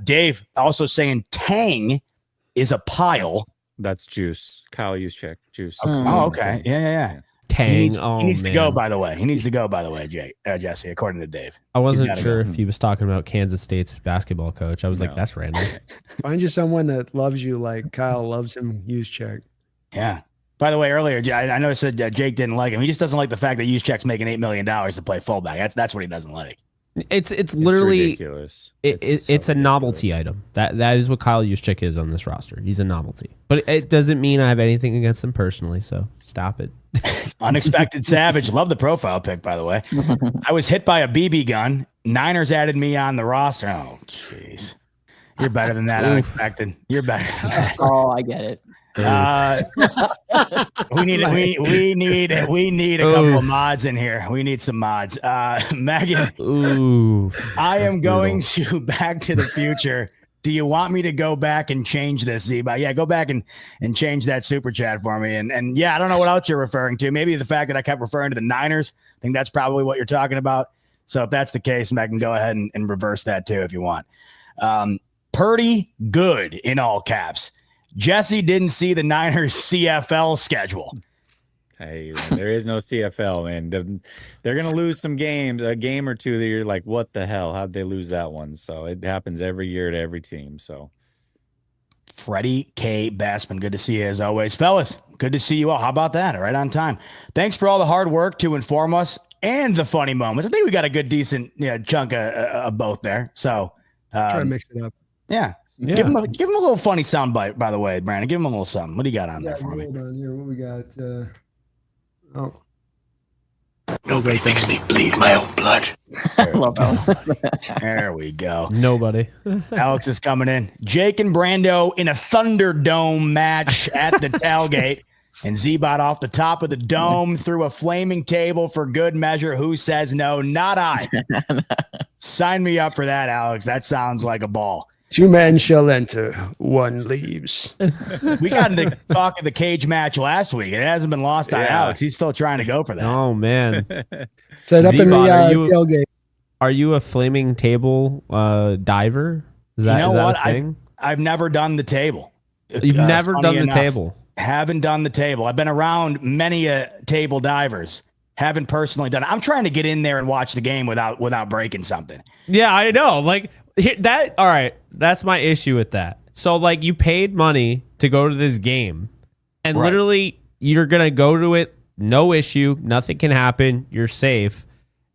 Dave also saying Tang is a pile.
That's Juice. Kyle Juszczyk. Juice.
Oh, okay. Yeah.
Tang.
He needs to go, by the way. He needs to go, by the way, Jesse, according to Dave.
I wasn't sure if he was talking about Kansas State's basketball coach. I was like, that's random.
Find you someone that loves you like Kyle loves him, Juszczyk.
Yeah. By the way, earlier, I know I said Jake didn't like him. He just doesn't like the fact that Juszczyk's making $8 million to play fullback. That's what he doesn't like.
It's literally
ridiculous.
It's a novelty item. That is what Kyle Juszczyk is on this roster. He's a novelty, but it doesn't mean I have anything against him personally. So stop it.
Unexpected Savage. Love the profile pic, by the way. I was hit by a BB gun. Niners added me on the roster. Oh, jeez. You're better than that. Unexpected. You're better than that.
Oh, I get it.
We need a couple of mods in here. We need some mods. Megan, I am going to Back to the Future. Do you want me to go back and change this, Z-Bot? Yeah, go back and change that super chat for me. And yeah, I don't know what else you're referring to. Maybe the fact that I kept referring to the Niners. I think that's probably what you're talking about. So if that's the case, Megan, go ahead and reverse that too if you want. Pretty good in all caps. Jesse didn't see the Niners CFL schedule.
Hey, there is no CFL, and they're going to lose some games, a game or two that you're like, what the hell? How'd they lose that one? So it happens every year to every team. So
Freddie K. Bassman, good to see you as always. Fellas, good to see you all. How about that? Right on time. Thanks for all the hard work to inform us and the funny moments. I think we got a good, decent chunk of both there. So
try to mix it up.
Yeah. Give him a little funny sound bite, by the way, Brandon. Give him a little something. What do you got on there for me?
Hold on here. What we got?
Nobody makes me bleed my own blood.
There we go.
Nobody.
Alex is coming in. Jake and Brando in a Thunderdome match at the tailgate. And Z-Bot off the top of the dome through a flaming table for good measure. Who says no? Not I. Sign me up for that, Alex. That sounds like a ball.
2 men shall enter, 1 leaves.
We got into talk of the cage match last week. It hasn't been lost on Alex. He's still trying to go for that.
Oh, man.
Set up in the tailgate.
Are you a flaming table diver? Is that a thing?
I've never done the table.
You've never done the table?
Haven't done the table. I've been around many table divers. Haven't personally done it. I'm trying to get in there and watch the game without breaking something.
Yeah, I know. Like that. All right. That's my issue with that. So like you paid money to go to this game and literally you're going to go to it. No issue. Nothing can happen. You're safe.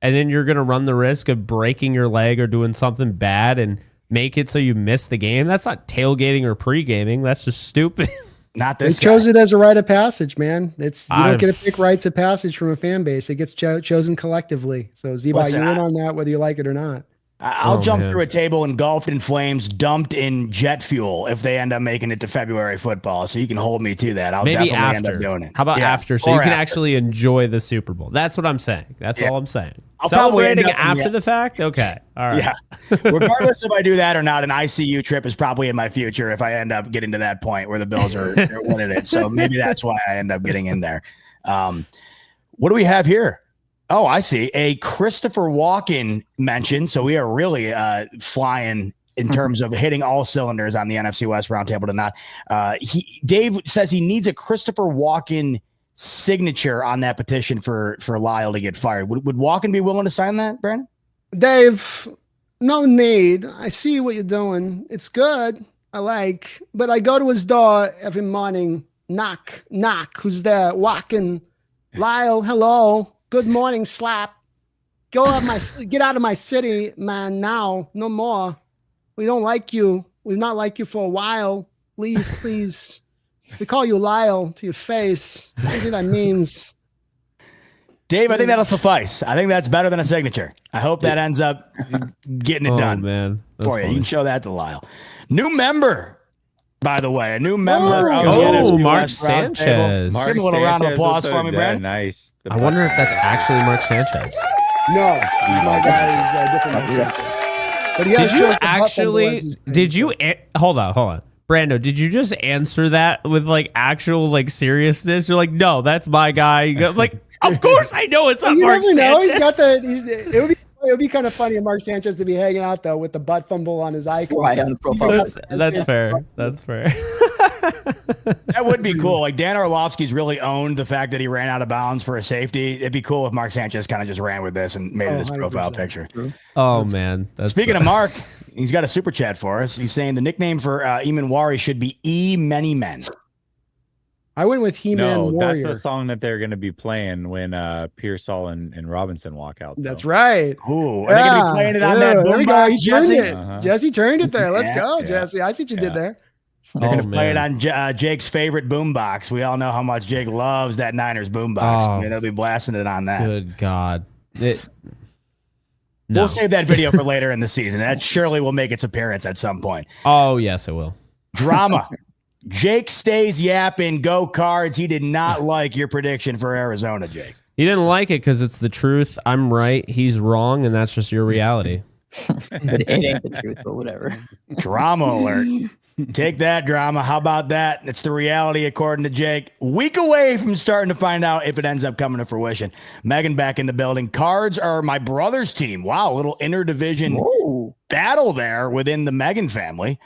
And then you're going to run the risk of breaking your leg or doing something bad and make it so you miss the game. That's not tailgating or pre-gaming. That's just stupid.
Not this.
They chose it as a rite of passage, man. You don't get to pick rites of passage from a fan base. It gets chosen collectively. So Z-Bot, you're in on that, whether you like it or not.
I'll jump through a table engulfed in flames, dumped in jet fuel if they end up making it to February football. So you can hold me to that. I'll definitely end up doing it.
How about after? So you can actually enjoy the Super Bowl. That's what I'm saying. That's all I'm saying.
Celebrating
after the fact? Okay. All right.
Yeah. Regardless if I do that or not, an ICU trip is probably in my future if I end up getting to that point where the Bills are winning it. So maybe that's why I end up getting in there. What do we have here? Oh, I see. A Christopher Walken mention. So we are really flying in terms of hitting all cylinders on the NFC West Roundtable tonight. Dave says he needs a Christopher Walken signature on that petition for Lyle to get fired. Would Walken be willing to sign that, Brandon?
Dave, no need. I see what you're doing. It's good. I like. But I go to his door every morning. Knock, knock. Who's there? Walken. Lyle, hello. Good morning, slap. Get out of my city, man, now. No more. We don't like you. We've not liked you for a while. Leave, please. We call you Lyle to your face. What do you think that means?
Dave, I think that'll suffice. I think that's better than a signature. I hope that ends up getting it done.
Man.
That's for you. You can show that to Lyle. New member, by the way. A new member.
Mark Sanchez.
Give him a little round of applause for me, Brandon.
Nice.
I wonder if that's actually Mark Sanchez.
No, my guy is different Mark Sanchez. But he
hold on. Brando, did you just answer that with like actual like seriousness? You're like, no, that's my guy. You go, like, of course I know it's not Mark Sanchez.
He's got it would be kind of funny of Mark Sanchez to be hanging out though with the butt fumble on his icon.
Right on the profile.
That's fair. That's fair.
That would be cool. Like Dan Orlovsky's really owned the fact that he ran out of bounds for a safety. It'd be cool if Mark Sanchez kind of just ran with this and made it his profile picture.
Oh man.
Speaking of Mark, he's got a super chat for us. He's saying the nickname for Eamon Wari should be E Many Men.
I went with He-Man Warrior.
That's the song that they're going to be playing when Pearsall and Robinson walk out.
That's right.
Ooh, are they going to be playing it on that boombox, Jesse?
Jesse turned it there. Let's go, Jesse. I see what you did there.
They're going to play it on Jake's favorite boombox. We all know how much Jake loves that Niners boombox. They'll be blasting it on that.
Good God.
We'll save that video for later in the season. That surely will make its appearance at some point.
Oh, yes, it will.
Drama. Jake stays yapping. Go Cards. He did not like your prediction for Arizona, Jake.
He didn't like it because it's the truth. I'm right. He's wrong. And that's just your reality.
It ain't the truth, but whatever.
Drama alert. Take that, drama. How about that? It's the reality, according to Jake. Week away from starting to find out if it ends up coming to fruition. Megan back in the building. Cards are my brother's team. Wow, a little interdivision battle there within the Megan family.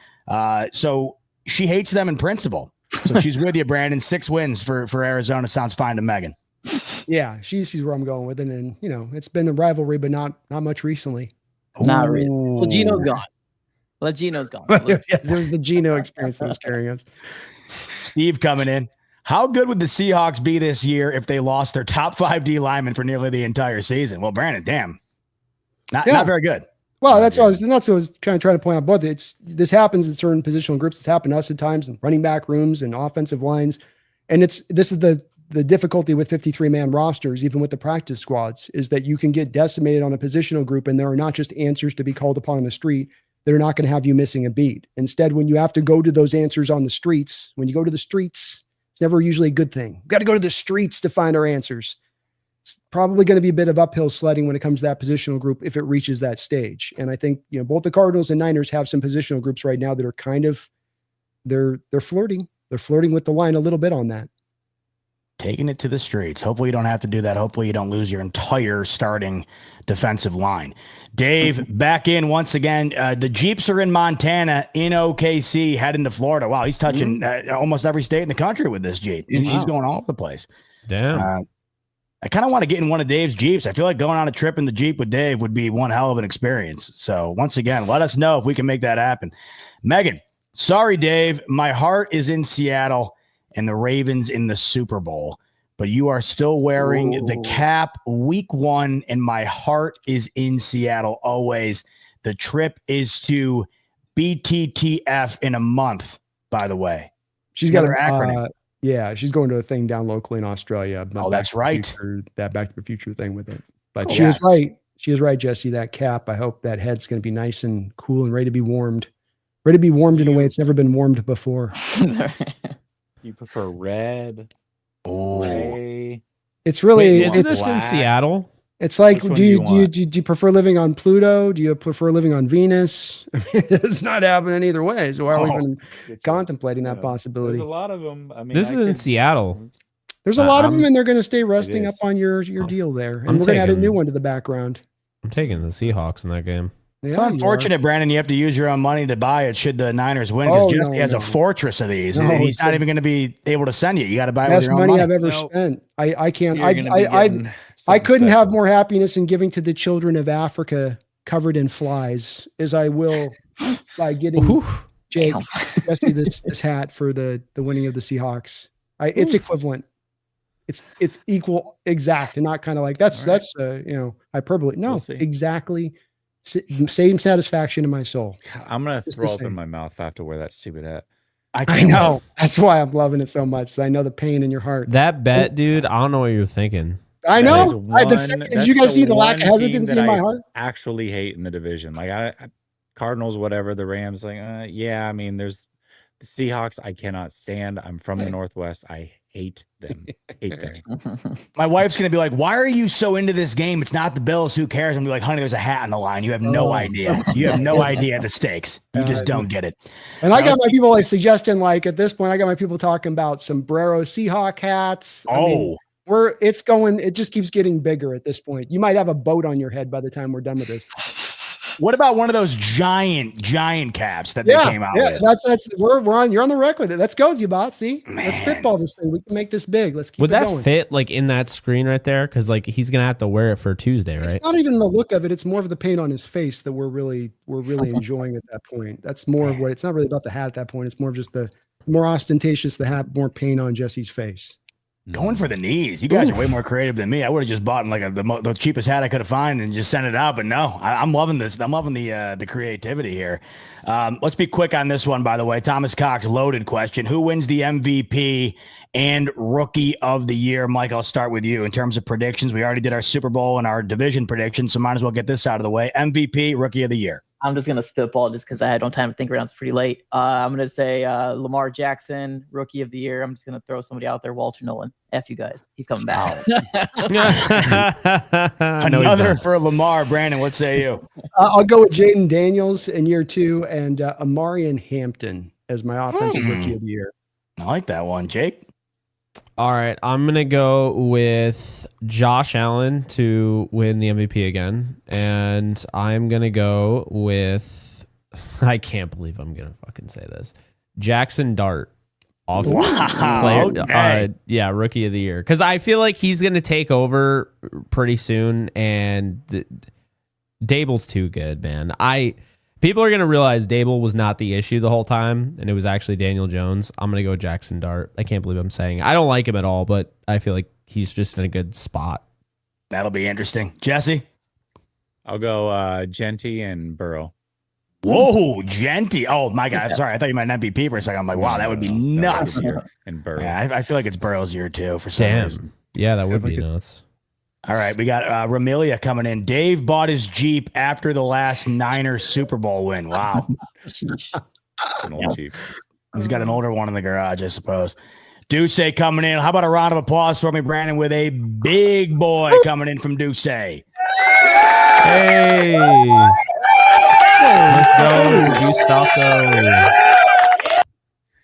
So she hates them in principle. So she's with you, Brandon. 6 wins for Arizona. Sounds fine to Megan.
Yeah, she sees where I'm going with it, and it's been a rivalry, but not much recently.
Not really. Well, Gino's gone. Gino's gone.
Yes, it was the Gino experience that was carrying us.
Steve coming in. How good would the Seahawks be this year if they lost their top 5 D linemen for nearly the entire season? Well, Brandon, damn, not very good.
Well, that's what I was kind of trying to point out. Both this happens in certain positional groups. It's happened to us at times in running back rooms and offensive lines, and this is the difficulty with 53-man rosters, even with the practice squads, is that you can get decimated on a positional group, and there are not just answers to be called upon on the street that are not going to have you missing a beat. Instead, when you have to go to those answers on the streets, when you go to the streets, it's never usually a good thing. We've got to go to the streets to find our answers. It's probably going to be a bit of uphill sledding when it comes to that positional group if it reaches that stage. And I think both the Cardinals and Niners have some positional groups right now that are kind of they're flirting. They're flirting with the line a little bit on that.
Taking it to the streets. Hopefully you don't have to do that. Hopefully you don't lose your entire starting defensive line. Dave, back in once again. The Jeeps are in Montana, in OKC, heading to Florida. Wow, he's touching almost every state in the country with this Jeep. He's going all over the place.
Damn.
I kind of want to get in one of Dave's Jeeps. I feel like going on a trip in the Jeep with Dave would be one hell of an experience. So once again, let us know if we can make that happen. Megan, sorry, Dave. My heart is in Seattle and the Ravens in the Super Bowl, but you are still wearing the cap week 1, and my heart is in Seattle always. The trip is to BTTF in a month, by the way.
She's got an acronym. Yeah, she's going to a thing down locally in Australia.
Oh, that's right.
That Back to the Future thing with it. But she is right. She is right, Jesse. That cap, I hope that head's going to be nice and cool and ready to be warmed. Ready to be warmed in a way it's never been warmed before.
You prefer red?
Gray?
It's really...
Wait, isn't this in Seattle?
It's like, do you prefer living on Pluto? Do you prefer living on Venus? I mean, it's not happening either way. So why are we even contemplating that possibility?
There's a lot of them. I mean,
this is in Seattle.
There's a lot of them, and they're going to stay resting up on your deal there. And we're going to add a new one to the background.
I'm taking the Seahawks in that game.
It's unfortunate, Brandon. You have to use your own money to buy it should the Niners win, because Jesse has a fortress of these, and he's not even going to be able to send you. You got to buy it with your own money.
I've ever spent. I can't. I couldn't have more happiness in giving to the children of Africa covered in flies as I will by getting Jake Jesse this hat for the winning of the Seahawks. It's equivalent. It's equal, exact, and not kind of like that's hyperbole. No, exactly. Same satisfaction in my soul.
I'm gonna throw up in my mouth if I have to wear that stupid hat.
I know. That's why I'm loving it so much. I know the pain in your heart.
That bet, dude. I don't know what you're thinking.
I know. Did you guys see the lack of hesitancy in my heart?
Actually, hate in the division. Like Cardinals, whatever. The Rams, like I mean, there's the Seahawks. I cannot stand. I'm from the Northwest. I hate them.
My wife's going to be like, why are you so into this game? It's not the Bills. Who cares? I'm going to be like, honey, there's a hat on the line. You have no idea. You have no idea the stakes. You just don't get it.
And I got my people like suggesting, like at this point, I got my people talking about sombrero Seahawk hats. I mean, it just keeps getting bigger at this point. You might have a boat on your head by the time we're done with this.
What about one of those giant caps that they came out with?
You're on the record with it. Let's go, Z-Bot. See, let's spitball this thing. We can make this big. Let's keep it going.
Would that fit like in that screen right there? Because like he's gonna have to wear it for Tuesday, right?
It's not even the look of it. It's more of the paint on his face that we're really enjoying at that point. That's more of what. It's not really about the hat at that point. It's more of just the more ostentatious the hat, more paint on Jesse's face.
Going for the knees. You guys are way more creative than me. I would have just bought like the cheapest hat I could have found and just sent it out. But no, I'm loving this. I'm loving the creativity here. Let's be quick on this one, by the way. Thomas Cox, loaded question. Who wins the MVP and Rookie of the Year? Mike, I'll start with you. In terms of predictions, we already did our Super Bowl and our division predictions, so might as well get this out of the way. MVP, Rookie of the Year.
I'm just going to spitball just because I had no time to think around. It's pretty late. I'm going to say Lamar Jackson, Rookie of the Year. I'm just going to throw somebody out there, Walter Nolan. F you guys. He's coming back.
Another for Lamar. Brandon, what say you?
I'll go with Jaden Daniels in year 2 and Amarian Hampton as my offensive Rookie of the Year.
I like that one. Jake?
All right, I'm going to go with Josh Allen to win the MVP again. And I'm going to go with, I can't believe I'm going to fucking say this, Jackson Dart player. Yeah, rookie of the year. Because I feel like he's going to take over pretty soon, and Dable's too good, man. People are going to realize Dable was not the issue the whole time, and it was actually Daniel Jones. I'm going to go Jackson Dart. I can't believe I'm saying I don't like him at all, but I feel like he's just in a good spot.
That'll be interesting. Jesse?
I'll go Genty and Burrow.
Whoa, Genty. Oh, my God. Sorry. I thought you meant MVP for a second. I'm like, wow, that would be nuts.
And Burrow.
Yeah, I feel like it's Burrow's year, too, for some reason.
Yeah, that would be nuts.
All right, we got Ramelia coming in. Dave bought his Jeep after the last Niners Super Bowl win. Wow.
An old Jeep.
He's got an older one in the garage, I suppose. Duce coming in. How about a round of applause for me, Brandon, with a big boy coming in from Duce.
Hey. Let's go, Deuce Falco.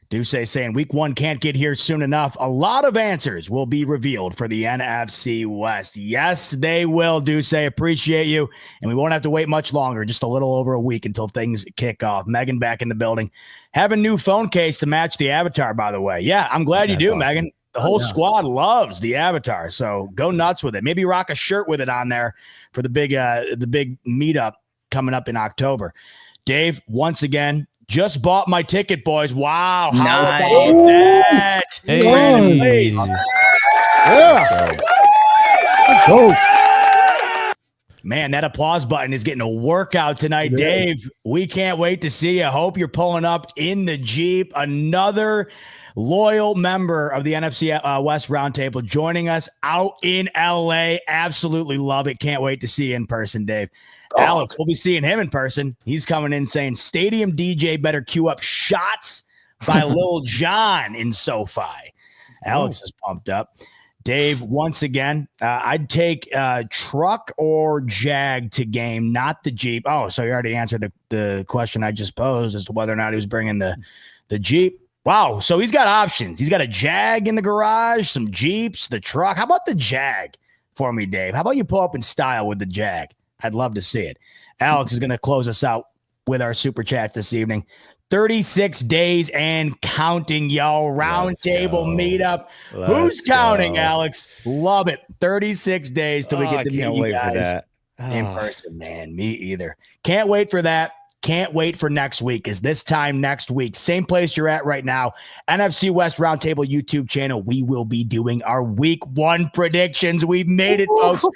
Duce saying week 1 can't get here soon enough. A lot of answers will be revealed for the NFC West. Yes, they will, Duce. Appreciate you. And we won't have to wait much longer, just a little over a week until things kick off. Megan back in the building. Have a new phone case to match the avatar, by the way. Yeah, I'm glad you do, awesome. Megan. The whole squad loves the avatar, so go nuts with it. Maybe rock a shirt with it on there for the big meetup coming up in October. Dave, once again, just bought my ticket, boys. Wow. How about that?
Hey.
Yeah. Let's go.
Man, that applause button is getting a workout tonight. Dave, we can't wait to see you. Hope you're pulling up in the Jeep. Another loyal member of the NFC West Roundtable joining us out in LA. Absolutely love it. Can't wait to see you in person, Dave. Alex, we'll be seeing him in person. He's coming in saying Stadium DJ better queue up Shots by Lil Jon in SoFi. Alex is pumped up. Dave, once again, I'd take truck or Jag to game, not the Jeep. Oh, so you already answered the question I just posed as to whether or not he was bringing the Jeep. Wow, so he's got options. He's got a Jag in the garage, some Jeeps, the truck. How about the Jag for me, Dave? How about you pull up in style with the Jag? I'd love to see it. Alex is going to close us out with our super chat this evening. 36 days and counting, y'all. Roundtable meetup. Who's counting, Alex? Love it. 36 days till we get to meet you guys in person, man. Me either. Can't wait for that. Can't wait for next week. Is this time next week? Same place you're at right now. NFC West Roundtable YouTube channel. We will be doing our week 1 predictions. We've made it, folks.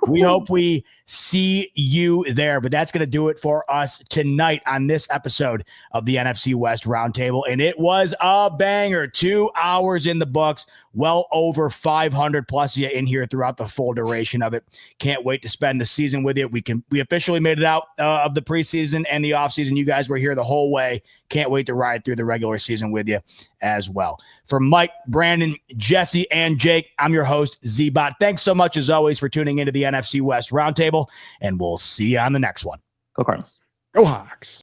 We hope we see you there. But that's going to do it for us tonight on this episode of the NFC West Roundtable. And it was a banger. 2 hours in the books. Well over 500 plus you in here throughout the full duration of it. Can't wait to spend the season with you. We officially made it out of the preseason and the offseason. You guys were here the whole way. Can't wait to ride through the regular season with you as well. For Mike, Brandon, Jesse, and Jake, I'm your host, Z-Bot. Thanks so much, as always, for tuning into the NFC West Roundtable, and we'll see you on the next one.
Go Cardinals.
Go Hawks.